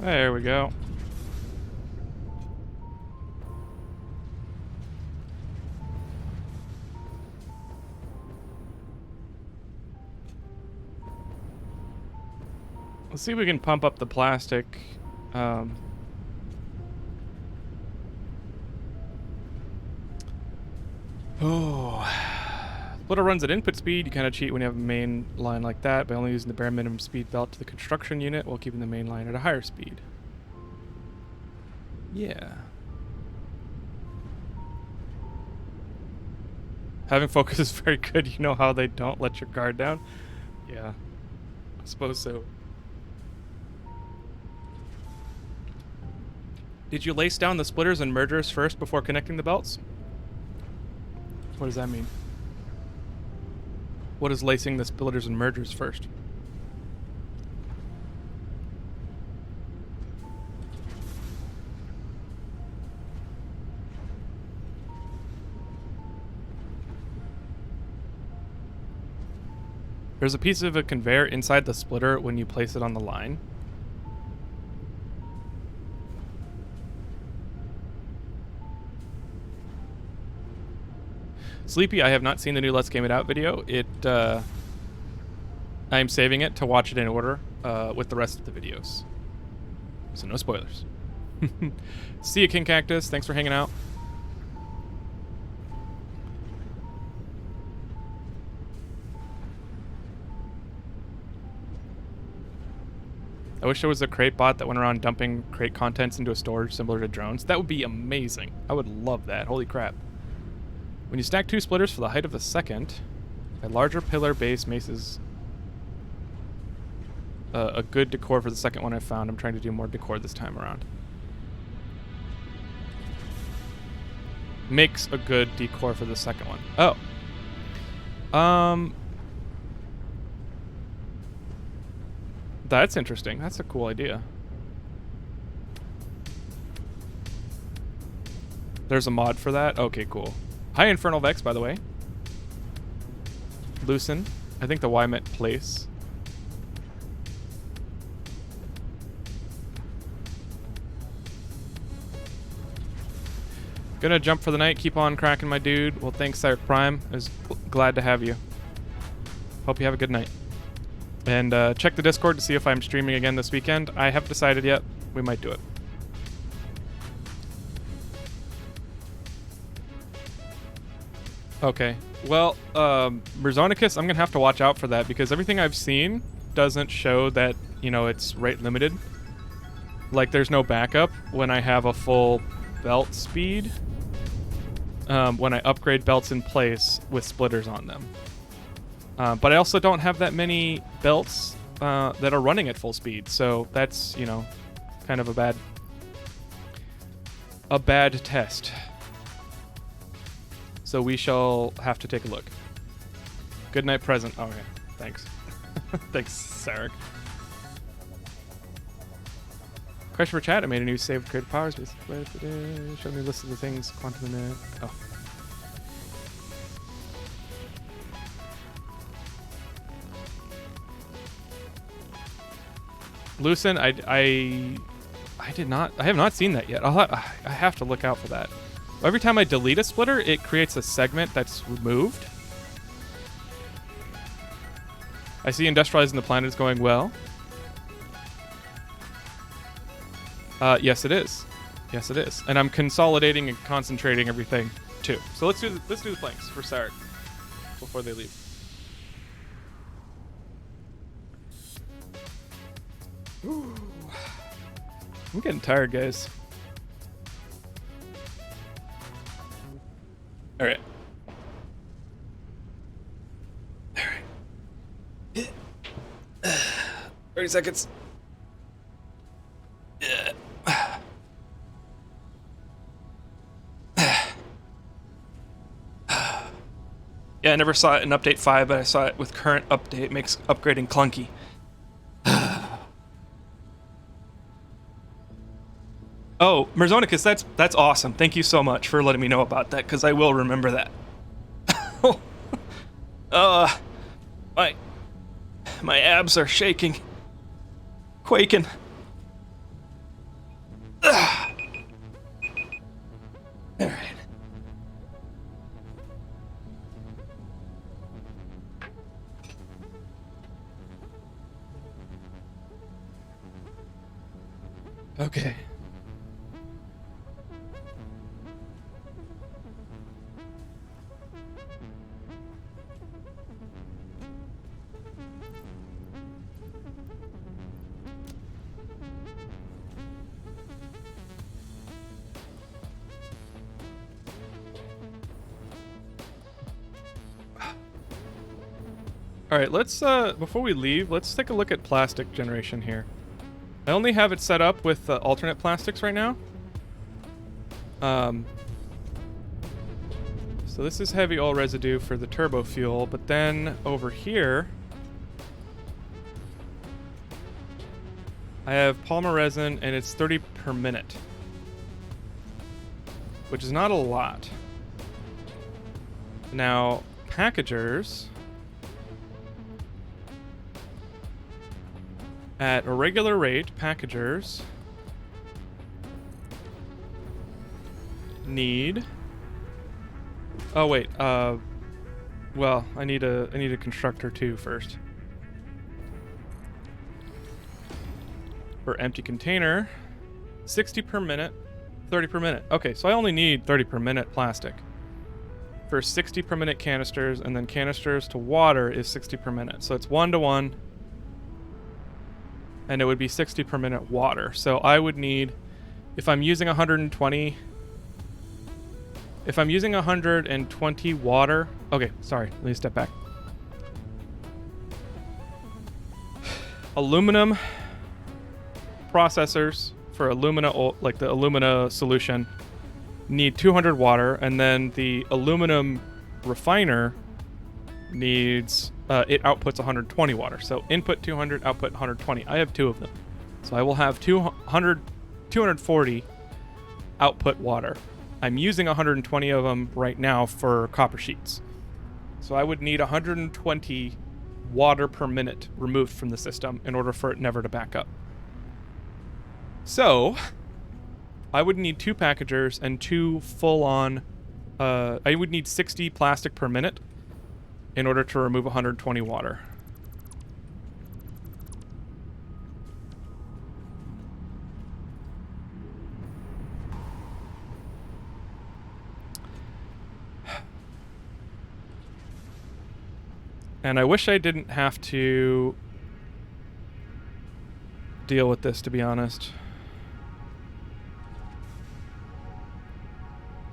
There we go. Let's see if we can pump up the plastic. Splitter runs at input speed. You kind of cheat when you have a main line like that by only using the bare minimum speed belt to the construction unit while keeping the main line at a higher speed. Yeah. Having focus is very good. You know how they don't let your guard down? Yeah. I suppose so. Did you lace down the splitters and mergers first before connecting the belts? What does that mean? What is lacing the splitters and mergers first? There's a piece of a conveyor inside the splitter when you place it on the line. Sleepy, I have not seen the new Let's Game It Out video. I am saving it to watch it in order with the rest of the videos. So no spoilers. See you, King Cactus. Thanks for hanging out. I wish there was a crate bot that went around dumping crate contents into a storage similar to drones. That would be amazing. I would love that. Holy crap. When you stack two splitters for the height of the second, a larger pillar base maces a good decor for the second one I found. I'm trying to do more decor this time around. Makes a good decor for the second one. Oh. That's interesting. That's a cool idea. There's a mod for that? Okay, cool. Hi, Infernal Vex, by the way. Loosen. I think the Y meant place. Gonna jump for the night. Keep on cracking, my dude. Well, thanks, Sire Prime. I was glad to have you. Hope you have a good night. And check the Discord to see if I'm streaming again this weekend. I haven't decided yet. We might do it. Okay. Well, Merzonicus, I'm going to have to watch out for that because everything I've seen doesn't show that, you know, it's rate limited. Like, there's no backup when I have a full belt speed. When I upgrade belts in place with splitters on them. But I also don't have that many belts that are running at full speed, so that's, you know, kind of a bad test. So we shall have to take a look. Good night present. Oh, okay, thanks. Thanks, Sarek. Question for chat. I made a new save of creative powers. Show me a list of the things quantum in it. Oh. Lucen, I have not seen that yet. I have to look out for that. Every time I delete a splitter, it creates a segment that's removed. I see industrializing the planet is going well. Yes, it is. Yes, it is. And I'm consolidating and concentrating everything too. So let's do the planks for Sarek before they leave. I'm getting tired, guys. All right. All right. 30 seconds. Yeah. Yeah, I never saw it in Update 5, but I saw it with current update. It makes upgrading clunky. Oh, Merzonicus, that's awesome. Thank you so much for letting me know about that, because I will remember that. My abs are shaking. Quaking. Alright. Okay. All right, let's before we leave, let's take a look at plastic generation here. I only have it set up with alternate plastics right now. So this is heavy oil residue for the turbo fuel, but then over here I have polymer resin and it's 30 per minute, which is not a lot. Now, packagers at a regular rate, packagers need. Oh wait, well, I need a constructor too first. For empty container, 60 per minute, 30 per minute. Okay, so I only need 30 per minute plastic. For 60 per minute canisters, and then canisters to water is 60 per minute. So it's 1-to-1. And it would be 60 per minute water. So I would need, if I'm using 120 water, okay, sorry, let me step back. Aluminum processors for alumina, like the alumina solution, need 200 water, and then the aluminum refiner needs it outputs 120 water. So input 200, output 120. I have two of them. So I will have 240 output water. I'm using 120 of them right now for copper sheets. So I would need 120 water per minute removed from the system in order for it never to back up. So I would need 2 packagers and 2 full-on, I would need 60 plastic per minute in order to remove 120 water. And I wish I didn't have to deal with this, to be honest.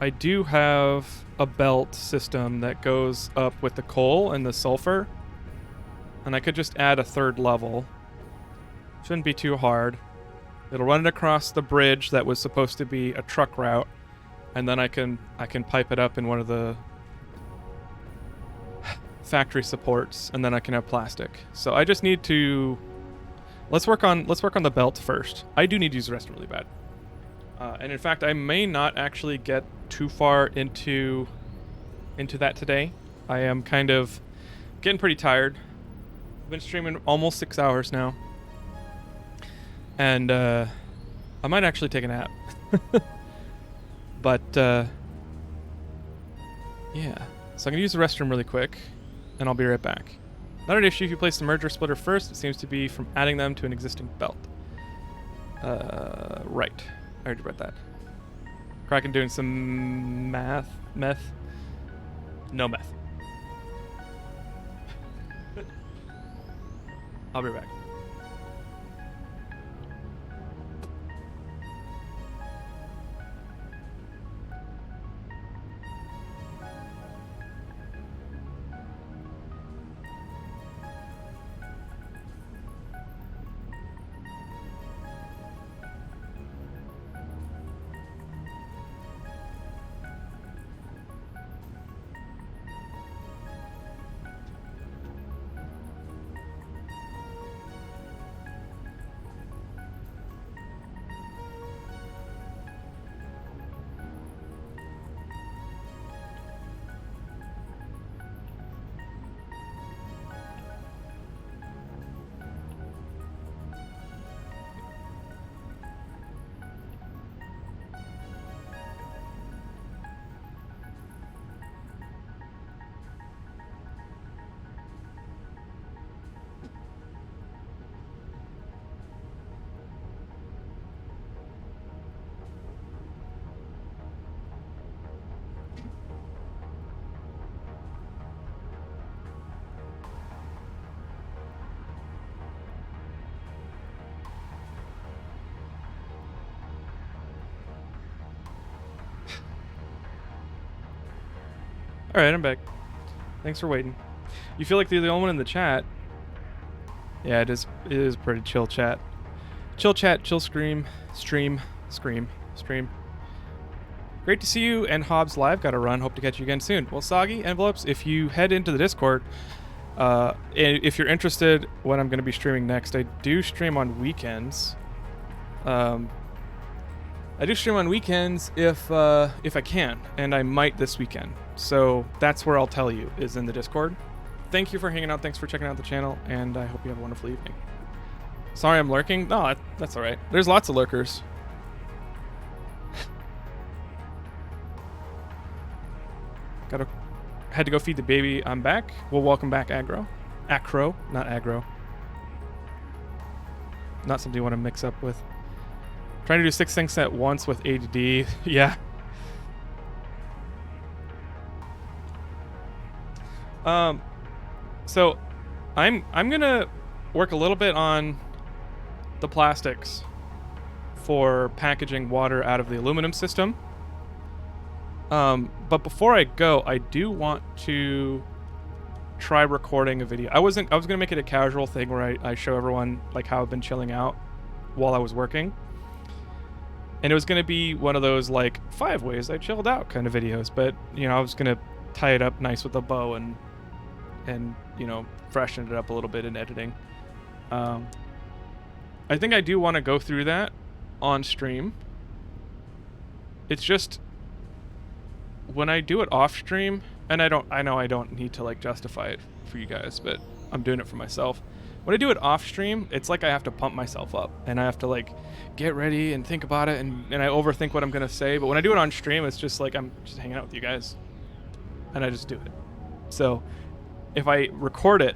I do have a belt system that goes up with the coal and the sulfur, and I could just add a 3rd level. Shouldn't be too hard. It'll run it across the bridge that was supposed to be a truck route, and then I can pipe it up in one of the factory supports, and then I can have plastic. So I just need to let's work on the belt first. I do need to use the restroom really bad. And in fact, I may not actually get too far into that today. I am kind of getting pretty tired. I've been streaming almost 6 hours now. And I might actually take a nap. But yeah. So I'm gonna use the restroom really quick, and I'll be right back. Not an issue if you place the merger splitter first. It seems to be from adding them to an existing belt. Right. I already read that. Kraken doing some meth. No meth. I'll be back. All right, I'm back. Thanks for waiting. You feel like you're the only one in the chat. Yeah, it is. It is pretty chill chat. Chill chat, chill stream. Great to see you and Hobbs live. Got to run. Hope to catch you again soon. Well, Soggy Envelopes, if you head into the Discord, if you're interested when I'm going to be streaming next, I do stream on weekends. I do stream on weekends if I can, and I might this weekend. So that's where I'll tell you, is in the Discord. Thank you for hanging out. Thanks for checking out the channel, and I hope you have a wonderful evening. Sorry I'm lurking. No, that's all right. There's lots of lurkers. Had to go feed the baby. I'm back. Well, welcome back, Acro, not aggro. Not something you want to mix up with. Trying to do 6 things at once with ADD. Yeah. So I'm gonna work a little bit on the plastics for packaging water out of the aluminum system. But before I go, I do want to try recording a video. I was gonna make it a casual thing where I show everyone like how I've been chilling out while I was working. And it was gonna be one of those like 5 ways I chilled out kind of videos, but you know, I was gonna tie it up nice with a bow and you know, freshen it up a little bit in editing. I think I do want to go through that on stream. It's just when I do it off stream, and I know I don't need to like justify it for you guys, but I'm doing it for myself. When I do it off stream, it's like I have to pump myself up and I have to like get ready and think about it, and I overthink what I'm gonna say. But when I do it on stream, it's just like I'm just hanging out with you guys and I just do it. So if I record it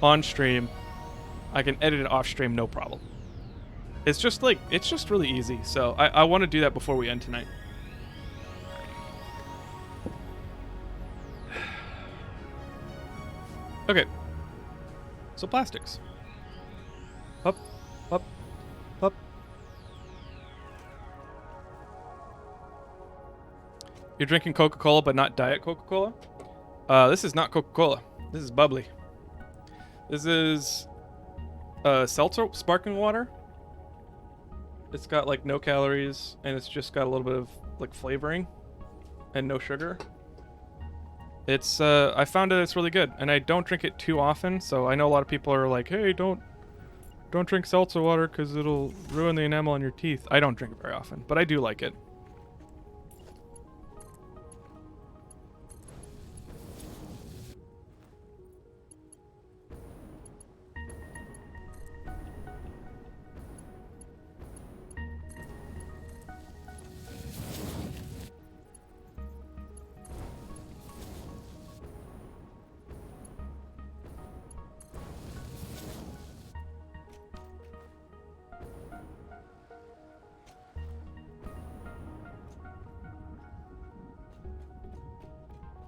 on stream, I can edit it off stream, no problem. It's just really easy. So I want to do that before we end tonight. Okay. So plastics. Up, up, up. You're drinking Coca-Cola, but not Diet Coca-Cola? This is not Coca-Cola. This is bubbly. This is seltzer, sparkling water. It's got like no calories, and it's just got a little bit of like flavoring and no sugar. It's I found that it's really good, and I don't drink it too often. So I know a lot of people are like, "Hey, don't drink seltzer water because it'll ruin the enamel on your teeth." I don't drink it very often, but I do like it.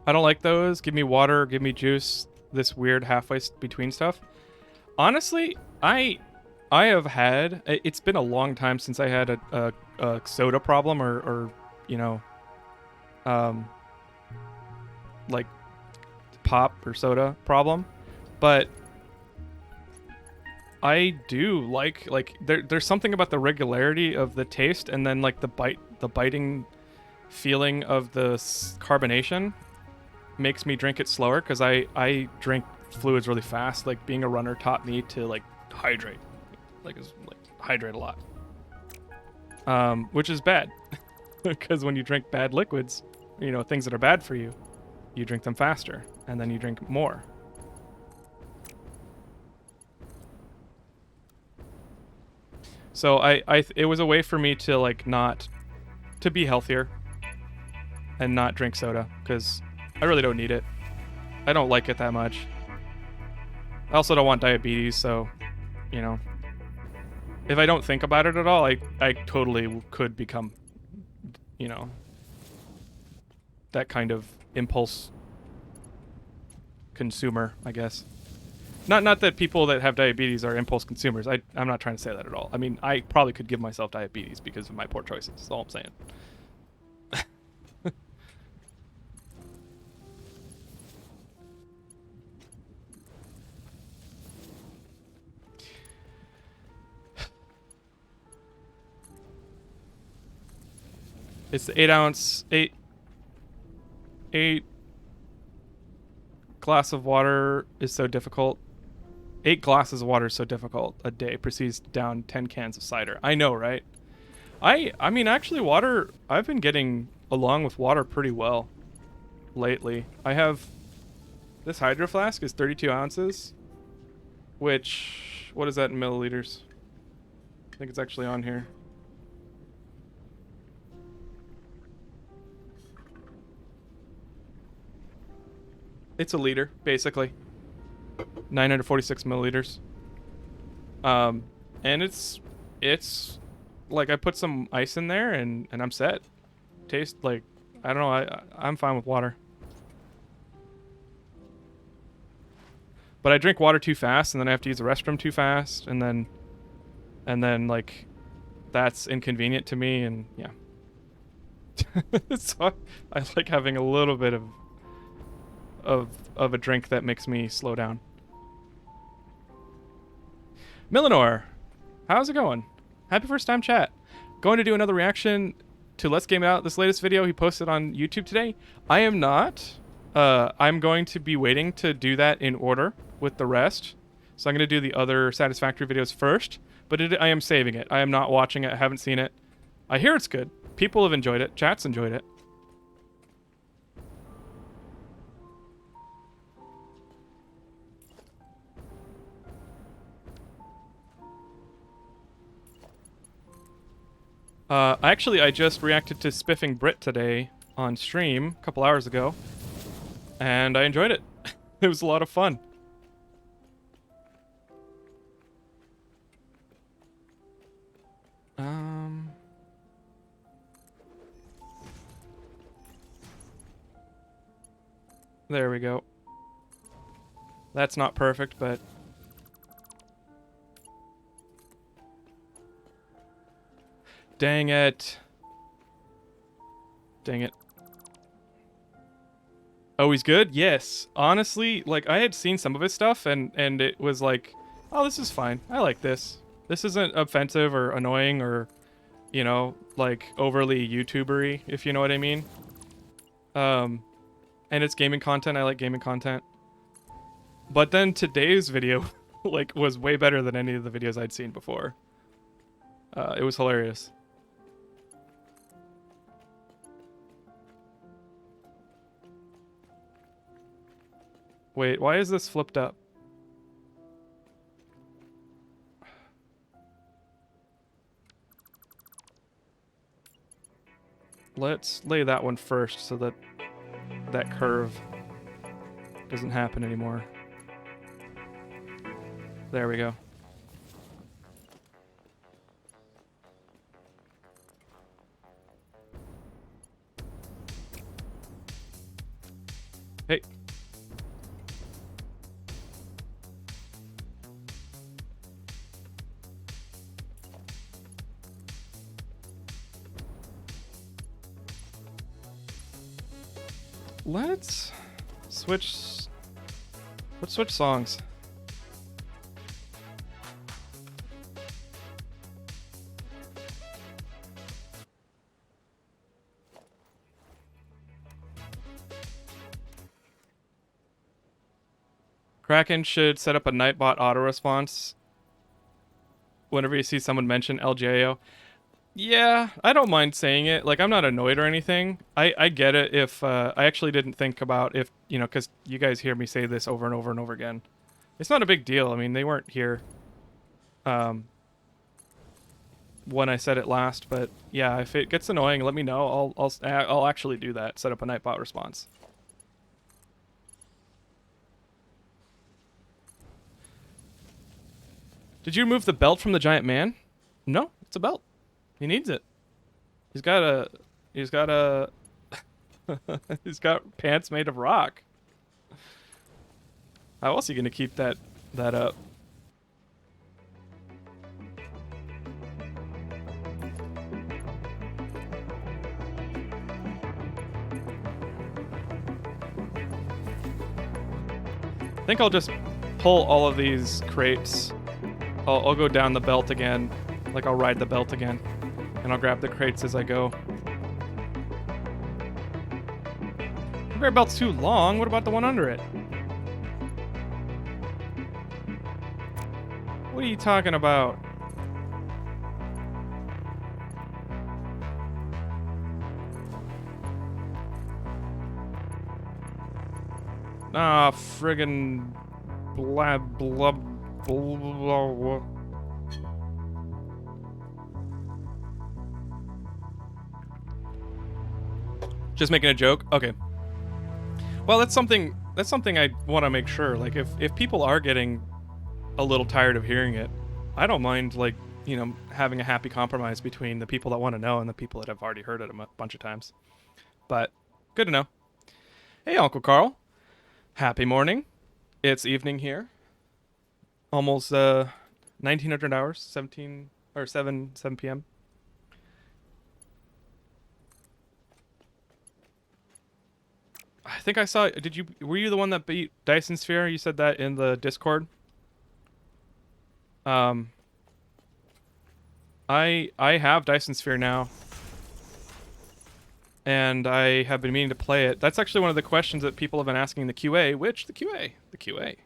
I don't like those. Give me water, give me juice, this weird halfway between stuff. Honestly, I have had, it's been a long time since I had a soda problem or you know, like pop or soda problem, but I do like there's something about the regularity of the taste, and then like the biting feeling of the carbonation makes me drink it slower, because I drink fluids really fast. Like being a runner taught me to like hydrate, like hydrate a lot, which is bad because when you drink bad liquids, you know, things that are bad for you, you drink them faster and then you drink more. So it was a way for me to like not to be healthier and not drink soda, because I really don't need it. I don't like it that much. I also don't want diabetes, so, you know, if I don't think about it at all, I totally could become, you know, that kind of impulse consumer, I guess. Not that people that have diabetes are impulse consumers. I'm not trying to say that at all. I mean, I probably could give myself diabetes because of my poor choices. That's all I'm saying. It's the 8-ounce, eight glass of water is so difficult. 8 glasses of water is so difficult a day precedes down 10 cans of cider. I know, right? I mean, actually, water, I've been getting along with water pretty well lately. I have, this hydro flask is 32 ounces, which, what is that in milliliters? I think it's actually on here. It's a liter, basically. 946 milliliters. And it's like I put some ice in there and I'm set. Taste like, I don't know, I'm fine with water. But I drink water too fast and then I have to use the restroom too fast and then like that's inconvenient to me and yeah. So I like having a little bit of a drink that makes me slow down. Millinor, how's it going? Happy first time chat. Going to do another reaction to Let's Game It Out, this latest video he posted on YouTube today. I am not. I'm going to be waiting to do that in order with the rest. So I'm going to do the other Satisfactory videos first, but I am saving it. I am not watching it. I haven't seen it. I hear it's good. People have enjoyed it. Chat's enjoyed it. I just reacted to Spiffing Brit today on stream a couple hours ago, and I enjoyed it. It was a lot of fun. There we go. That's not perfect, but dang it. Dang it. Oh, he's good? Yes. Honestly, like, I had seen some of his stuff, and it was like, oh, this is fine. I like this. This isn't offensive or annoying or, you know, like, overly YouTuber-y, if you know what I mean. And it's gaming content. I like gaming content. But then today's video, like, was way better than any of the videos I'd seen before. It was hilarious. Wait, why is this flipped up? Let's lay that one first so that that curve doesn't happen anymore. There we go. Hey. Let's switch songs. Kraken should set up a Nightbot auto response whenever you see someone mention LJO. Yeah, I don't mind saying it. Like, I'm not annoyed or anything. I get it if, I actually didn't think about if, you know, because you guys hear me say this over and over and over again. It's not a big deal. I mean, they weren't here when I said it last, but yeah, if it gets annoying, let me know. I'll actually do that. Set up a Nightbot response. Did you remove the belt from the giant man? No, it's a belt. He needs it. He's got he's got pants made of rock. How else are you gonna keep that up? I think I'll just pull all of these crates. I'll go down the belt again. Like, I'll ride the belt again. And I'll grab the crates as I go. Conveyor belt's too long. What about the one under it? What are you talking about? Ah, friggin' blab blub blah. Just making a joke. Okay. Well, that's something I want to make sure. Like, if people are getting a little tired of hearing it, I don't mind, like, you know, having a happy compromise between the people that want to know and the people that have already heard it a bunch of times. But good to know. Hey, Uncle Carl. Happy morning. It's evening here. Almost 1900 hours, 7 p.m. I think I saw. Were you the one that beat Dyson Sphere? You said that in the Discord. I have Dyson Sphere now, and I have been meaning to play it. That's actually one of the questions that people have been asking in the QA. The QA.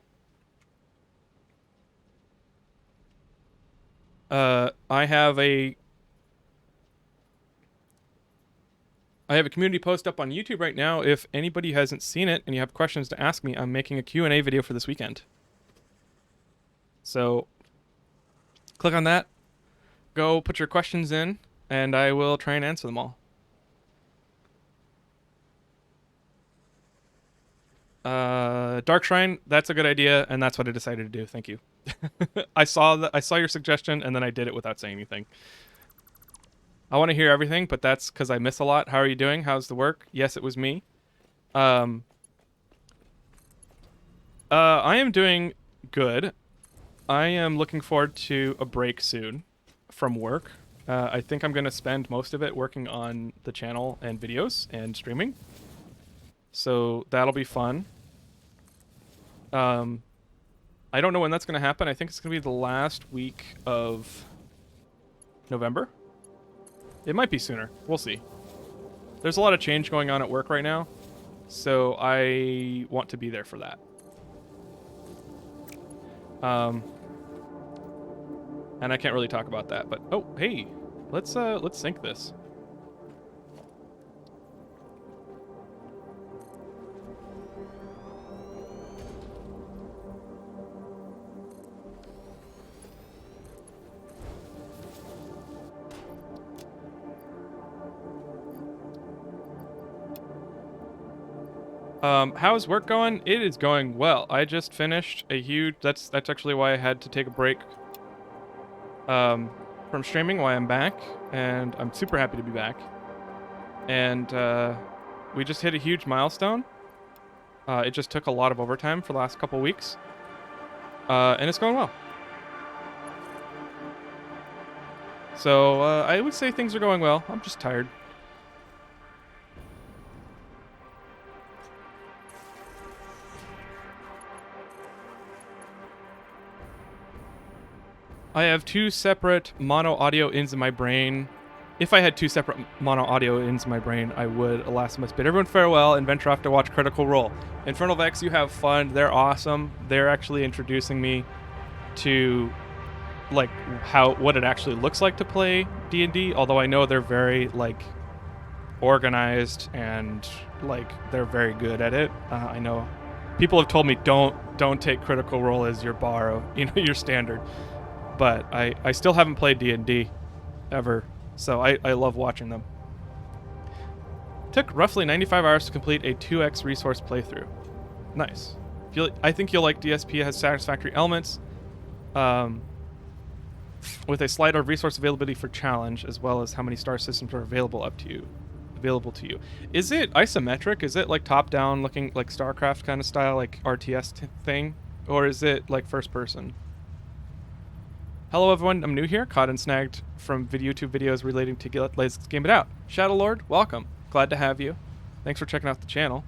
I have a community post up on YouTube right now. If anybody hasn't seen it and you have questions to ask me, I'm making a Q&A video for this weekend. So click on that, go put your questions in, and I will try and answer them all. Dark Shrine, that's a good idea, and that's what I decided to do. Thank you. I saw your suggestion, and then I did it without saying anything. I want to hear everything, but that's because I miss a lot. How are you doing? How's the work? Yes, it was me. I am doing good. I am looking forward to a break soon from work. I think I'm going to spend most of it working on the channel and videos and streaming. So that'll be fun. I don't know when that's going to happen. I think it's going to be the last week of November. It might be sooner. We'll see. There's a lot of change going on at work right now, so I want to be there for that. And I can't really talk about that, but oh, hey, let's sync this. How's work going? It is going well. I just finished a huge... That's actually why I had to take a break from streaming, why I'm back. And I'm super happy to be back. And we just hit a huge milestone. It just took a lot of overtime for the last couple weeks. And it's going well. So I would say things are going well. I'm just tired. I have two separate mono audio ins in my brain. If I had two separate mono audio ins in my brain, I would. Alas, must bid everyone farewell and venture off to watch Critical Role. Infernal Vex, you have fun. They're awesome. They're actually introducing me to like what it actually looks like to play D&D, although I know they're very like organized and like they're very good at it. I know people have told me don't take Critical Role as your bar, your standard. But I still haven't played D&D ever, so I love watching them. Took roughly 95 hours to complete a 2x resource playthrough. Nice. I think you'll like DSP. It has satisfactory elements with a slider of resource availability for challenge, as well as how many star systems are available to you. Is it isometric? Is it like top-down looking, like StarCraft kind of style, like RTS thing? Or is it like first person? Hello everyone, I'm new here, caught and snagged from YouTube videos relating to Let's Game It Out. Shadow Lord, welcome. Glad to have you. Thanks for checking out the channel.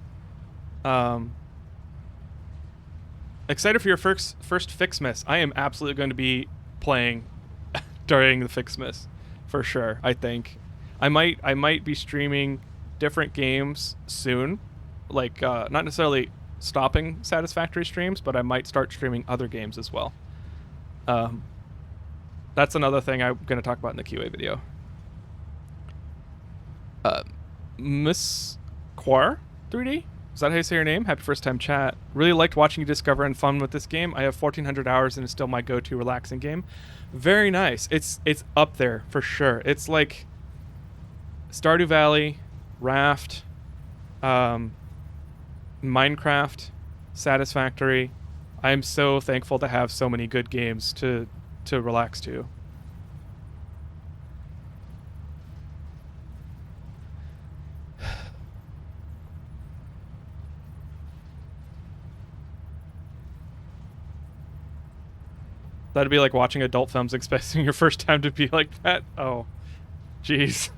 Excited for your first Fixmas. I am absolutely going to be playing during the Fixmas, for sure. I think I might be streaming different games soon, like not necessarily stopping Satisfactory streams, but I might start streaming other games as well. That's another thing I'm going to talk about in the QA video. Miss Quar 3D? Is that how you say your name? Happy first time chat. Really liked watching you discover and fun with this game. I have 1,400 hours and it's still my go-to relaxing game. Very nice. It's up there for sure. It's like Stardew Valley, Raft, Minecraft, Satisfactory. I am so thankful to have so many good games to relax to. That'd be like watching adult films expecting your first time to be like that. Oh, jeez.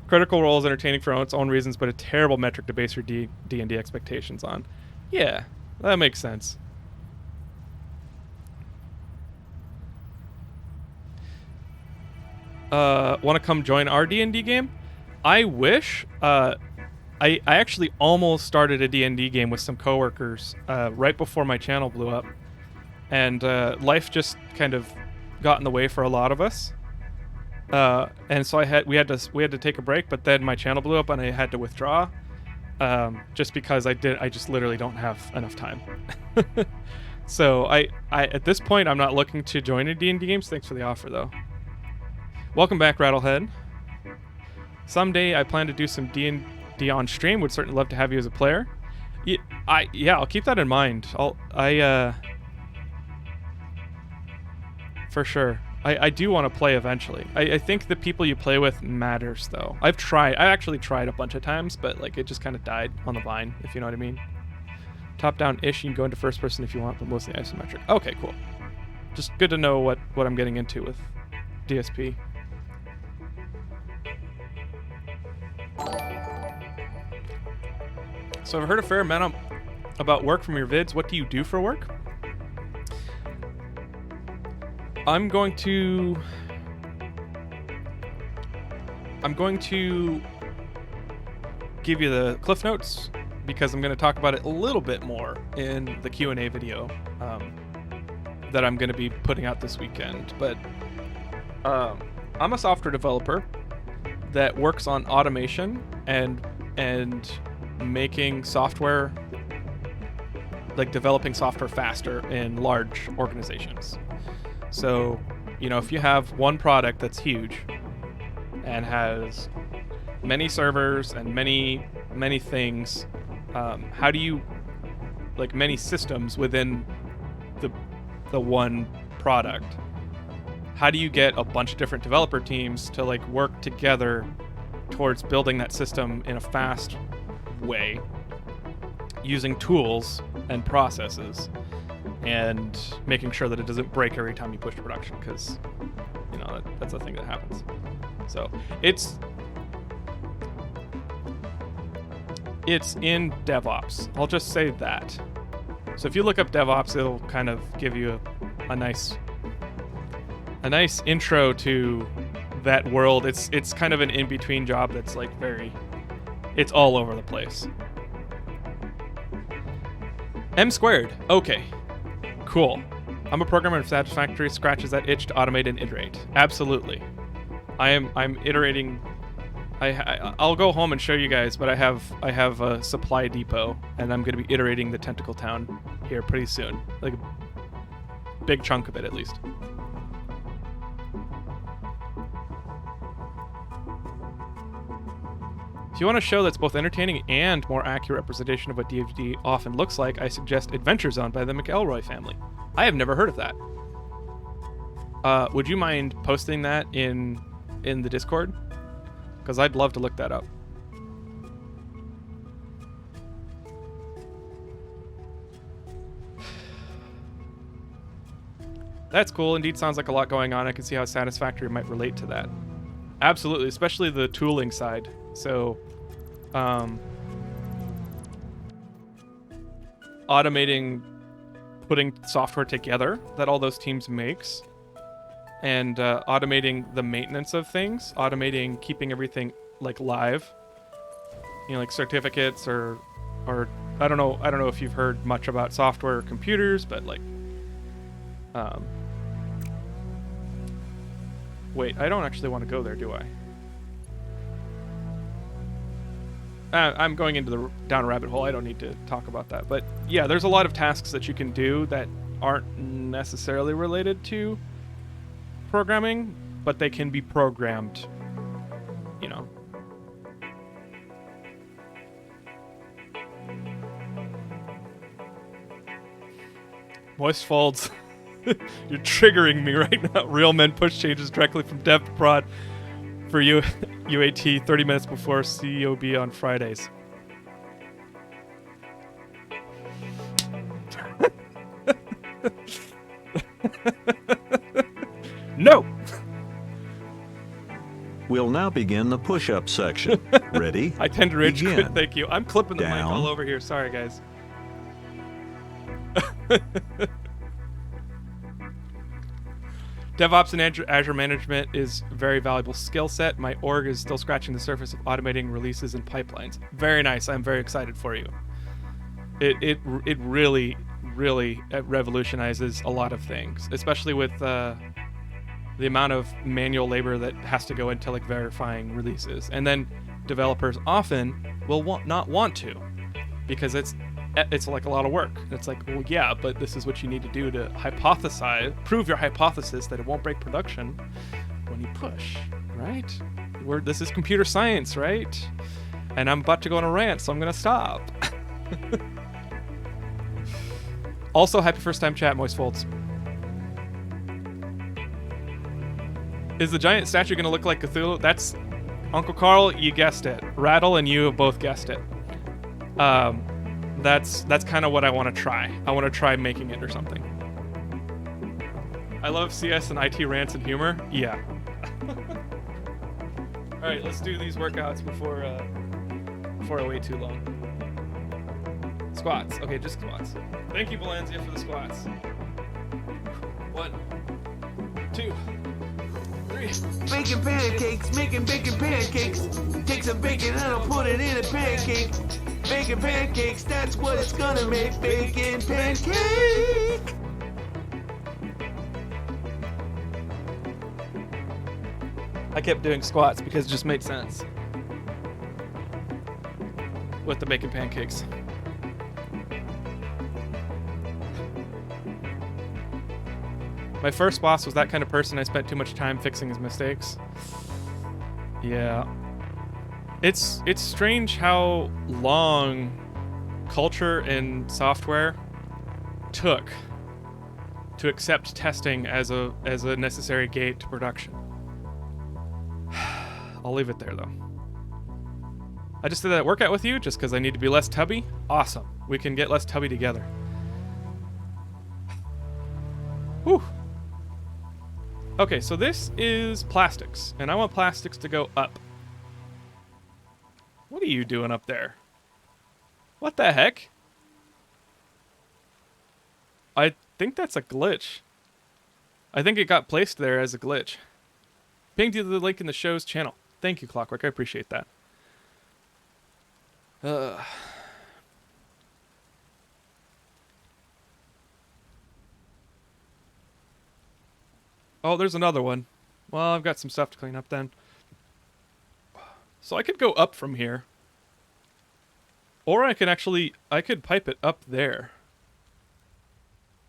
Critical Role is entertaining for its own reasons, but a terrible metric to base your D&D expectations on. Yeah, that makes sense. Want to come join our D&D game? I wish. I actually almost started a D&D game with some coworkers right before my channel blew up. And life just kind of got in the way for a lot of us, and so we had to take a break. But then my channel blew up, and I had to withdraw, just because I just literally don't have enough time. So I at this point I'm not looking to join a D&D games. Thanks for the offer though. Welcome back, Rattlehead. Someday I plan to do some D&D on stream. Would certainly love to have you as a player. I'll keep that in mind. For sure. I do want to play eventually. I think the people you play with matters, though. I actually tried a bunch of times, but like it just kind of died on the vine, if you know what I mean. Top-down-ish, you can go into first person if you want, but mostly isometric. Okay, cool. Just good to know what I'm getting into with DSP. So I've heard a fair amount about work from your vids. What do you do for work? I'm going to give you the cliff notes because I'm going to talk about it a little bit more in the Q&A video that I'm going to be putting out this weekend. But I'm a software developer that works on automation and making software, like developing software faster in large organizations. So, you know, if you have one product that's huge and has many servers and many things, how do you, like many systems within the one product, how do you get a bunch of different developer teams to like work together towards building that system in a fast way using tools and processes and making sure that it doesn't break every time you push to production, because you know that's a thing that happens. So it's in DevOps. I'll just say that. So if you look up DevOps, it'll kind of give you a nice intro to that world. It's kind of an in-between job that's like it's all over the place. M². Okay. Cool. I'm a programmer in Satisfactory, scratches that itch to automate and iterate. Absolutely. I'm iterating. I'll go home and show you guys, but I have a supply depot, and I'm going to be iterating the Tentacle Town here pretty soon. Like a big chunk of it, at least. If you want a show that's both entertaining and more accurate representation of what D&D often looks like, I suggest Adventure Zone by the McElroy family. I have never heard of that. Would you mind posting that in the Discord? Because I'd love to look that up. That's cool. Indeed, sounds like a lot going on. I can see how Satisfactory might relate to that. Absolutely, especially the tooling side. So, automating, putting software together that all those teams makes, and automating the maintenance of things, automating keeping everything like live, you know, like certificates or I don't know if you've heard much about software or computers, but like wait, I don't actually want to go there, do I? I'm going into down a rabbit hole. I don't need to talk about that. But yeah, there's a lot of tasks that you can do that aren't necessarily related to programming, but they can be programmed, you know. Moist folds. You're triggering me right now. Real men push changes directly from dev to prod for you UAT 30 minutes before COB on Fridays. No! We'll now begin the push-up section. Ready? I tend to rage quit, Begin. thank you. I'm clipping the mic Down. all over here. Sorry, guys. DevOps and Azure management is a very valuable skill set. My org is still scratching the surface of automating releases and pipelines. Very nice. I'm very excited for you. It really revolutionizes a lot of things, especially with the amount of manual labor that has to go into like verifying releases. And then developers often will not want to, because it's like a lot of work. It's like, well, yeah, but this is what you need to do to prove your hypothesis that it won't break production when you push, right? This is computer science, right? And I'm about to go on a rant, so I'm gonna stop. Also, happy first time chat, Moist Folds. Is the giant statue gonna look like Cthulhu? That's Uncle Carl, you guessed it. Rattle and you have both guessed it. That's kind of what I want to try. I want to try making it or something. I love CS and IT rants and humor. Yeah. All right, let's do these workouts before I wait too long. Squats. Okay, just squats. Thank you, Valentia, for the squats. 1, 2, 3. Baking pancakes, making bacon pancakes. Take some bacon and I'll put it in a pancake. Bacon pancakes, that's what it's gonna make. Bacon pancake. I kept doing squats because it just made sense with the bacon pancakes. My first boss was that kind of person. I spent too much time fixing his mistakes. Yeah. It's strange how long culture and software took to accept testing as a necessary gate to production. I'll leave it there though. I just did that workout with you just because I need to be less tubby. Awesome. We can get less tubby together. Whew. Okay, so this is plastics, and I want plastics to go up. What are you doing up there? What the heck? I think that's a glitch. I think it got placed there as a glitch. Pinged you the link in the show's channel. Thank you, Clockwork. I appreciate that. Oh, there's another one. Well, I've got some stuff to clean up then. So I could go up from here. Or I could pipe it up there.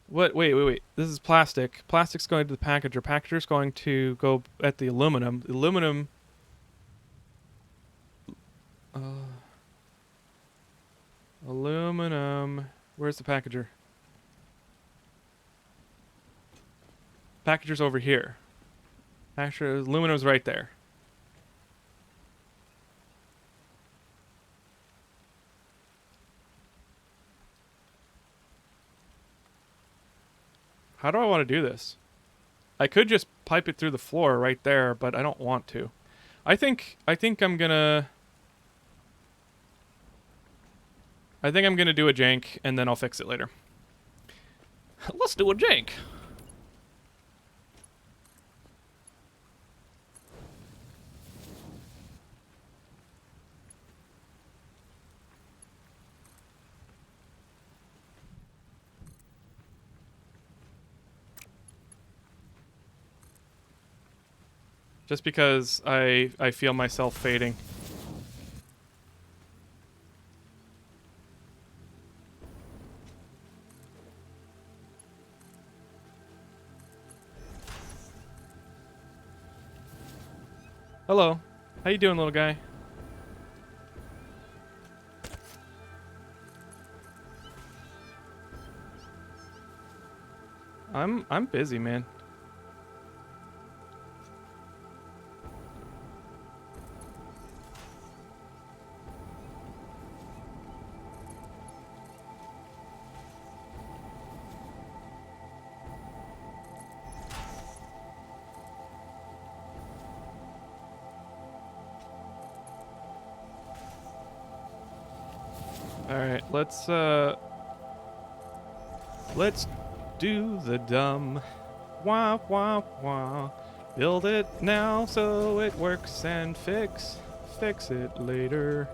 What? Wait. This is plastic. Plastic's going to the packager. Packager's going to go at the aluminum. The aluminum... aluminum... Where's the packager? Packager's over here. Actually, aluminum's right there. How do I want to do this? I could just pipe it through the floor right there, but I don't want to. I think I'm gonna do a jank and then I'll fix it later. Let's do a jank. Just because I feel myself fading. Hello. How you doing, little guy? I'm busy, man. All right, let's do the dumb. Wah wah wah. Build it now so it works and fix it later.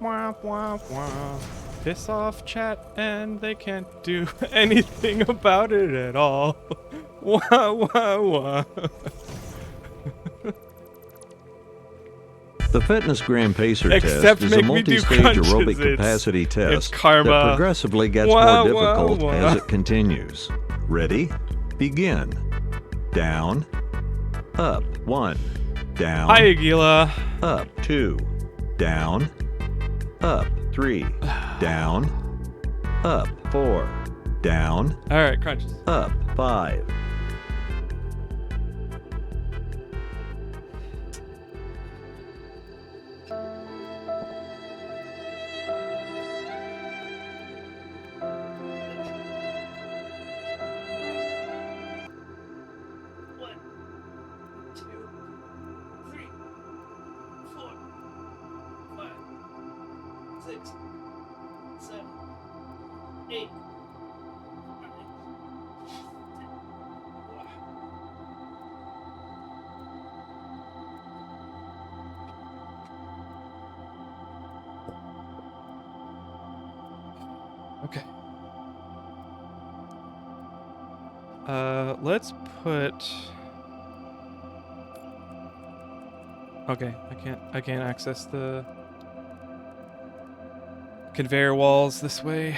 Wah wah wah. Piss off chat and they can't do anything about it at all. Wah wah wah. The Fitness Gram Pacer Except test is a make me do multi-stage crunches. aerobic It's- capacity it's test karma. that progressively gets Wah, more wah, difficult wah. as it continues. Ready? Begin. Down. Up. 1. Down. Hi, Aguila. Up. 2. Down. Up. 3. Down. Up. 4. Down. All right, crunches. Up. 5. Okay. Let's put. Okay, I can't access the conveyor walls this way.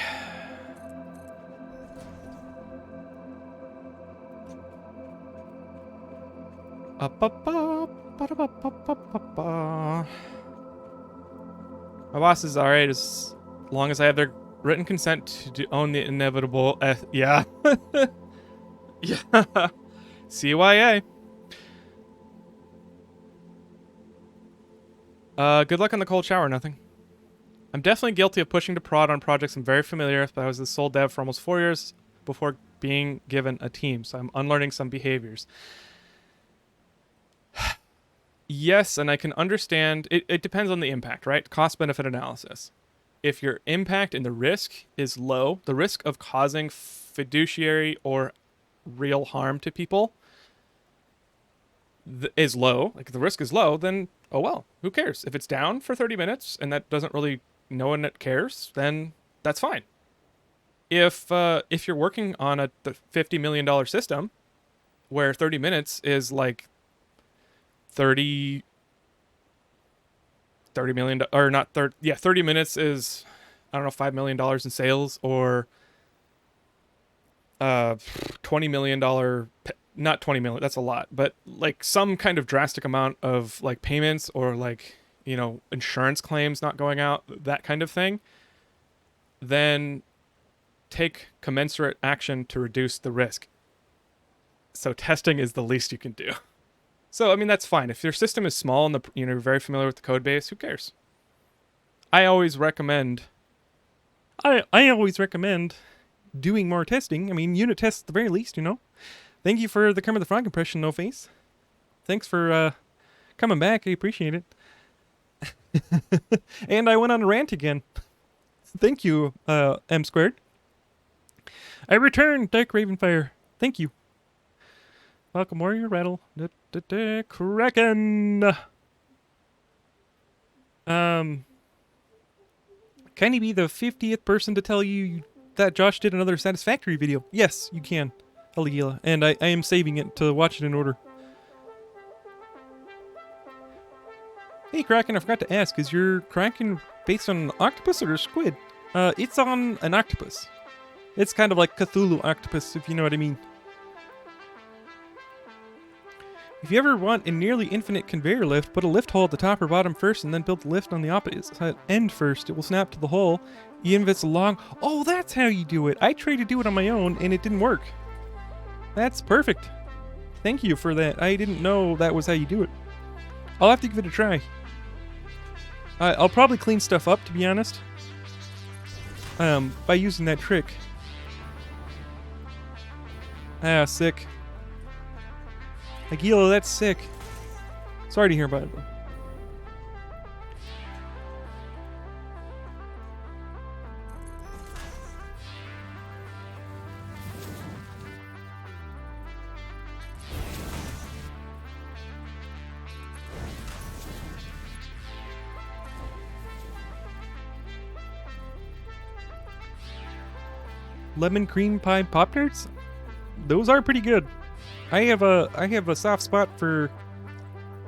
Up, up, up, ba, ba, ba, ba, ba, ba. My boss is alright as long as I have their written consent to own the inevitable. Yeah. Yeah. CYA. Good luck on the cold shower, nothing. I'm definitely guilty of pushing to prod on projects I'm very familiar with, but I was the sole dev for almost 4 years before being given a team, so I'm unlearning some behaviors. Yes, and I can understand. It depends on the impact, right? Cost-benefit analysis. If your impact and the risk is low, the risk of causing fiduciary or real harm to people is low, like if the risk is low, then oh well, who cares? If it's down for 30 minutes and that doesn't really, no one that cares, then that's fine. If you're working on a $50 million system where 30 minutes is like 30 million, or not 30, yeah, 30 minutes is, I don't know, $5 million in sales, or $20 million, not 20 million, that's a lot, but like some kind of drastic amount of like payments, or like, you know, insurance claims not going out, that kind of thing, then take commensurate action to reduce the risk. So testing is the least you can do. So, I mean, that's fine. If your system is small and you're very familiar with the code base, who cares? I always recommend doing more testing. I mean, unit tests at the very least, you know. Thank you for the Kermit the Frog impression, No Face. Thanks for coming back. I appreciate it. And I went on a rant again. Thank you, M squared. I return, Dark Ravenfire. Thank you. Welcome, Warrior Rattle. Kraken. Can he be the 50th person to tell you that Josh did another Satisfactory video? Yes, you can, Aligila. And I am saving it to watch it in order. me, Kraken, I forgot to ask, is your Kraken based on an octopus or a squid? It's on an octopus. It's kind of like Cthulhu octopus, if you know what I mean. If you ever want a nearly infinite conveyor lift, put a lift hole at the top or bottom first and then build the lift on the opposite end first. It will snap to the hole, even if it's long. Oh, that's how you do it. I tried to do it on my own and it didn't work. That's perfect. Thank you for that. I didn't know that was how you do it. I'll have to give it a try. I'll probably clean stuff up, to be honest, by using that trick. Ah, sick. Agilo, that's sick. Sorry to hear about it, though. Lemon cream pie Pop-Tarts? Those are pretty good. I have a soft spot for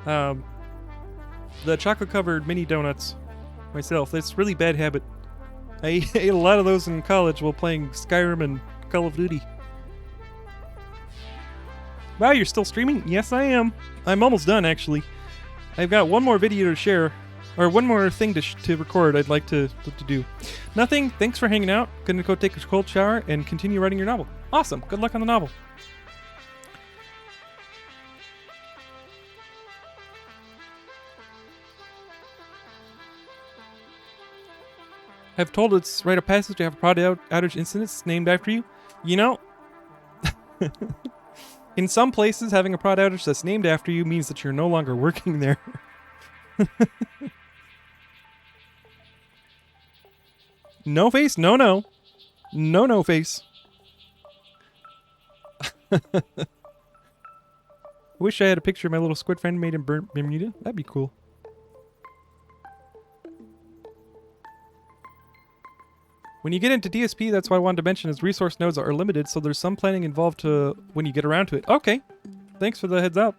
the chocolate covered mini donuts myself. It's a really bad habit. I ate a lot of those in college while playing Skyrim and Call of Duty. Wow, you're still streaming? Yes, I am. I'm almost done, actually. I've got one more video to share, or one more thing to record I'd like to do. Nothing. Thanks for hanging out. Gonna go take a cold shower and continue writing your novel. Awesome. Good luck on the novel. Have told its rite of passage to have a prod outage incidents named after you. You know, in some places, having a prod outage that's named after you means that you're no longer working there. No face? No, no. No, no face. I wish I had a picture of my little squid friend made in Bermuda. That'd be cool. When you get into DSP, that's why I wanted to mention is resource nodes are limited, so there's some planning involved to when you get around to it. Okay. Thanks for the heads up.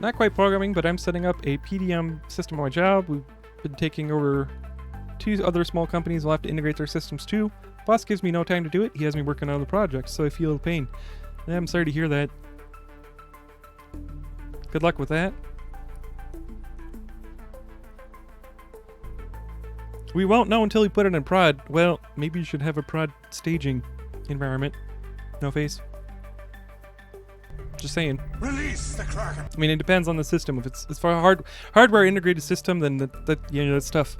Not quite programming, but I'm setting up a PDM system on my job. We've been taking over 2 other small companies. We'll have to integrate their systems too. Boss gives me no time to do it. He has me working on other projects, so I feel the pain. I'm sorry to hear that. Good luck with that. We won't know until we put it in prod. Well, maybe you should have a prod staging environment. No face. Just saying. Release the Kraken. I mean, it depends on the system. If it's for a hardware integrated system, then that's tough.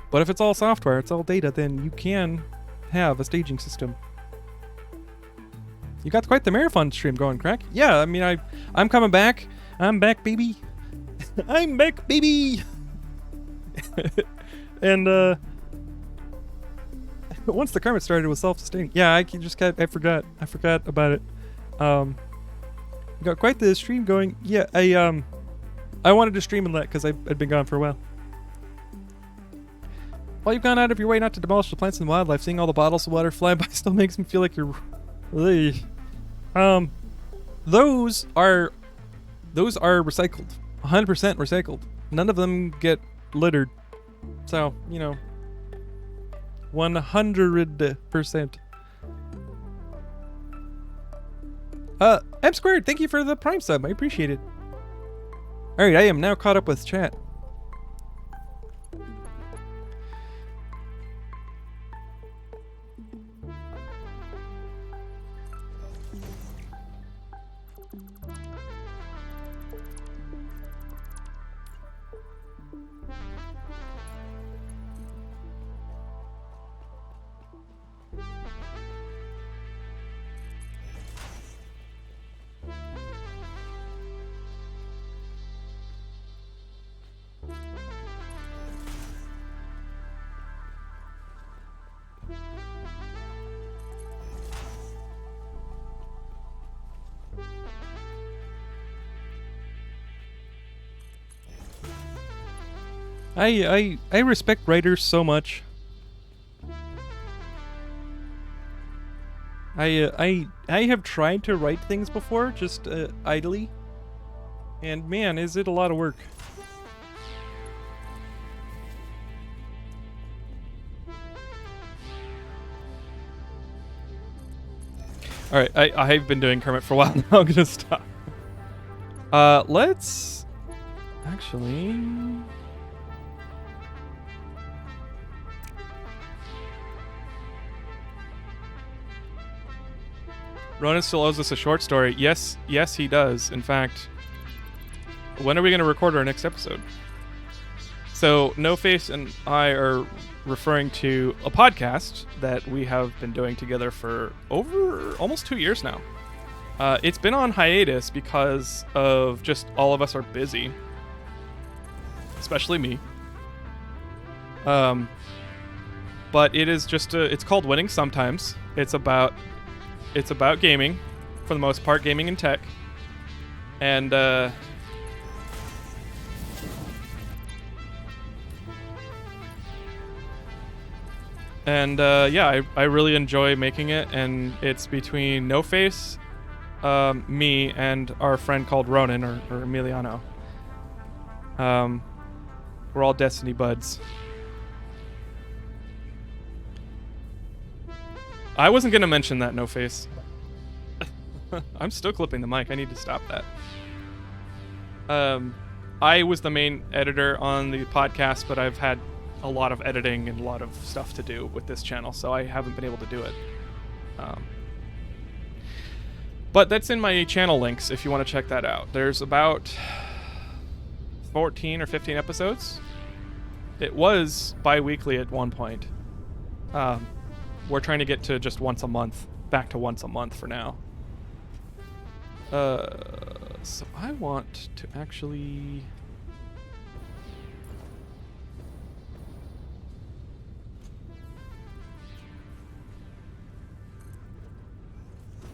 But if it's all software, it's all data, then you can have a staging system. You got quite the marathon stream going, Crack. Yeah, I mean, I'm coming back. I'm back, baby. I'm back, baby. And once the Kermit started, it was self-sustaining. Yeah, I forgot about it. Got quite the stream going. Yeah, I wanted to stream and let because I'd been gone for a while. While you've gone out of your way not to demolish the plants and wildlife, seeing all the bottles of water fly by still makes me feel like you're really. Those are recycled. 100% recycled. None of them get littered. So, you know, 100%. M Squared, thank you for the Prime sub. I appreciate it. Alright, I am now caught up with chat. I respect writers so much. I have tried to write things before, just idly, and man, is it a lot of work. All right, I've been doing Kermit for a while now. I'm gonna stop. Let's actually. Ronan still owes us a short story. Yes, he does. In fact, when are we going to record our next episode? So, No Face and I are referring to a podcast that we have been doing together for over almost 2 years now. It's been on hiatus because of just all of us are busy, especially me. But it is just it's called Winning Sometimes. It's about gaming, for the most part, gaming and tech. And yeah, I really enjoy making it, and it's between No Face, me, and our friend called Ronan, or Emiliano. We're all Destiny buds. I wasn't going to mention that, No Face. I'm still clipping the mic. I need to stop that. I was the main editor on the podcast, but I've had a lot of editing and a lot of stuff to do with this channel, so I haven't been able to do it. But that's in my channel links if you want to check that out. There's about 14 or 15 episodes. It was bi-weekly at one point. We're trying to get to just once a month, back to once a month for now. So I want to actually...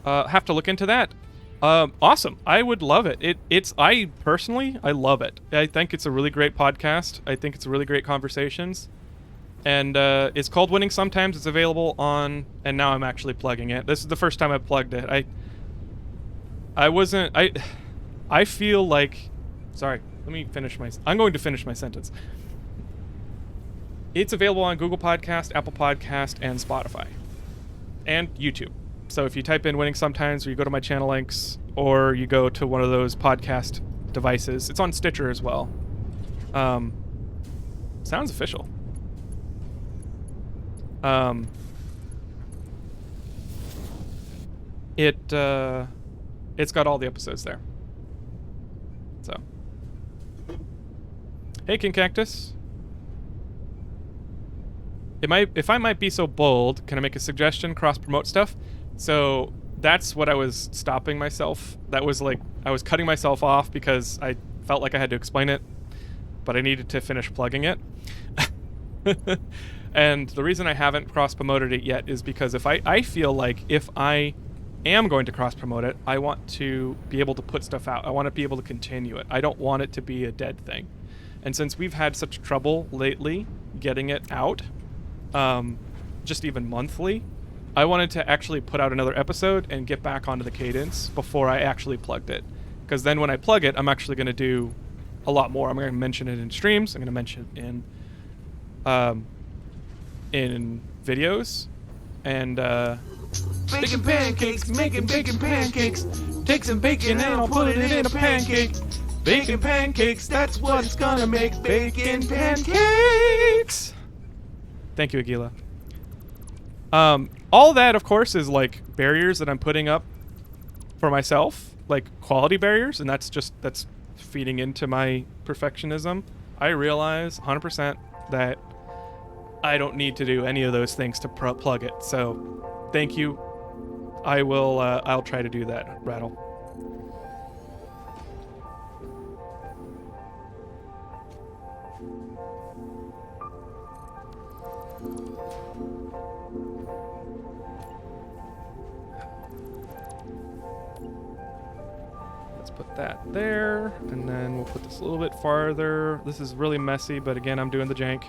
have to look into that. Awesome. I would love it. I personally love it. I think it's a really great podcast. I think it's really great conversations. And it's called Winning Sometimes. It's available on, and now I'm actually plugging it. This is the first time I've plugged it. I feel like, sorry, let me finish I'm going to finish my sentence. It's available on Google Podcast, Apple Podcast, and Spotify. And YouTube. So if you type in Winning Sometimes, or you go to my channel links, or you go to one of those podcast devices, it's on Stitcher as well. Sounds official. It's got all the episodes there. So, hey, King Cactus. If I might be so bold, can I make a suggestion? Cross-promote stuff. So that's what I was stopping myself. That was like I was cutting myself off because I felt like I had to explain it, but I needed to finish plugging it. And the reason I haven't cross-promoted it yet is because I feel like if I am going to cross-promote it, I want to be able to put stuff out. I want to be able to continue it. I don't want it to be a dead thing. And since we've had such trouble lately getting it out, just even monthly, I wanted to actually put out another episode and get back onto the cadence before I actually plugged it. Because then when I plug it, I'm actually going to do a lot more. I'm going to mention it in streams. I'm going to mention it in videos. And Baking pancakes, making bacon pancakes. Take some bacon and I'll put it in a pancake. Bacon pancakes, that's what it's gonna make. Bacon pancakes. Thank you, Aguila. All that, of course, is like barriers that I'm putting up for myself, like quality barriers, and that's feeding into my perfectionism. I realize 100% that I don't need to do any of those things to plug it. So, thank you. I'll try to do that, Rattle. Put that there, and then we'll put this a little bit farther. This is really messy, but again, I'm doing the jank.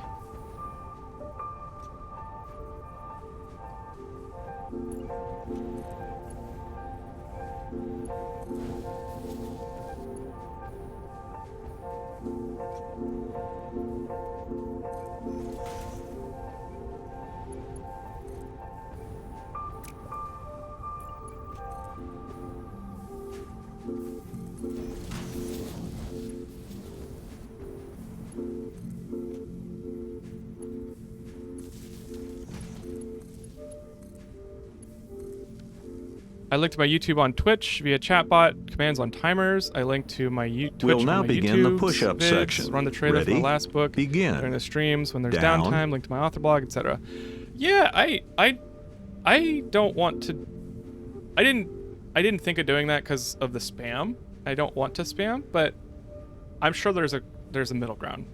I linked my YouTube on Twitch via chatbot, commands on timers. I linked to my Twitch We'll on now my begin the YouTube push-up vids, section. Run the trailer for my Ready? last book. Begin. During the streams when there's Down. downtime. Link to my author blog, etc. Yeah, I don't want to. I didn't think of doing that because of the spam. I don't want to spam, but I'm sure there's a middle ground.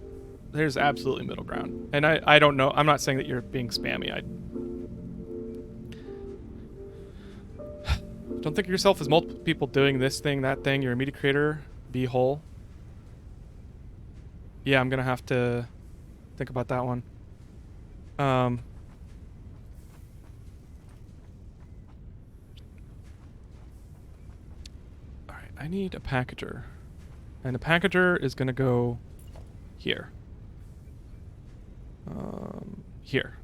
There's absolutely middle ground, and I don't know. I'm not saying that you're being spammy. Don't think of yourself as multiple people doing this thing, that thing. You're a media creator. Be whole. Yeah, I'm gonna have to think about that one. Alright, I need a packager. And a packager is gonna go here. Here.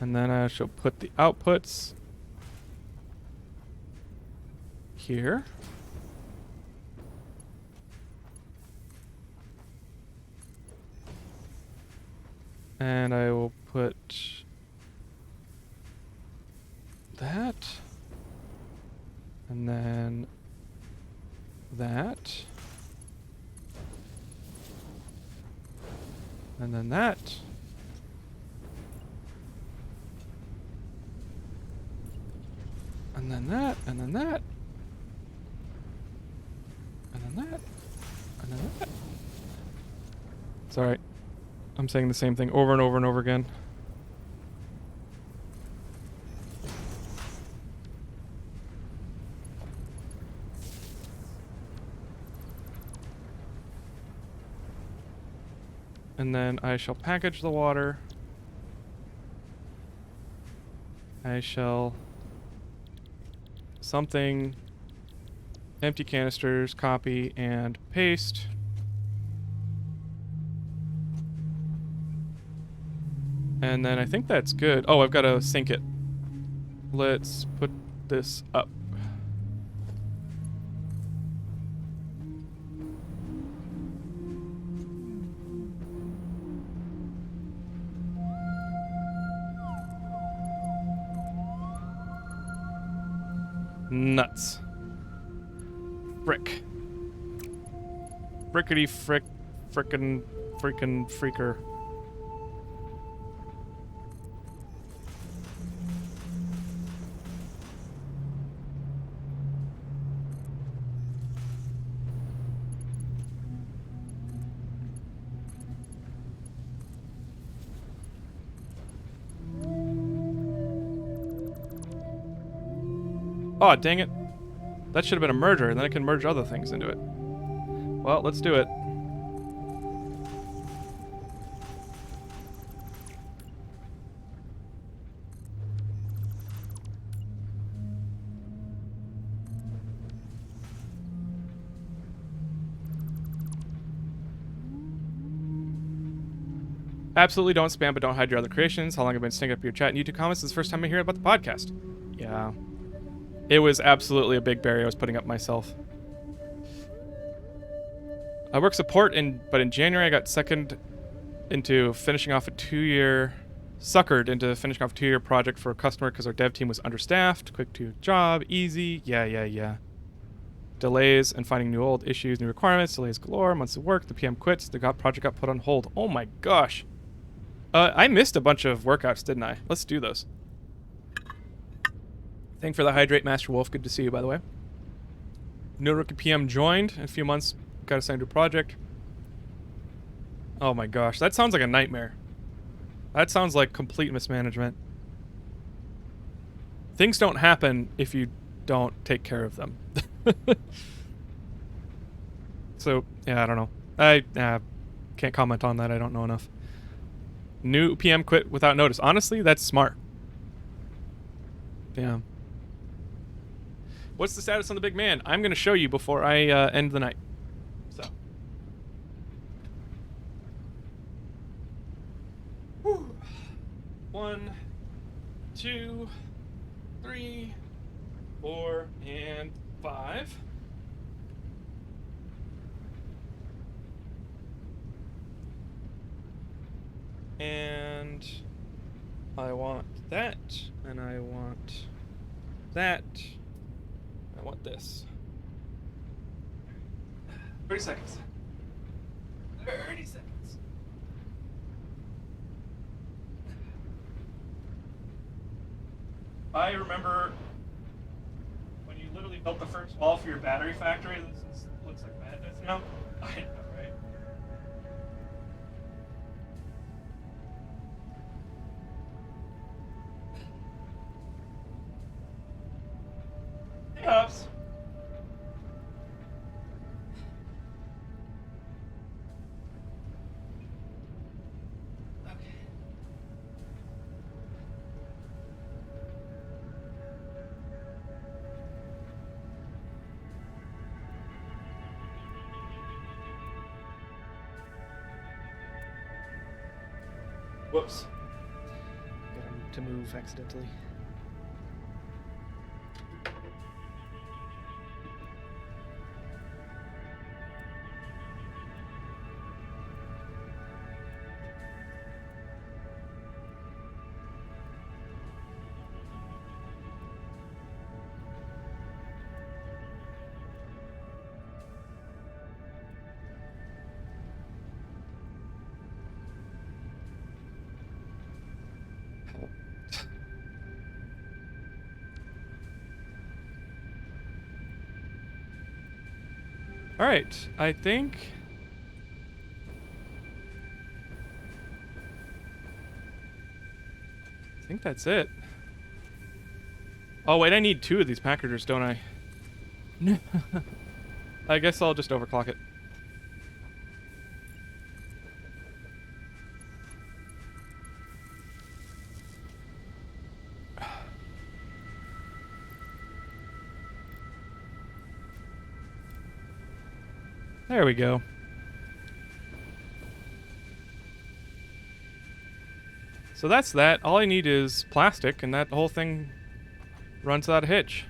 And then I shall put the outputs here. And I will put that. And then that. And then that. And then that, and then that. And then that. And then that. Sorry. I'm saying the same thing over and over and over again. And then I shall package the water. I shall something, empty canisters, copy, and paste. And then I think that's good. Oh, I've got to sync it. Let's put this up. Nuts. Frick. Frickety frick. Frickin' freaker. Oh, dang it. That should have been a merger, and then I can merge other things into it. Well, let's do it. Absolutely don't spam, but don't hide your other creations. How long have I been sticking up your chat and YouTube comments? This is the first time I hear about the podcast. Yeah. It was absolutely a big barrier I was putting up myself. I work support, but in January I got suckered into finishing off a 2-year project for a customer because our dev team was understaffed. Quick to job, easy, yeah. Delays and finding new old issues, new requirements, delays galore, months of work, the PM quits, the project got put on hold. Oh my gosh. I missed a bunch of workouts, didn't I? Let's do those. Thank for the hydrate, Master Wolf. Good to see you, by the way. New rookie PM joined in a few months. Got assigned to a project. Oh my gosh, that sounds like a nightmare. That sounds like complete mismanagement. Things don't happen if you don't take care of them. So, yeah, I don't know. I can't comment on that. I don't know enough. New PM quit without notice. Honestly, that's smart. Damn. What's the status on the big man? I'm gonna show you before I end the night. So. Whew. 1, 2, 3, 4, and 5. And I want that, and I want that. I want this. 30 seconds. 30 seconds. I remember when you literally built the first wall for your battery factory. Looks like madness now. I know, right? Hey, Hobbs. Whoops. Got him to move accidentally. All right, I think that's it. Oh wait, I need 2 of these packagers, don't I? I guess I'll just overclock it. There we go. So that's that. All I need is plastic, and that whole thing runs without a hitch.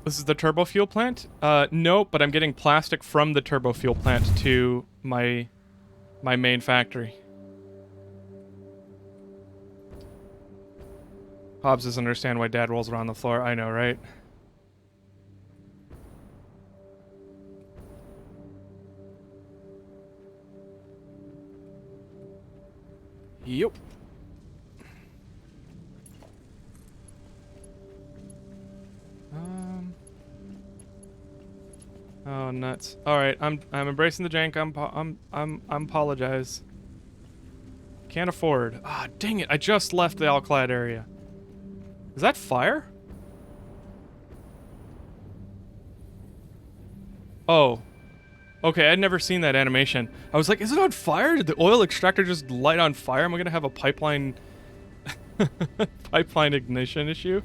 This is the turbo fuel plant? No, but I'm getting plastic from the turbo fuel plant to my main factory. Hobbs doesn't understand why Dad rolls around the floor. I know, right? Yep. Oh nuts! All right, I'm embracing the jank. I'm apologize. Can't afford. Ah, dang it! I just left the Alclad area. Is that fire? Oh. Okay, I'd never seen that animation. I was like, is it on fire? Did the oil extractor just light on fire? Am I gonna have a pipeline pipeline ignition issue?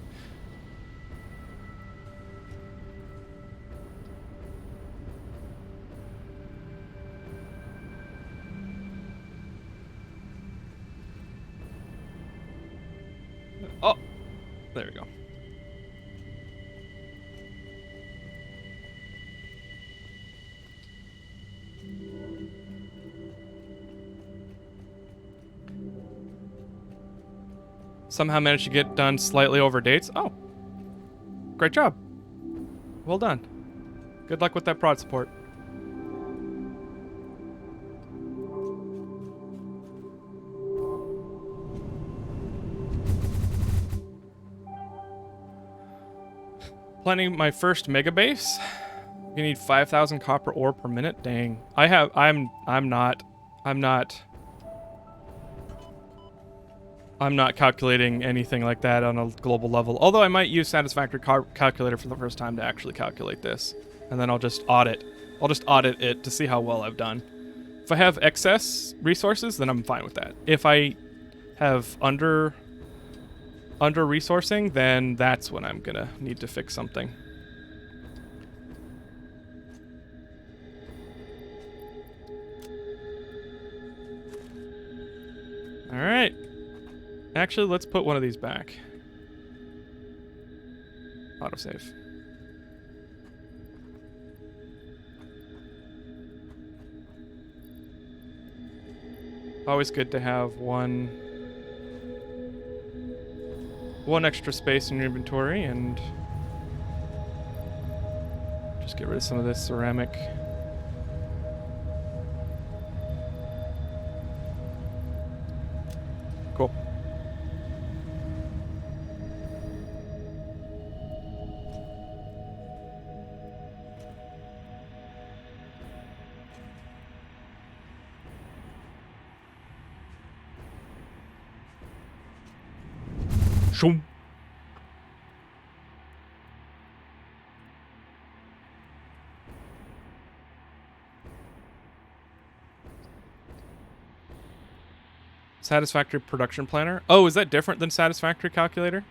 Oh, there we go. Somehow managed to get done slightly over dates. Oh, great job. Well done. Good luck with that prod support. Planning my first mega base. You need 5,000 copper ore per minute. Dang. I'm not. I'm not calculating anything like that on a global level. Although I might use Satisfactory calculator for the first time to actually calculate this. And then I'll just audit. I'll just audit it to see how well I've done. If I have excess resources, then I'm fine with that. If I have under resourcing, then that's when I'm gonna need to fix something. All right. Actually, let's put one of these back. Autosave. Always good to have one extra space in your inventory, and just get rid of some of this ceramic. Cool. Shoom. Satisfactory production planner. Oh, is that different than Satisfactory calculator?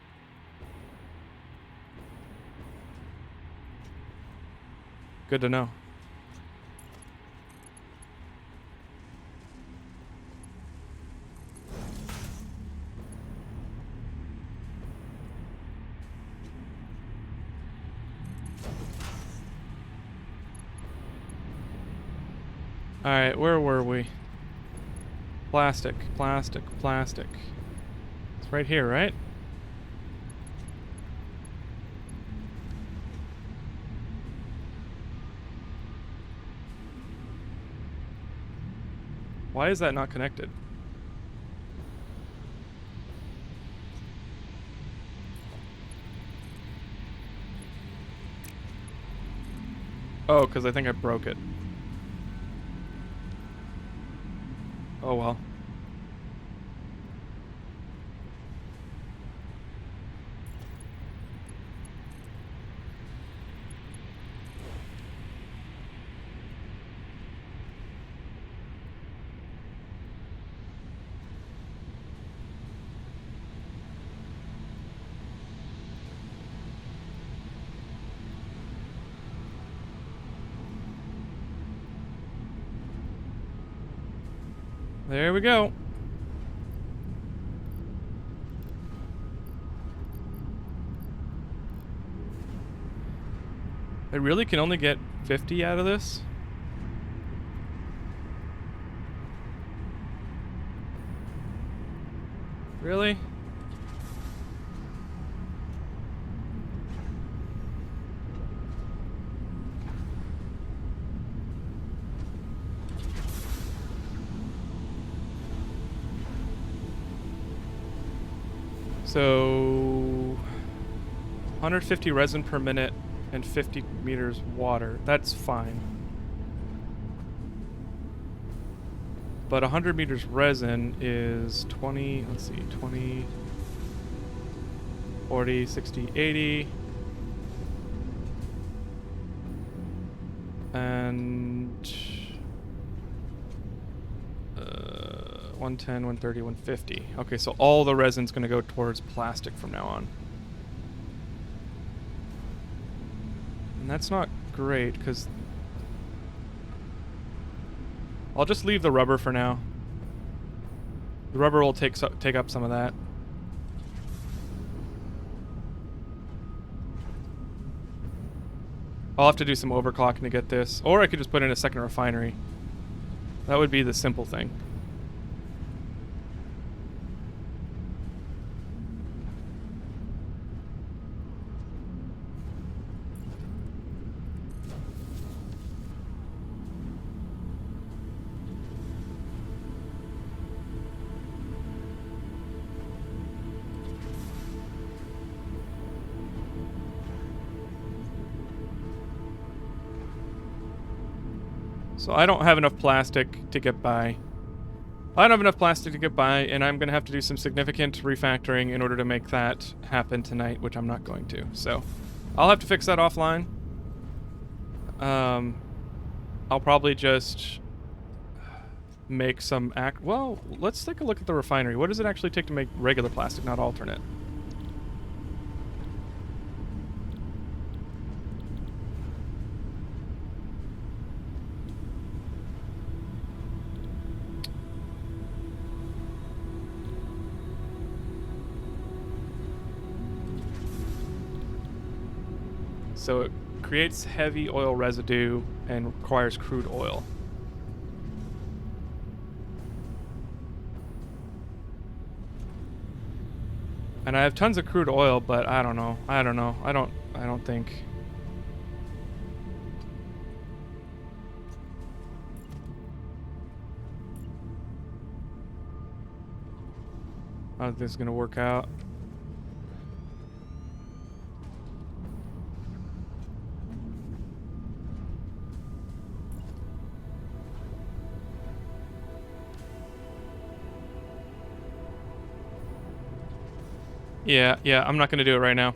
Good to know. Alright, where were we? Plastic, plastic, plastic. It's right here, right? Why is that not connected? Oh, because I think I broke it. Oh well. There we go. I really can only get 50 out of this? Really? So 150 resin per minute and 50 meters water. That's fine. But 100 meters resin is 20, let's see, 20, 40, 60, 80. And 110, 130, 150. Okay, so all the resin's going to go towards plastic from now on. And that's not great, because I'll just leave the rubber for now. The rubber will take up some of that. I'll have to do some overclocking to get this. Or I could just put in a second refinery. That would be the simple thing. So I don't have enough plastic to get by. I don't have enough plastic to get by, and I'm going to have to do some significant refactoring in order to make that happen tonight, which I'm not going to. So I'll have to fix that offline. I'll probably just make some well, let's take a look at the refinery. What does it actually take to make regular plastic, not alternate? So it creates heavy oil residue and requires crude oil. And I have tons of crude oil, but I don't know. I don't think. How this is gonna work out. Yeah, I'm not gonna do it right now.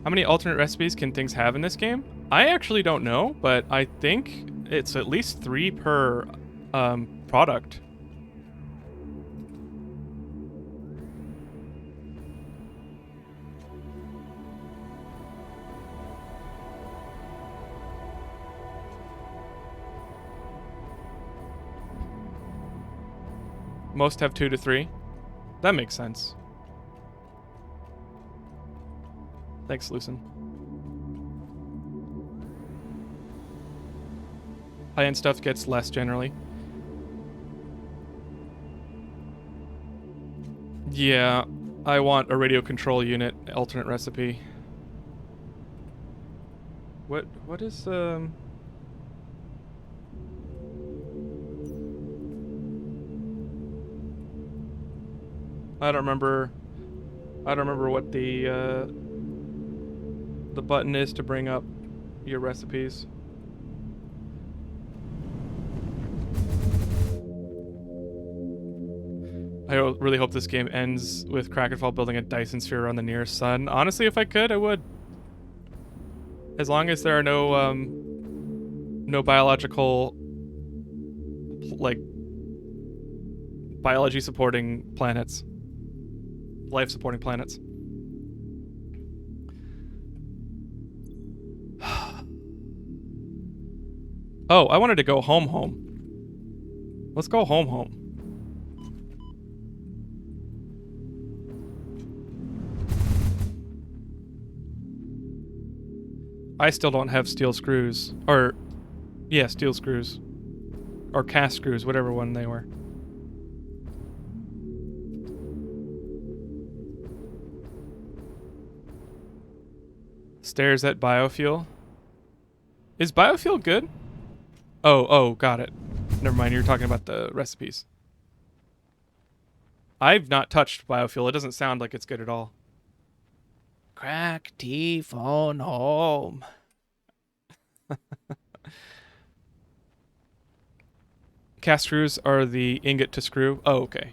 How many alternate recipes can things have in this game? I actually don't know, but I think it's at least 3 per product. Most have 2 to 3. That makes sense. Thanks, Lucen. High-end stuff gets less generally. Yeah, I want a radio control unit alternate recipe. What is I don't remember what the button is to bring up your recipes. I really hope this game ends with Krakenfall building a Dyson sphere on the nearest sun. Honestly, if I could, I would. As long as there are no biological, like, biology supporting planets. Life supporting planets. Oh, I wanted to go home. Let's go home. I still don't have steel screws. Or, yeah, steel screws. Or cast screws, whatever one they were. Stares at biofuel. Is biofuel good? Oh, got it. Never mind, you're talking about the recipes. I've not touched biofuel. It doesn't sound like it's good at all. Crack tea phone home. Cast screws are the ingot to screw. Oh, okay.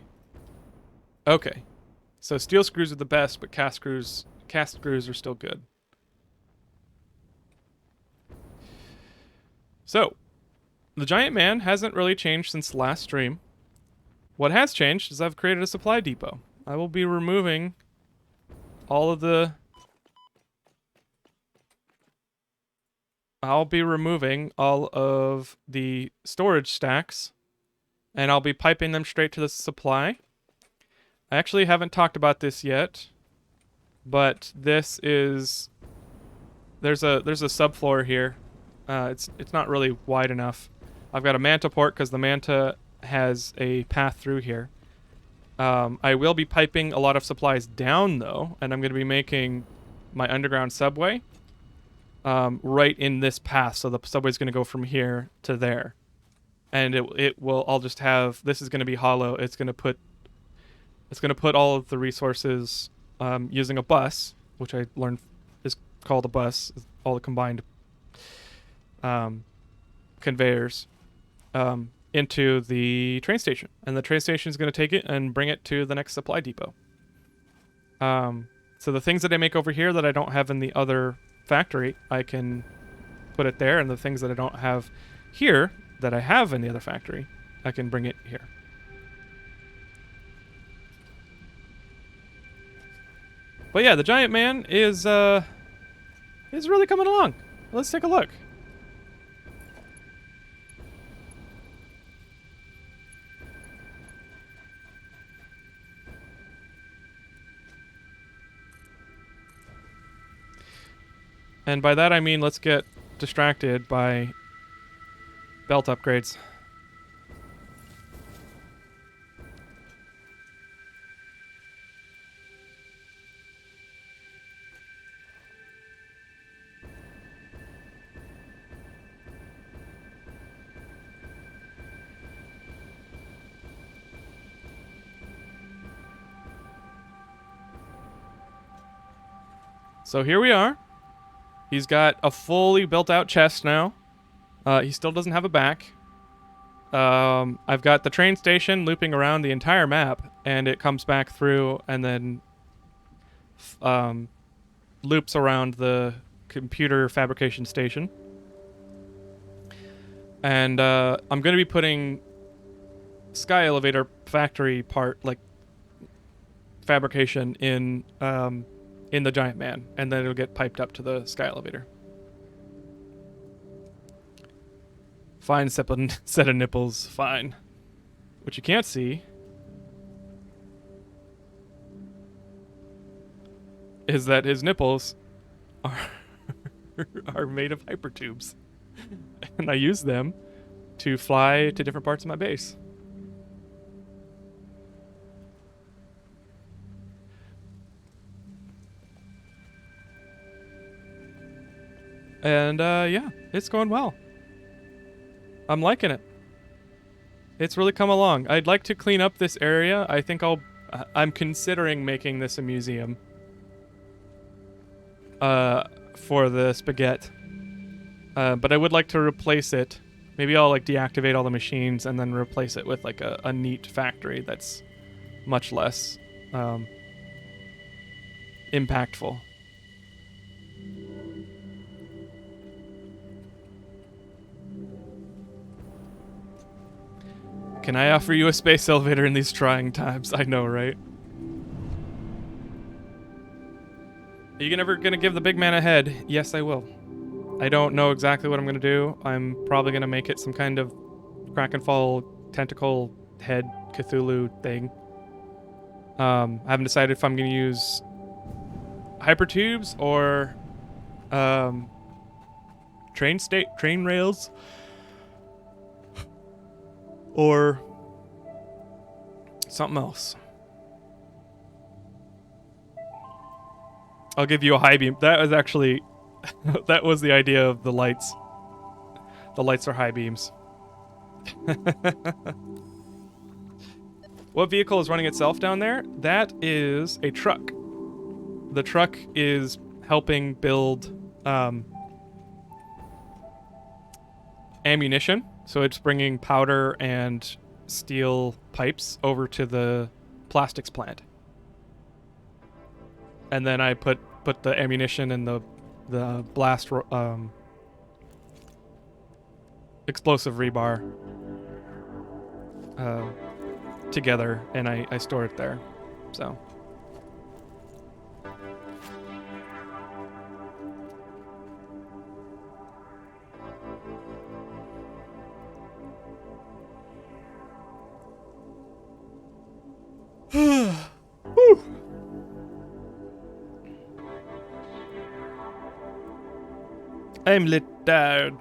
Okay. So steel screws are the best, but cast screws are still good. So, the giant man hasn't really changed since last stream. What has changed is I've created a supply depot. I will be removing all of the... I'll be removing all of the storage stacks, and I'll be piping them straight to the supply. I actually haven't talked about this yet, but this is... There's a subfloor here. It's not really wide enough. I've got a manta port because the manta has a path through here. I will be piping a lot of supplies down though, and I'm going to be making my underground subway right in this path. So the subway's going to go from here to there, and it will. I'll just have this is going to be hollow. It's going to put all of the resources using a bus, which I learned is called a bus. All the combined conveyors into the train station, and the train station is going to take it and bring it to the next supply depot. So the things that I make over here that I don't have in the other factory, I can put it there, and the things that I don't have here that I have in the other factory, I can bring it here. But yeah, the giant man is really coming along. Let's take a look. And by that I mean let's get distracted by belt upgrades. So here we are. He's got a fully built out chest now. He still doesn't have a back. I've got the train station looping around the entire map, and it comes back through and then loops around the computer fabrication station. And I'm going to be putting sky elevator factory part, like fabrication, in the giant man, and then it'll get piped up to the sky elevator. Fine set of nipples, fine. What you can't see is that his nipples are made of hypertubes. And I use them to fly to different parts of my base. And yeah, it's going well. I'm liking it. It's really come along. I'd like to clean up this area. I think I'm considering making this a museum. For the spaghetti. But I would like to replace it. Maybe I'll like deactivate all the machines and then replace it with like a neat factory that's much less impactful. Can I offer you a space elevator in these trying times? I know, right? Are you ever gonna give the big man a head? Yes, I will. I don't know exactly what I'm gonna do. I'm probably gonna make it some kind of Krakenfall tentacle head Cthulhu thing. I haven't decided if I'm gonna use hypertubes or train rails. Or something else. I'll give you a high beam. That was actually... that was the idea of the lights. The lights are high beams. What vehicle is running itself down there? That is a truck. The truck is helping build ammunition. So it's bringing powder and steel pipes over to the plastics plant. And then I put the ammunition and the blast explosive rebar together, and I store it there. So I'm lit down.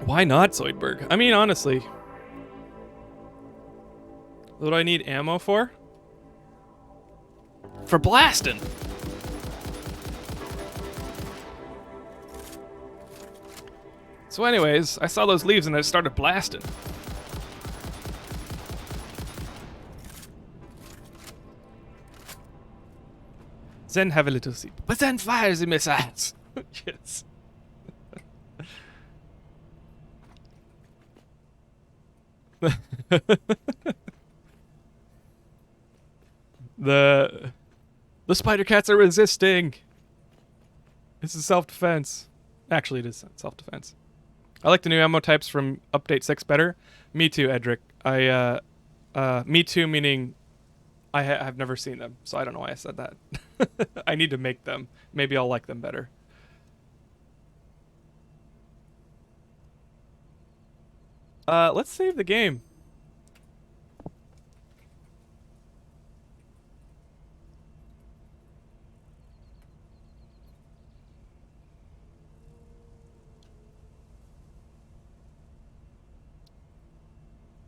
Why not Zoidberg? I mean, honestly. What do I need ammo for? For blasting! So anyways, I saw those leaves and I started blasting. Then have a little sip. But then fire the missiles. Yes. The spider cats are resisting. This is self-defense. Actually, it is self-defense. I like the new ammo types from Update 6 better. Me too, Edric. Me too, meaning I have never seen them, so I don't know why I said that. I need to make them. Maybe I'll like them better. Let's save the game.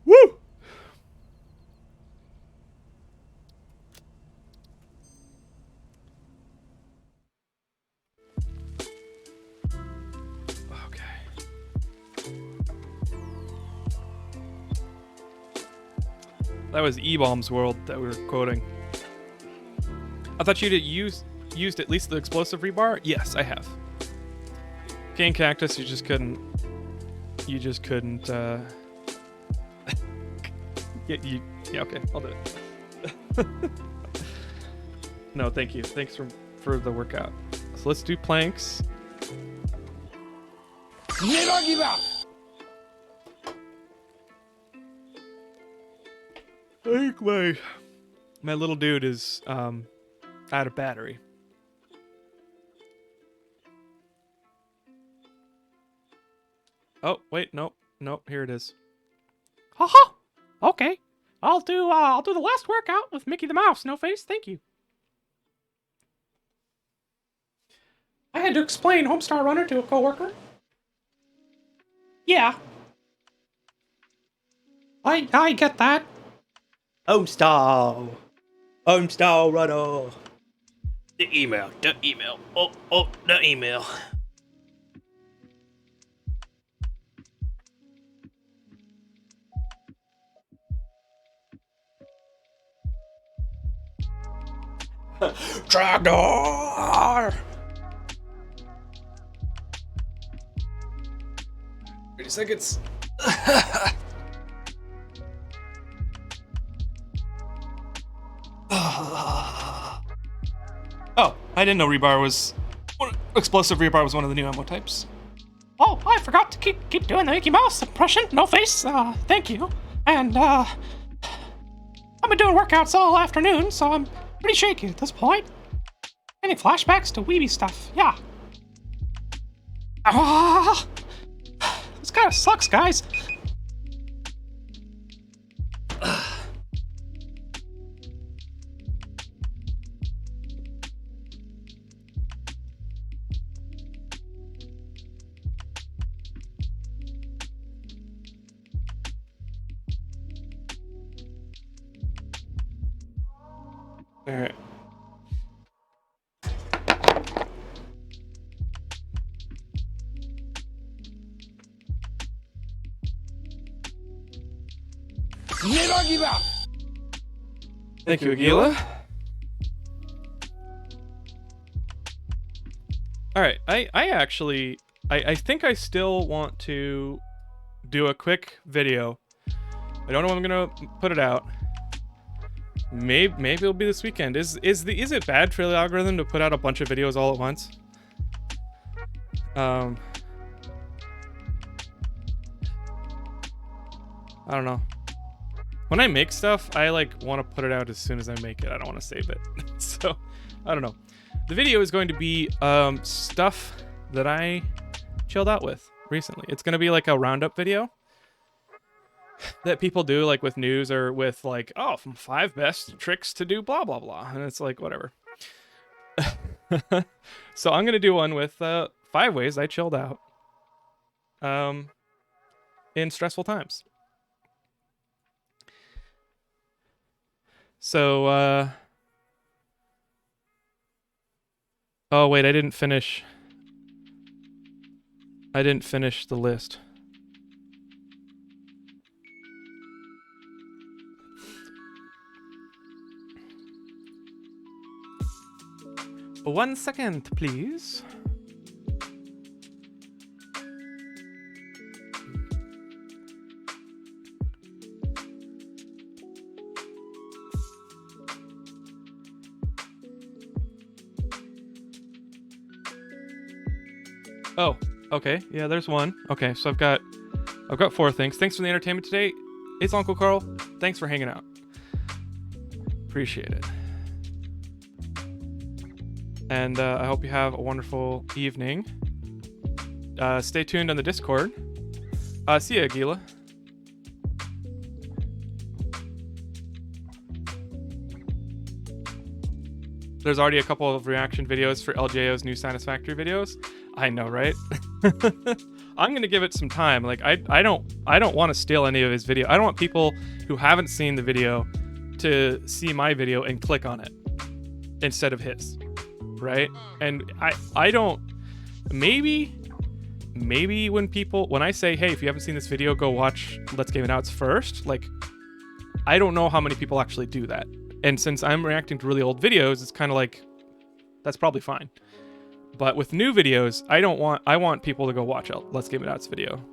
Woo! Okay. That was E-Bomb's World that we were quoting. I thought you'd used at least the explosive rebar? Yes, I have. Cane Cactus, you just couldn't. Yeah, okay, I'll do it. No, thank you. Thanks for the workout. So let's do planks. Never give up. I think my little dude is out of battery. Oh, wait, nope, here it is. Haha. Okay. I'll do the last workout with Mickey the Mouse. No face. Thank you. I had to explain Homestar Runner to a coworker. Yeah. I get that. Homestar Runner. The email. Oh, the email. Tractor! 30 seconds. Oh, I didn't know explosive rebar was one of the new ammo types. Oh, I forgot to keep doing the Mickey Mouse impression. No face. Thank you. And I've been doing workouts all afternoon, so I'm pretty shaky at this point. Any flashbacks to Weeby stuff? Yeah. This kind of sucks, guys. All right. Never give up. Thank you, Aguila. All right, I think I still want to do a quick video. I don't know when I'm gonna put it out. Maybe it'll be this weekend. Is it bad for the algorithm to put out a bunch of videos all at once? I don't know. When I make stuff, I want to put it out as soon as I make it. I don't want to save it. So, I don't know. The video is going to be stuff that I chilled out with recently. It's going to be like a roundup video that people do with news or with from 5 best tricks to do blah blah blah, and it's whatever. So I'm gonna do one with 5 ways I chilled out in stressful times. So oh wait, I didn't finish the list. 1 second, please. Oh, okay. Yeah, there's one. Okay, so I've got 4 things. Thanks for the entertainment today. It's Uncle Carl. Thanks for hanging out. Appreciate it. And I hope you have a wonderful evening. Stay tuned on the Discord. See ya, Gila. There's already a couple of reaction videos for LJO's new Satisfactory videos. I know, right? I'm gonna give it some time. Like I don't want to steal any of his video. I don't want people who haven't seen the video to see my video and click on it instead of his, right? And I don't. Maybe when I say, hey, if you haven't seen this video, go watch Let's Game It Out's first. Like, I don't know how many people actually do that. And since I'm reacting to really old videos, it's kind of like, that's probably fine. But with new videos, I want people to go watch Let's Game It Out's video.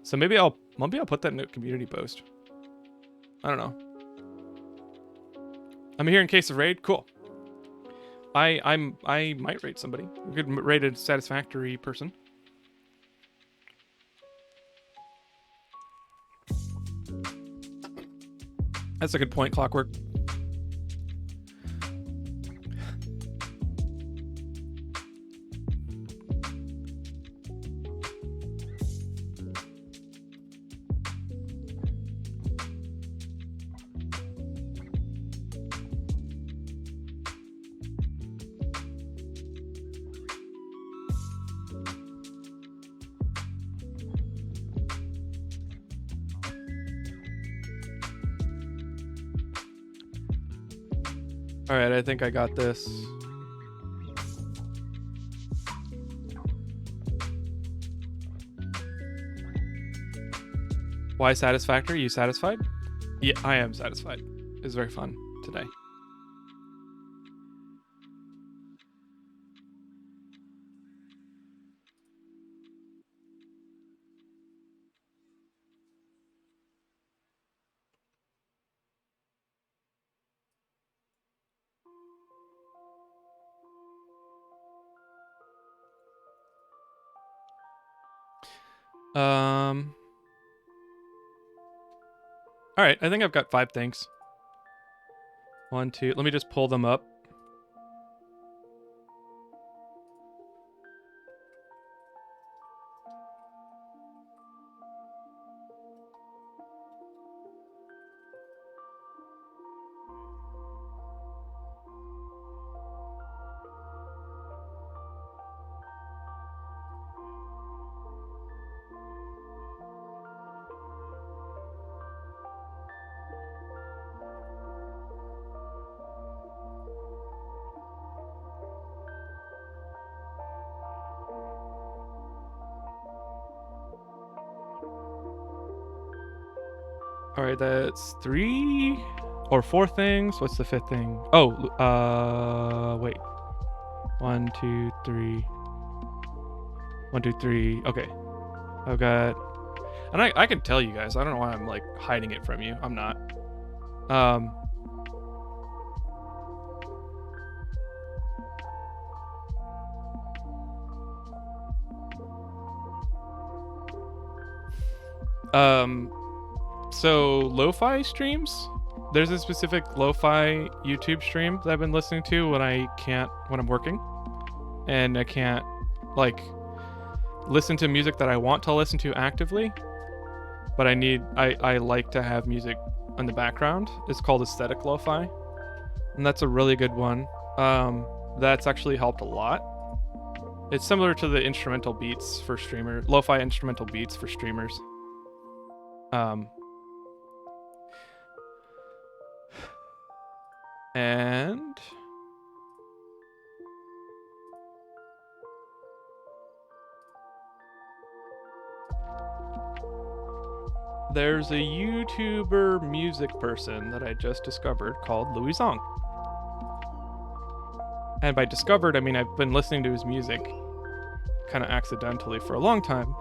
So maybe I'll put that in a community post. I don't know. I'm here in case of raid. Cool. I might raid somebody. We could raid a Satisfactory person. That's a good point, Clockwork. All right, I think I got this. Why Satisfactory? You satisfied? Yeah, I am satisfied. It was very fun today. All right, I think I've got 5 things. 1, 2. Let me just pull them up. All right, that's 3 or 4 things. What's the 5th thing? Oh, wait. 1, 2, 3. 1, 2, 3. Okay. I've got, and I can tell you guys. I don't know why I'm like hiding it from you. I'm not. So lo-fi streams, there's a specific lo-fi YouTube stream that I've been listening to when I'm working, and I can't like listen to music that I want to listen to actively, but I like to have music in the background. It's called aesthetic lo-fi, and that's a really good one. That's actually helped a lot. It's similar to the instrumental beats for streamers, lo-fi instrumental beats for streamers. And there's a YouTuber music person that I just discovered called Louis Zong. And by discovered, I mean I've been listening to his music kind of accidentally for a long time,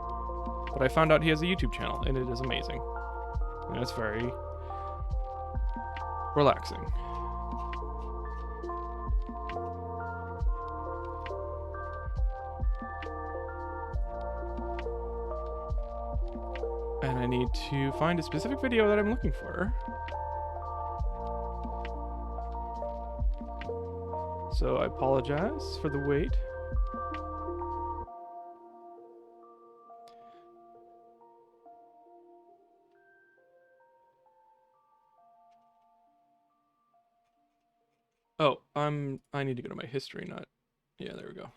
but I found out he has a YouTube channel, and it is amazing. And it's very relaxing. need to find a specific video that I'm looking for. So I apologize for the wait. Oh, I need to go to my history, not... Yeah, there we go.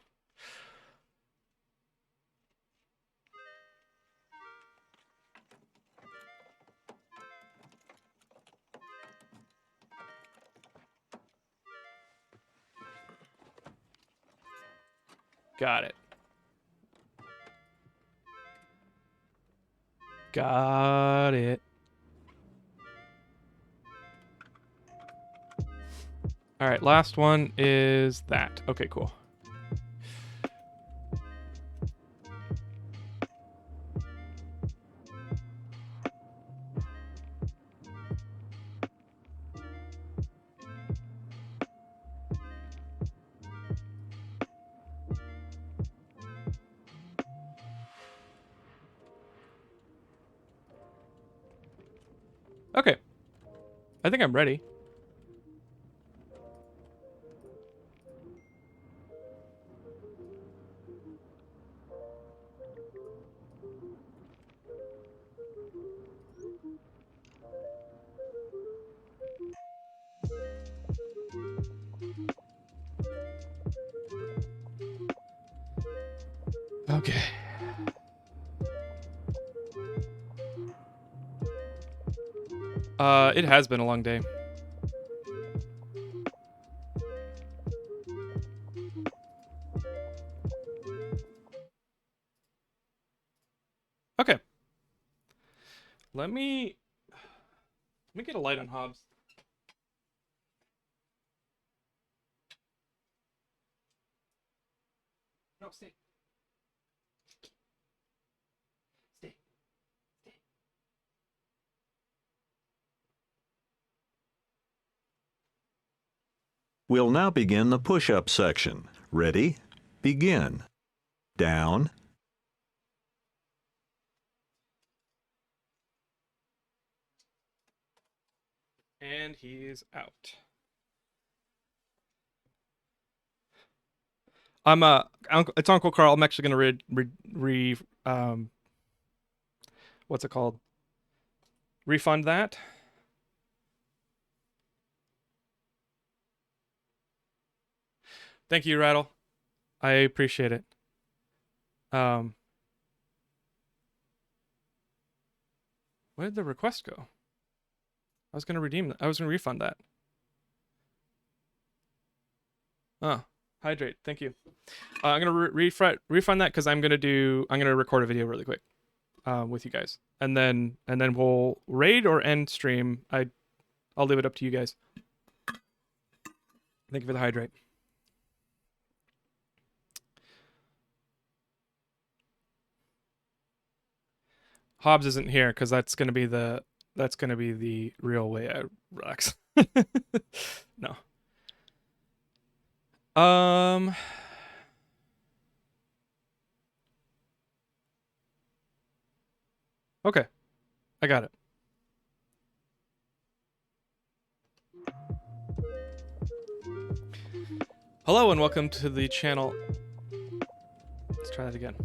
Got it. Got it. All right, last one is that. Okay, cool. Okay. I think I'm ready. Okay. It has been a long day. Okay. Let me get a light on Hobbs. No, stay. Stay. Stay. We'll now begin the push-up section. Ready? Begin. Down. And he's out. It's Uncle Carl. I'm actually gonna what's it called? Refund that. Thank you, Rattle. I appreciate it. Where did the request go? I was gonna redeem that. I was gonna refund that. Oh, hydrate. Thank you. I'm gonna refund that because I'm gonna record a video really quick, with you guys, and then we'll raid or end stream. I'll leave it up to you guys. Thank you for the hydrate. Hobbs isn't here because that's gonna be the real way I relax. No. Okay. I got it. Hello and welcome to the channel. Let's try that again.